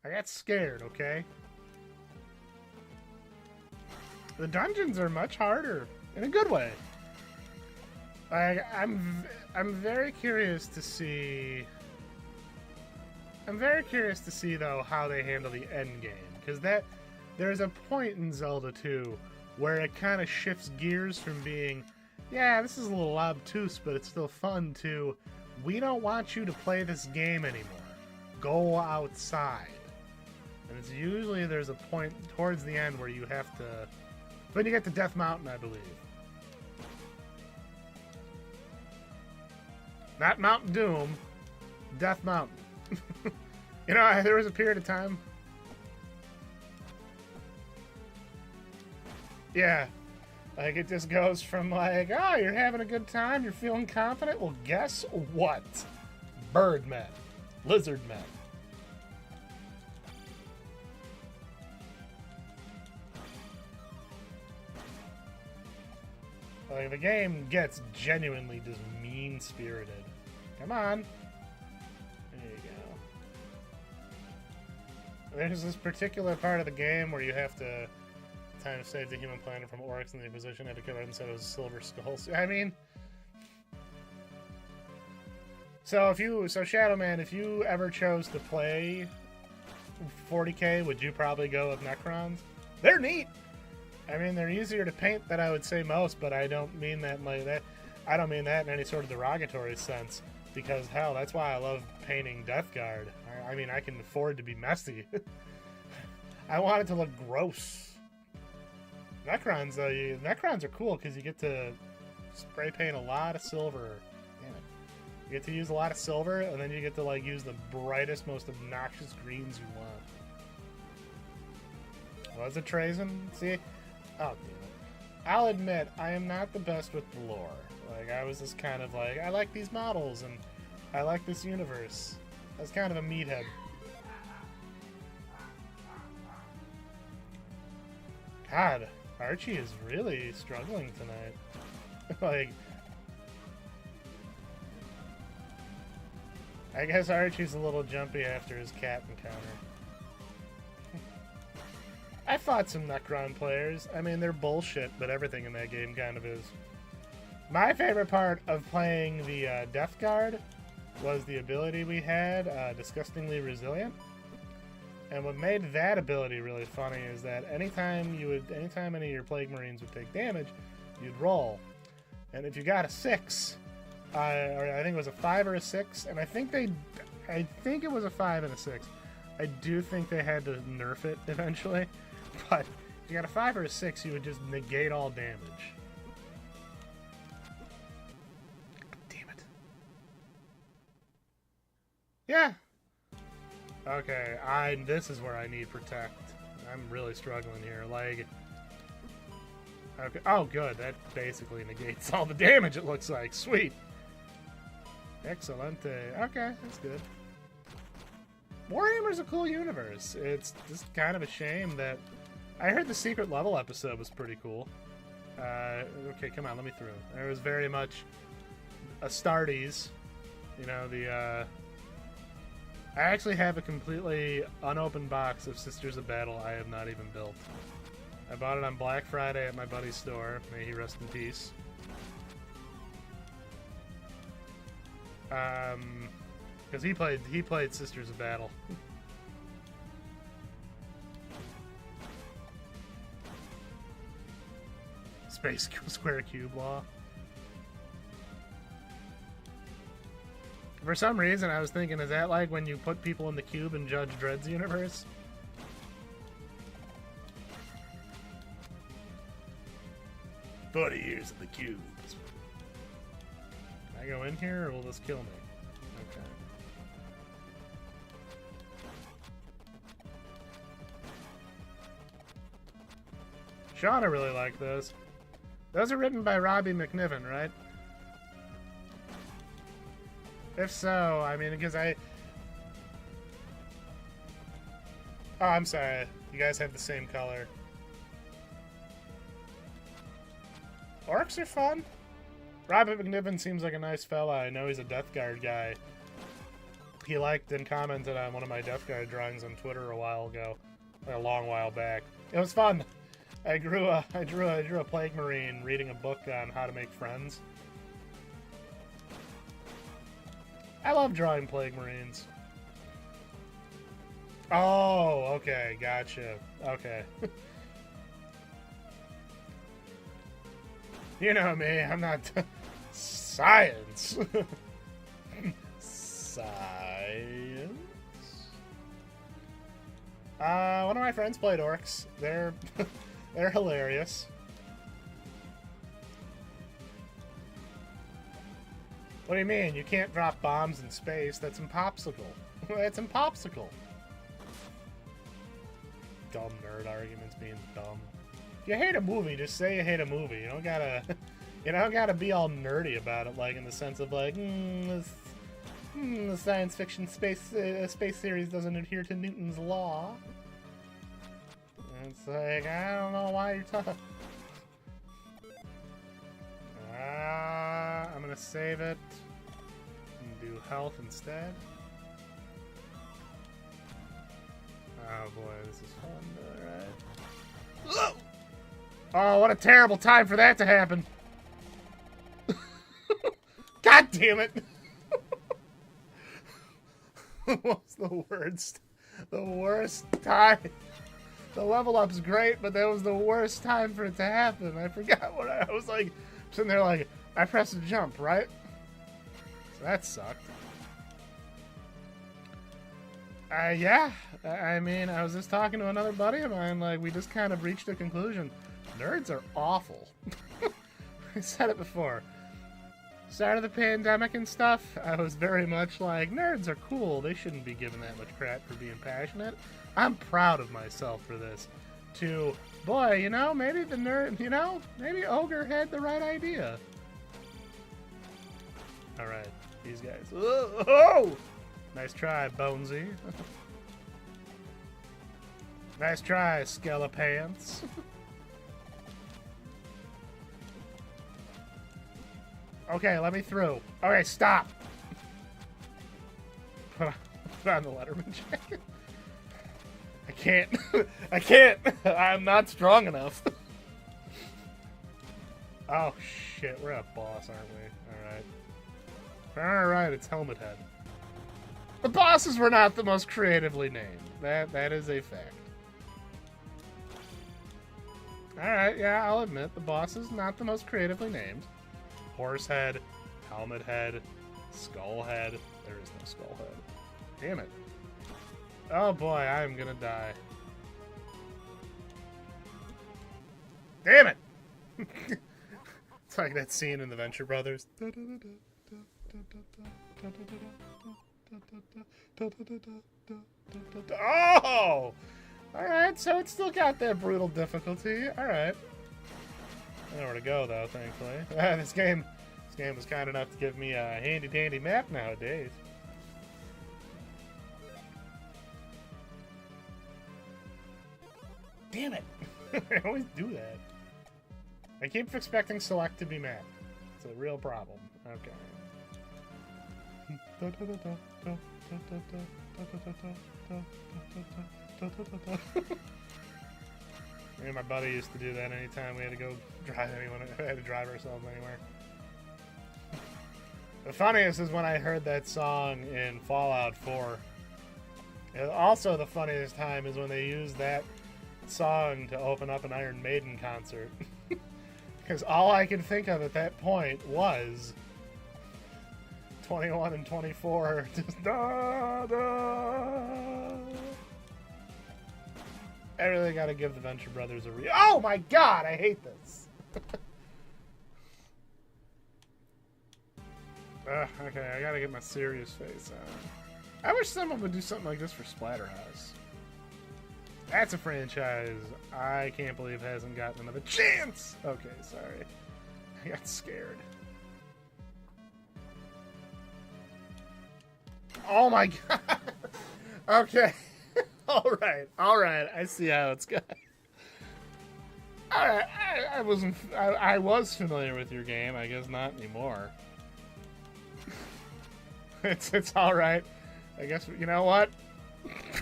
A: I got scared, okay? The dungeons are much harder. In a good way. I'm very curious to see... I'm very curious to see, though, how they handle the end game. Because there's a point in Zelda 2 where it kind of shifts gears from being, yeah, this is a little obtuse, but it's still fun, to, we don't want you to play this game anymore. Go outside. And it's usually, there's a point towards the end where you have to, when you get to Death Mountain, I believe. Not Mount Doom, Death Mountain. You know, there was a period of time. Yeah. Like, it just goes from like, oh, you're having a good time, you're feeling confident. Well, guess what? Birdmen. Lizard men. Like, the game gets genuinely just mean-spirited. Come on. There you go. There's this particular part of the game where you have to time to save the human planet from orcs, and the Inquisition had to kill it instead of silver skulls. I mean... So Shadow Man, if you ever chose to play 40k, would you probably go with Necrons? They're neat! I mean, they're easier to paint than I would say most, but I don't mean that like that. I don't mean that in any sort of derogatory sense, because hell, that's why I love painting Death Guard. I mean, I can afford to be messy. I want it to look gross. Necrons, Necrons are cool because you get to spray paint a lot of silver. Damn it. You get to use a lot of silver, and then you get to like use the brightest, most obnoxious greens you want. Was it Trazen? See? Oh, damn it. I'll admit, I am not the best with the lore. Like, I was just kind of like, I like these models, and I like this universe. I was kind of a meathead. God, Archie is really struggling tonight. Like, I guess Archie's a little jumpy after his cat encounter. I fought some Necron players. I mean, they're bullshit, but everything in that game kind of is. My favorite part of playing the Death Guard was the ability we had, Disgustingly Resilient. And what made that ability really funny is that anytime any of your Plague Marines would take damage, you'd roll. And if you got a 6, or I think it was a 5 or a 6, and I think it was a 5 and a 6. I do think they had to nerf it eventually. But if you got a 5 or a 6, you would just negate all damage. Damn it. Yeah. Okay, this is where I need Protect. I'm really struggling here. Like, okay. Oh, good. That basically negates all the damage, it looks like. Sweet. Excellent. Okay, that's good. Warhammer's a cool universe. It's just kind of a shame that... I heard the secret level episode was pretty cool. Okay, come on, let me through. There was very much Astartes. You know, the... I actually have a completely unopened box of Sisters of Battle I have not even built. I bought it on Black Friday at my buddy's store. May he rest in peace. Because he played Sisters of Battle. Space square cube law. For some reason, I was thinking, is that like when you put people in the cube in Judge Dredd's universe? 40 years of the cubes. Can I go in here, or will this kill me? Okay. Sean, I really like those. Those are written by Robbie McNiven, right? If so, I mean, because I... Oh, I'm sorry. You guys have the same color. Orcs are fun. Robert McNiven seems like a nice fella. I know he's a Death Guard guy. He liked and commented on one of my Death Guard drawings on Twitter a while ago. Like a long while back. It was fun. I drew a Plague Marine reading a book on how to make friends. I love drawing Plague Marines. Oh, okay, gotcha. Okay. You know me, I'm not... Science! Science? One of my friends played orcs. They're hilarious. What do you mean? You can't drop bombs in space. That's impopsicle. That's impopsicle. Dumb nerd arguments being dumb. If you hate a movie, just say you hate a movie. You don't gotta be all nerdy about it, like in the sense of like, the science fiction space series doesn't adhere to Newton's law. And it's like, I don't know why you're talking. I'm gonna save it and do health instead. Oh boy, this is fun. Alright. Oh, what a terrible time for that to happen. God damn it! What's the worst? The worst time. The level up's great, but that was the worst time for it to happen. I forgot what I was like. Sitting there like, I pressed a jump, right? So that sucked. Yeah. I mean, I was just talking to another buddy of mine, like, we just kind of reached a conclusion. Nerds are awful. I said it before. Start of the pandemic and stuff, I was very much like, nerds are cool. They shouldn't be given that much crap for being passionate. I'm proud of myself for this. To, boy, you know, maybe the nerd, you know, maybe Ogre had the right idea. Alright, these guys. Oh! Nice try, Bonesy. Nice try, Skelepants. Okay, let me through. Okay, stop. Put on the Letterman jacket. I can't. I can't. I'm not strong enough. Oh, shit. We're a boss, aren't we? Alright. Alright, it's Helmet Head. The bosses were not the most creatively named. That is a fact. Alright, yeah, I'll admit. The boss is not the most creatively named. Horse Head, Helmet Head, Skull Head. There is no Skull Head. Damn it. Oh boy, I am gonna die. Damn it! It's like that scene in the Venture Brothers. Oh! Alright, so it's still got that brutal difficulty. Alright. I know where to go, though, thankfully. This game was kind enough to give me a handy-dandy map nowadays. Damn it! I always do that. I keep expecting select to be mad. It's a real problem. Okay. Me and my buddy used to do that anytime we had to go drive anyone. I had to drive ourselves anywhere. The funniest is when I heard that song in Fallout 4. And also the funniest time is when they used that song to open up an Iron Maiden concert. Because all I could think of at that point was 21 and 24. Just da, da. I really gotta give the Venture Brothers a Oh my god, I hate this! Okay, I gotta get my serious face on. I wish someone would do something like this for Splatterhouse. That's a franchise I can't believe hasn't gotten another chance! Okay, sorry. I got scared. Oh my god! Okay. Alright, I see how it's going. Alright, I was familiar with your game, I guess not anymore. It's alright. I guess, you know what?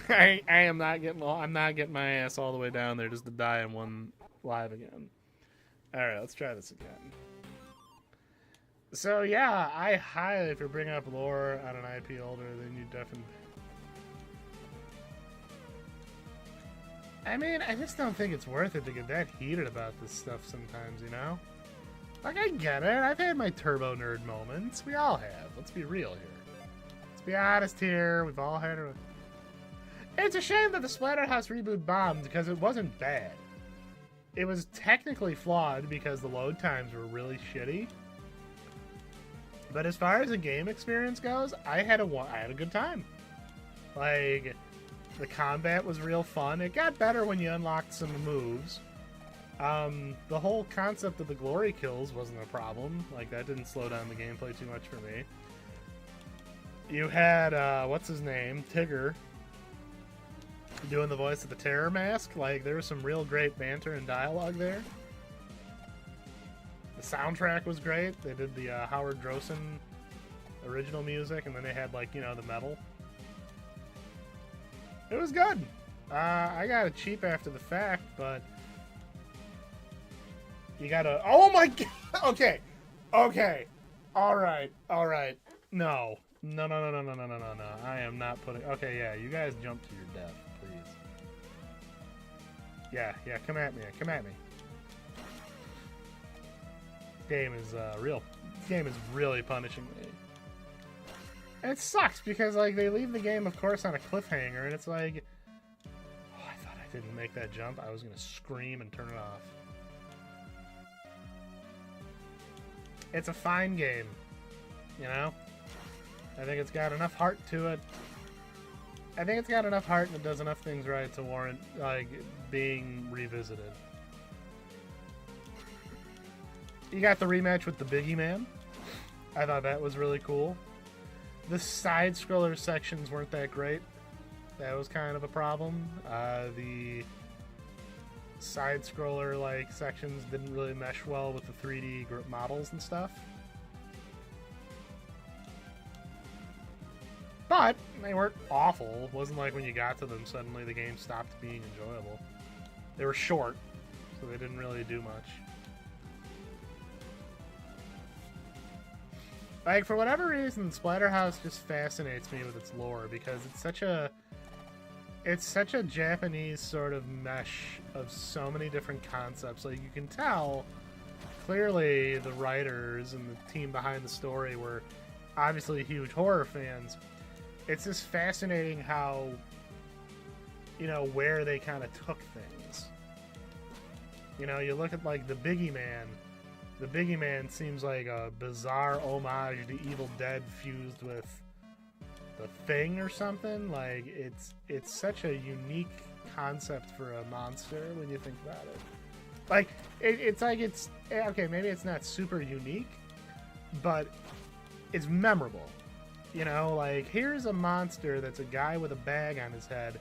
A: I'm not getting my ass all the way down there just to die in one live again. Alright, let's try this again. So yeah, I highly, if you're bringing up lore on an IP older, then you definitely... I mean, I just don't think it's worth it to get that heated about this stuff sometimes, you know? Like, I get it. I've had my turbo nerd moments. We all have. Let's be real here. Let's be honest here. We've all had it. It's a shame that the Splatterhouse reboot bombed because it wasn't bad. It was technically flawed because the load times were really shitty. But as far as the game experience goes, I had a good time. Like, the combat was real fun. It got better when you unlocked some moves. The whole concept of the glory kills wasn't a problem. Like, that didn't slow down the gameplay too much for me. You had, what's his name? Tigger. Doing the voice of the Terror Mask. Like, there was some real great banter and dialogue there. The soundtrack was great. They did the Howard Drossen original music, and then they had, like, you know, the metal. It was good. I got it cheap after the fact, but you gotta... Oh my god! Okay. Okay. Alright. Alright. No. No. I am not putting... Okay, yeah, you guys jump to your death, please. Yeah, come at me. Come at me. Game is really punishing me. And it sucks because, like, they leave the game, of course, on a cliffhanger, and it's like, oh, I thought I didn't make that jump. I was gonna scream and turn it off. It's a fine game, you know? I think it's got enough heart to it. I think it's got enough heart and it does enough things right to warrant, like, being revisited. You got the rematch with the Biggie Man. I thought that was really cool. The side-scroller sections weren't that great. That was kind of a problem. The side-scroller like sections didn't really mesh well with the 3D models and stuff. But they weren't awful. It wasn't like when you got to them, suddenly the game stopped being enjoyable. They were short, so they didn't really do much. Like, for whatever reason, Splatterhouse just fascinates me with its lore because it's such a Japanese sort of mesh of so many different concepts. Like, you can tell clearly the writers and the team behind the story were obviously huge horror fans. It's just fascinating how, you know, where they kind of took things. You know, you look at, like, the Biggie Man. The Biggie Man seems like a bizarre homage to Evil Dead fused with The Thing or something. Like, it's such a unique concept for a monster when you think about it. Like, it's okay, maybe it's not super unique, but it's memorable. You know, like, here's a monster that's a guy with a bag on his head,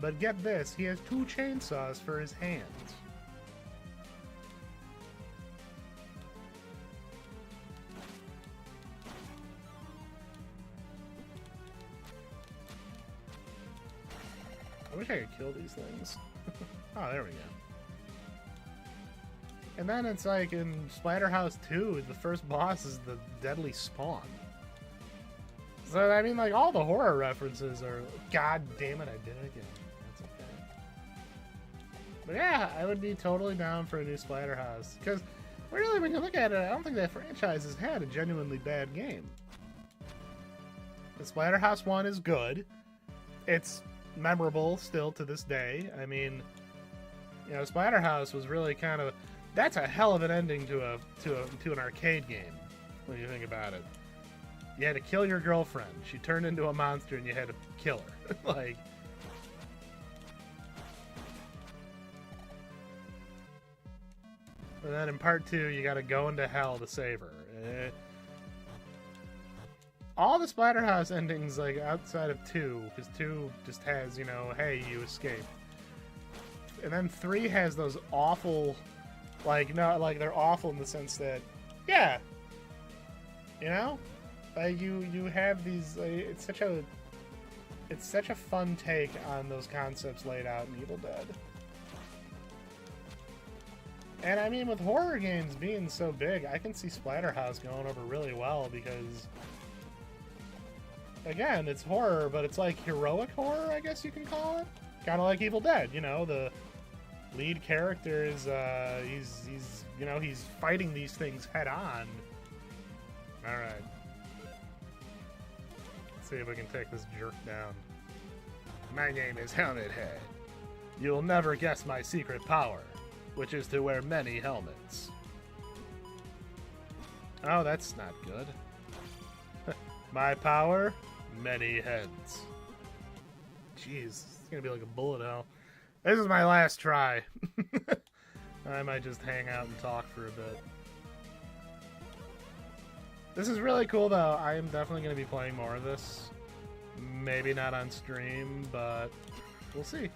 A: But get this, he has 2 chainsaws for his hands. I wish I could kill these things. Oh, there we go. And then it's like in Splatterhouse 2, the first boss is the deadly spawn. So, I mean, like, all the horror references are... God damn it, I did it again. That's okay. But yeah, I would be totally down for a new Splatterhouse. Because, really, when you look at it, I don't think that franchise has had a genuinely bad game. The Splatterhouse 1 is good. It's memorable still to this day. I mean, you know, Splatterhouse was really kind of... That's a hell of an ending to an arcade game, when you think about it. You had to kill your girlfriend. She turned into a monster and you had to kill her. Like... And then in part 2, you gotta go into hell to save her. All the Splatterhouse endings, like, outside of 2, because 2 just has, you know, hey, you escaped. And then 3 has those awful... Like, no, like, they're awful in the sense that, yeah, you know? Like, you have these, like, it's such a fun take on those concepts laid out in Evil Dead. And, I mean, with horror games being so big, I can see Splatterhouse going over really well because, again, it's horror, but it's like heroic horror, I guess you can call it. Kind of like Evil Dead, you know, the lead character is, he's, you know, he's fighting these things head on. Alright. Let's see if we can take this jerk down. My name is Helmet Head. You'll never guess my secret power, which is to wear many helmets. Oh, that's not good. My power? Many heads. Jeez, it's gonna be like a bullet hell. This is my last try. I might just hang out and talk for a bit. This is really cool, though. I am definitely going to be playing more of this. Maybe not on stream, but we'll see.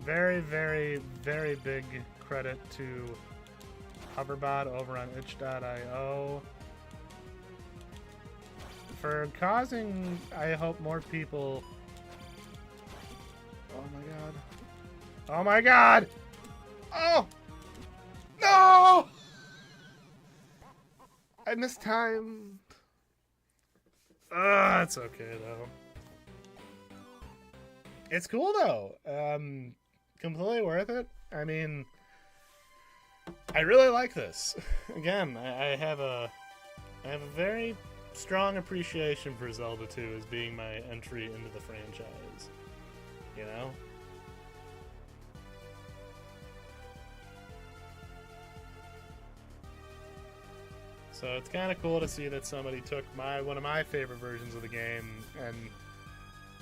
A: Very, very, very big credit to Hoverbat over on itch.io for causing, I hope, more people... Oh my god. Oh my god! Oh! No! I missed time. It's okay though. It's cool though. Completely worth it. I mean, I really like this. Again, I have a very strong appreciation for Zelda 2 as being my entry into the franchise. You know? So it's kind of cool to see that somebody took one of my favorite versions of the game and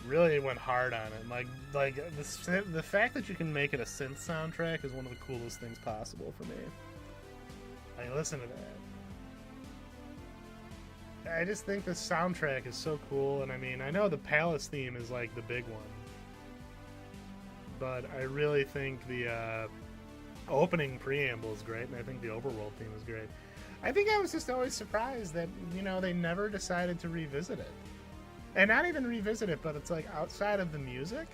A: really went hard on it. Like the fact that you can make it a synth soundtrack is one of the coolest things possible for me. Like, listen to that. I just think the soundtrack is so cool, and I mean, I know the Palace theme is like the big one, but I really think the opening preamble is great, and I think the overworld theme is great. I think I was just always surprised that, you know, they never decided to revisit it. And not even revisit it, but it's like outside of the music,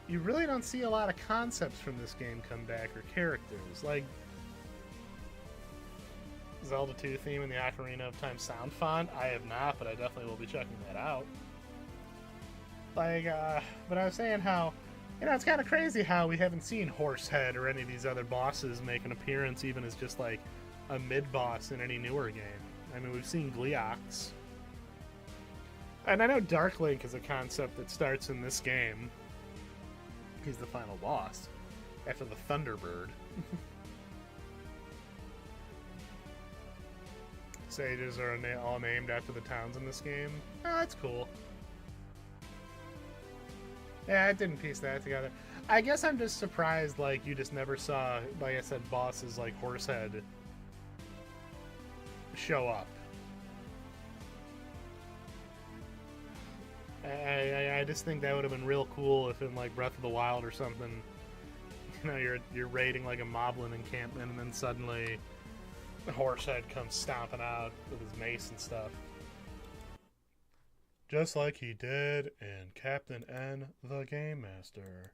A: you really don't see a lot of concepts from this game come back or characters. Like Zelda 2 theme and the Ocarina of Time sound font, I have not, but I definitely will be checking that out. Like, but I was saying how, you know, it's kind of crazy how we haven't seen Horsehead or any of these other bosses make an appearance even as just like a mid-boss in any newer game. I mean, we've seen Gleeox. And I know Dark Link is a concept that starts in this game. He's the final boss after the Thunderbird. Sages are all named after the towns in this game. Oh, that's cool. Yeah, I didn't piece that together. I guess I'm just surprised, like, you just never saw, like I said, bosses like Horsehead show up. I just think that would have been real cool if in like Breath of the Wild or something, you know, you're raiding like a moblin encampment and then suddenly Horsehead comes stomping out with his mace and stuff. Just like he did in Captain N, the Game Master.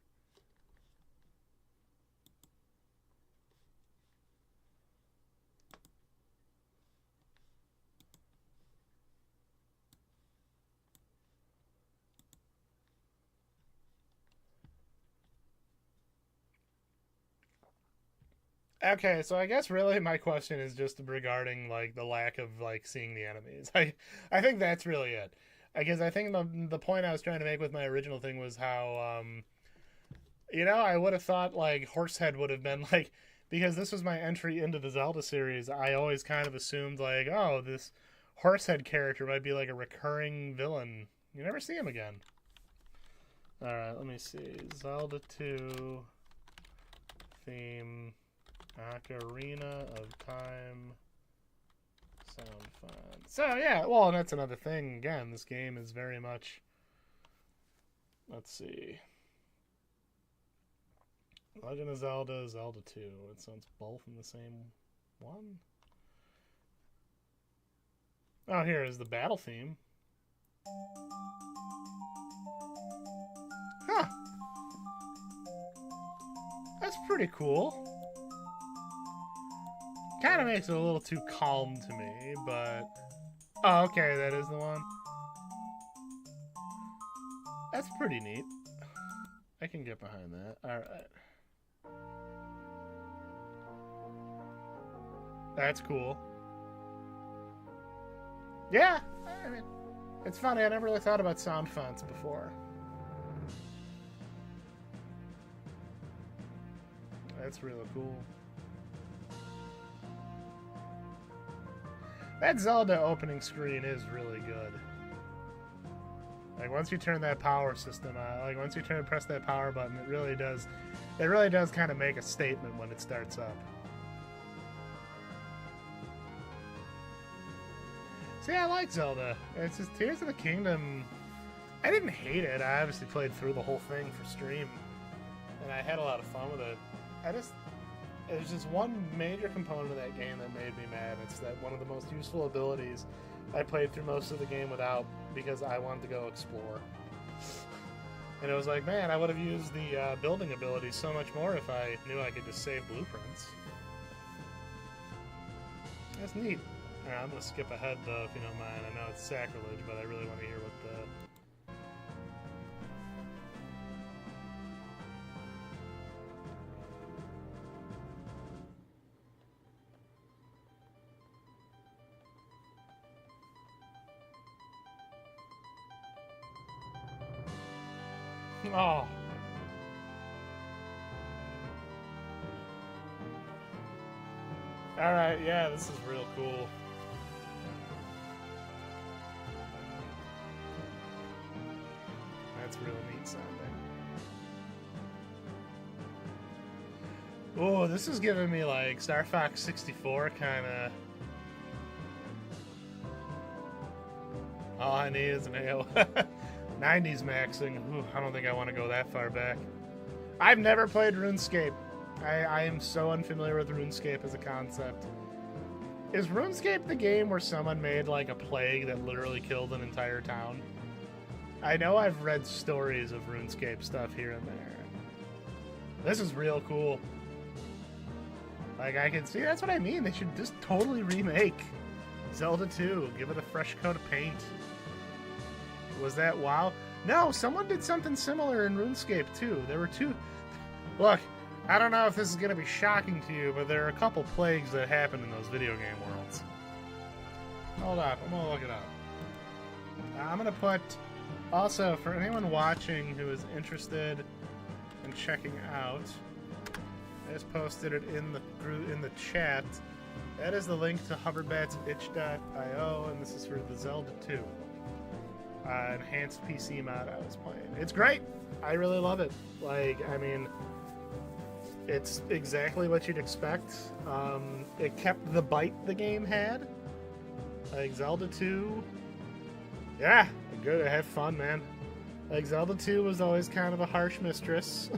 A: Okay, so I guess really my question is just regarding like the lack of like seeing the enemies. I think that's really it. I guess I think the point I was trying to make with my original thing was how you know, I would have thought like Horsehead would have been like, because this was my entry into the Zelda series. I always kind of assumed like, oh, this Horsehead character might be like a recurring villain. You never see him again. All right, let me see. Zelda 2 theme. Ocarina of Time sound fun. So yeah, well, and that's another thing. Again, this game is very much. Let's see. Legend of Zelda, Zelda 2. It sounds both in the same one. Oh, here is the battle theme. Huh. That's pretty cool. Kind of makes it a little too calm to me, but... Oh, okay, that is the one. That's pretty neat. I can get behind that. Alright. That's cool. Yeah, I mean, it's funny, I never really thought about sound fonts before. That's really cool. That Zelda opening screen is really good. Like once you turn that power system on, like once you press that power button, it really does kind of make a statement when it starts up. See, I like Zelda. It's just Tears of the Kingdom. I didn't hate it. I obviously played through the whole thing for stream, and I had a lot of fun with it. There's just one major component of that game that made me mad. It's that one of the most useful abilities I played through most of the game without, because I wanted to go explore. And it was like, man, I would have used the building abilities so much more if I knew I could just save blueprints. That's neat. Alright, I'm going to skip ahead, though, if you don't mind. I know it's sacrilege, but I really want to hear what the... Oh. Alright, yeah, this is real cool. That's real neat sounding. Oh, this is giving me like Star Fox 64 kind of. All I need is an AO. 90s maxing. Ooh, I don't think I want to go that far back. I've never played RuneScape. I am so unfamiliar with RuneScape as a concept. Is RuneScape the game where someone made like a plague that literally killed an entire town? I know I've read stories of RuneScape stuff here and there. This is real cool. Like, I can see, that's what I mean. They should just totally remake Zelda 2. Give it a fresh coat of paint. Was that WoW? No, someone did something similar in RuneScape too. There were two... Look, I don't know if this is going to be shocking to you, but there are a couple plagues that happen in those video game worlds. Hold up, I'm going to look it up. I'm going to put... Also, for anyone watching who is interested in checking out, I just posted it in the chat. That is the link to Hoverbat's itch.io, and this is for the Zelda 2. Enhanced PC mod I was playing. It's great. I really love it. Like, I mean, it's exactly what you'd expect. It kept the bite the game had. Like Zelda 2. Yeah, good. I had fun, man. Like, Zelda 2 was always kind of a harsh mistress.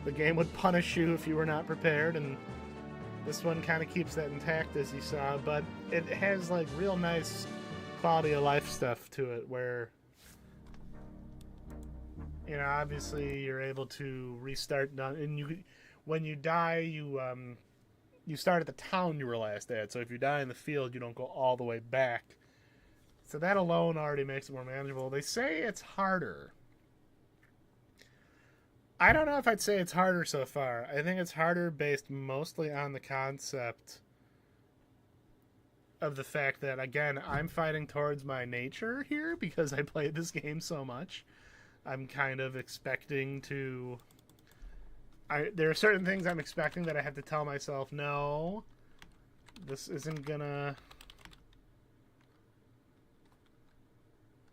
A: The game would punish you if you were not prepared, and this one kind of keeps that intact, as you saw, but it has, like, real nice quality of life stuff to it, where, you know, obviously you're able to restart, and when you die, you start at the town you were last at, so if you die in the field, you don't go all the way back. So that alone already makes it more manageable. They say it's harder. I don't know if I'd say it's harder so far. I think it's harder based mostly on the concept of the fact that, again, I'm fighting towards my nature here because I played this game so much. I'm kind of expecting to... there are certain things I'm expecting that I have to tell myself, no, this isn't gonna...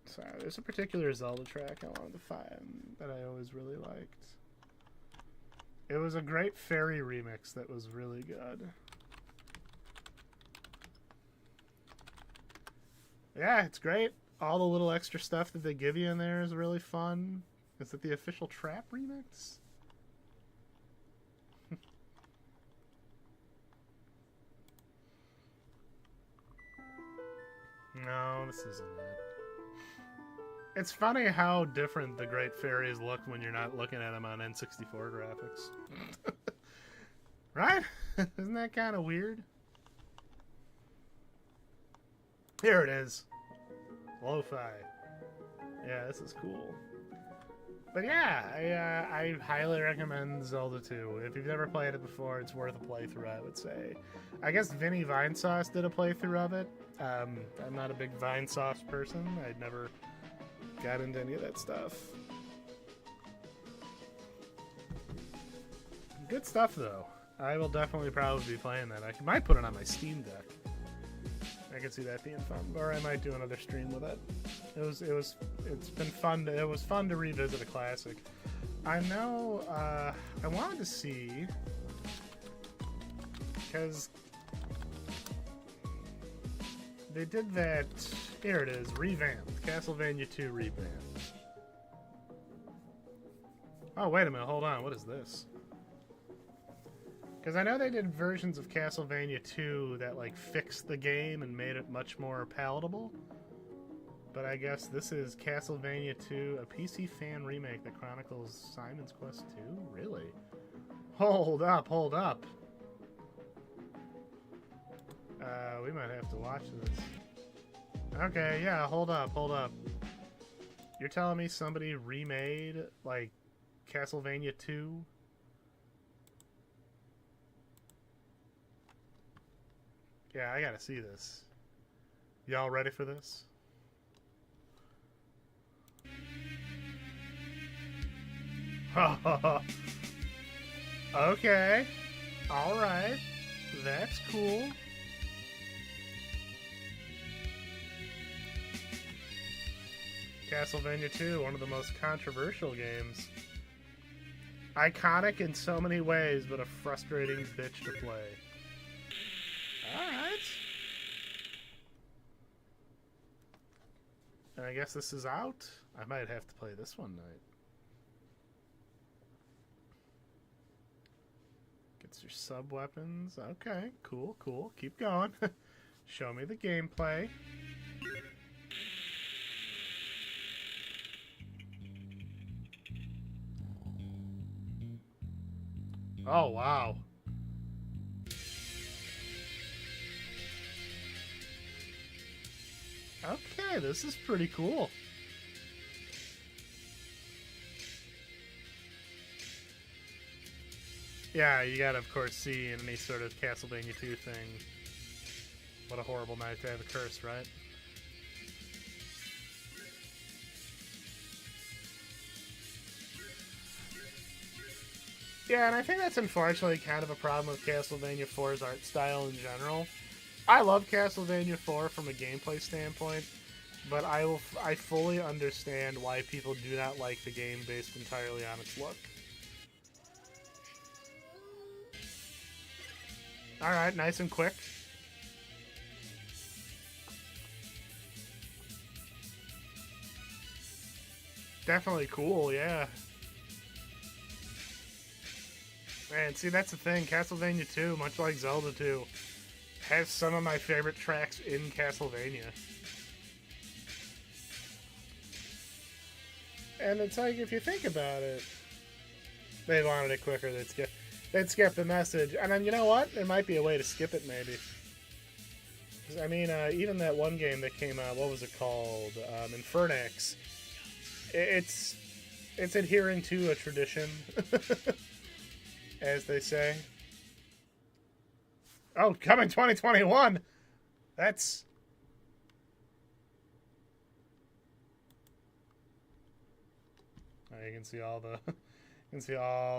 A: Sorry, there's a particular Zelda track I wanted to find that I always really liked. It was a great fairy remix that was really good. Yeah, it's great. All the little extra stuff that they give you in there is really fun. Is it the official Trap remix? No, this isn't it. It's funny how different the Great Fairies look when you're not looking at them on N64 graphics. Right? Isn't that kind of weird? Here it is. Lo-fi. Yeah, this is cool. But yeah, I highly recommend Zelda 2. If you've never played it before, it's worth a playthrough, I would say. I guess Vinny Vinesauce did a playthrough of it. I'm not a big Vinesauce person. I'd never got into any of that stuff. Good stuff, though. I will definitely probably be playing that. I might put it on my Steam Deck. I can see that being fun, or I might do another stream with it. It's been fun. It was fun to revisit a classic. I know. I wanted to see because they did that. Here it is, revamped. Castlevania 2 revamped. Oh, wait a minute. Hold on. What is this? Because I know they did versions of Castlevania 2 that, like, fixed the game and made it much more palatable. But I guess this is Castlevania 2, a PC fan remake that chronicles Simon's Quest 2? Really? Hold up, hold up. We might have to watch this. Okay, yeah, hold up, hold up. You're telling me somebody remade, like, Castlevania 2? Yeah, I gotta see this. Y'all ready for this? Okay. Alright. That's cool. Castlevania 2, one of the most controversial games. Iconic in so many ways, but a frustrating bitch to play. Alright. And I guess this is out. I might have to play this one night. Gets your sub-weapons. Okay, cool, cool. Keep going. Show me the gameplay. Oh, wow. Okay, this is pretty cool. Yeah, you gotta, of course, see in any sort of Castlevania 2 thing. What a horrible night to have a curse, right? Yeah, and I think that's unfortunately kind of a problem with Castlevania 4's art style in general. I love Castlevania 4 from a gameplay standpoint, but I fully understand why people do not like the game based entirely on its look. Alright, nice and quick. definitely cool, yeah. Man, see, that's the thing. Castlevania 2, much like Zelda 2, has some of my favorite tracks in Castlevania. And it's like, if you think about it, they wanted it quicker, they'd skip the message. And then, you know what? There might be a way to skip it, maybe. I mean, even that one game that came out, what was it called? Infernax. It's adhering to a tradition, as they say. Oh, coming 2021! That's... You can see all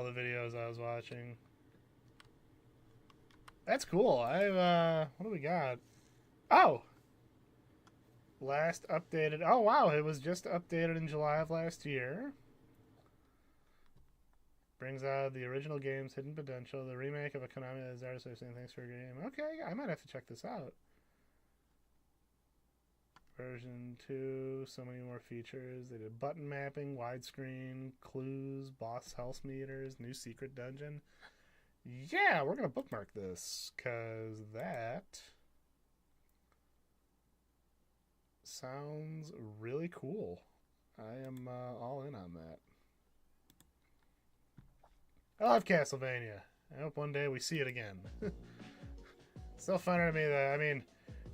A: the videos I was watching. That's cool. What do we got? Oh! Last updated. Oh, wow. It was just updated in July of last year. Brings out the original game's hidden potential. The remake of a Konami as artists are saying thanks for your game. Okay, I might have to check this out. Version 2, so many more features. They did button mapping, widescreen, clues, boss health meters, new secret dungeon. Yeah, we're going to bookmark this, because that sounds really cool. I am all in on that. I love Castlevania. I hope one day we see it again. Still funny to me that, I mean,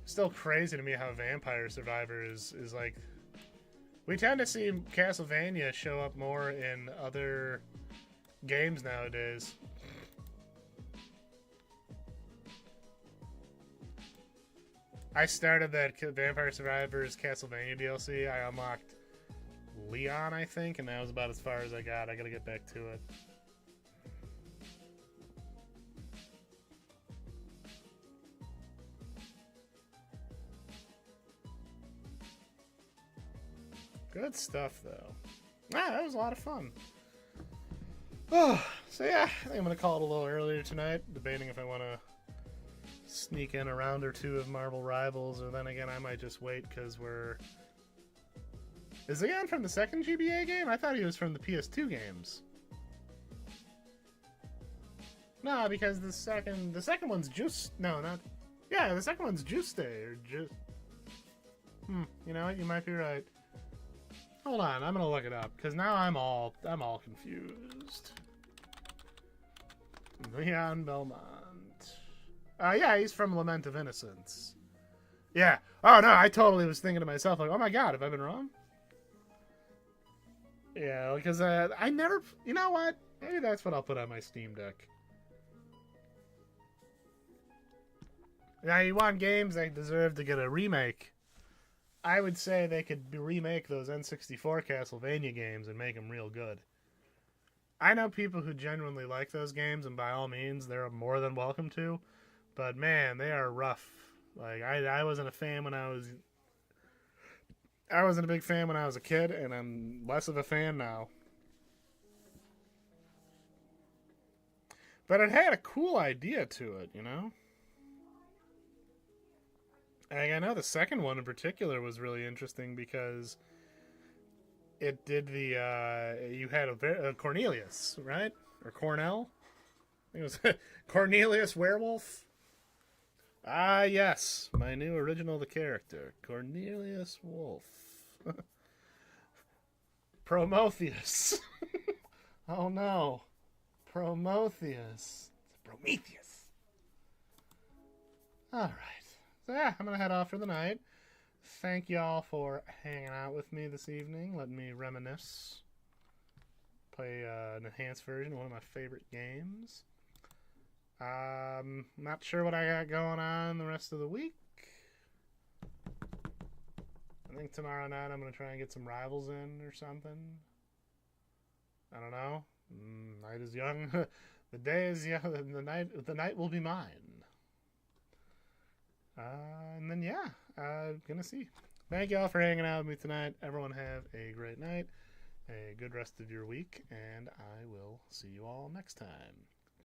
A: still crazy to me how Vampire Survivor is like... We tend to see Castlevania show up more in other games nowadays. I started that Vampire Survivors Castlevania DLC. I unlocked Leon, I think, and that was about as far as I got. I gotta get back to it. Good stuff, though. That was a lot of fun. Oh, so yeah, I think I'm going to call it a little earlier tonight, debating if I want to sneak in a round or two of Marvel Rivals, or then again, I might just wait, because we're... Is Leon from the second GBA game? I thought he was from the PS2 games. No, because the second one's Juice... No, not... Yeah, the second one's Juice Day, or just... you know what? You might be right. Hold on, I'm gonna look it up, because now I'm all confused. Leon Belmont. Yeah, he's from Lament of Innocence. Yeah. Oh no, I totally was thinking to myself, like, oh my god, have I been wrong? Yeah, because I never... You know what? Maybe that's what I'll put on my Steam Deck. Now, you want games that deserve to get a remake. I would say they could remake those N64 Castlevania games and make them real good. I know people who genuinely like those games, and by all means, they're more than welcome to. But man, they are rough. Like, I wasn't a fan when I wasn't a big fan when I was a kid, and I'm less of a fan now. But it had a cool idea to it, you know? And I know the second one in particular was really interesting because it did the, you had a Cornelius, right? Or Cornell? I think it was Cornelius Werewolf. Ah, yes. My new original the character. Cornelius Wolf. Prometheus. Oh no. Prometheus. Prometheus. Alright. So yeah, I'm going to head off for the night. Thank y'all for hanging out with me this evening. Letting me reminisce. Play an enhanced version of one of my favorite games. Not sure what I got going on the rest of the week. I think tomorrow night I'm going to try and get some Rivals in or something. I don't know. Night is young. The day is young. The night will be mine. And then, yeah, gonna see. Thank y'all for hanging out with me tonight. Everyone have a great night, a good rest of your week, and I will see you all next time.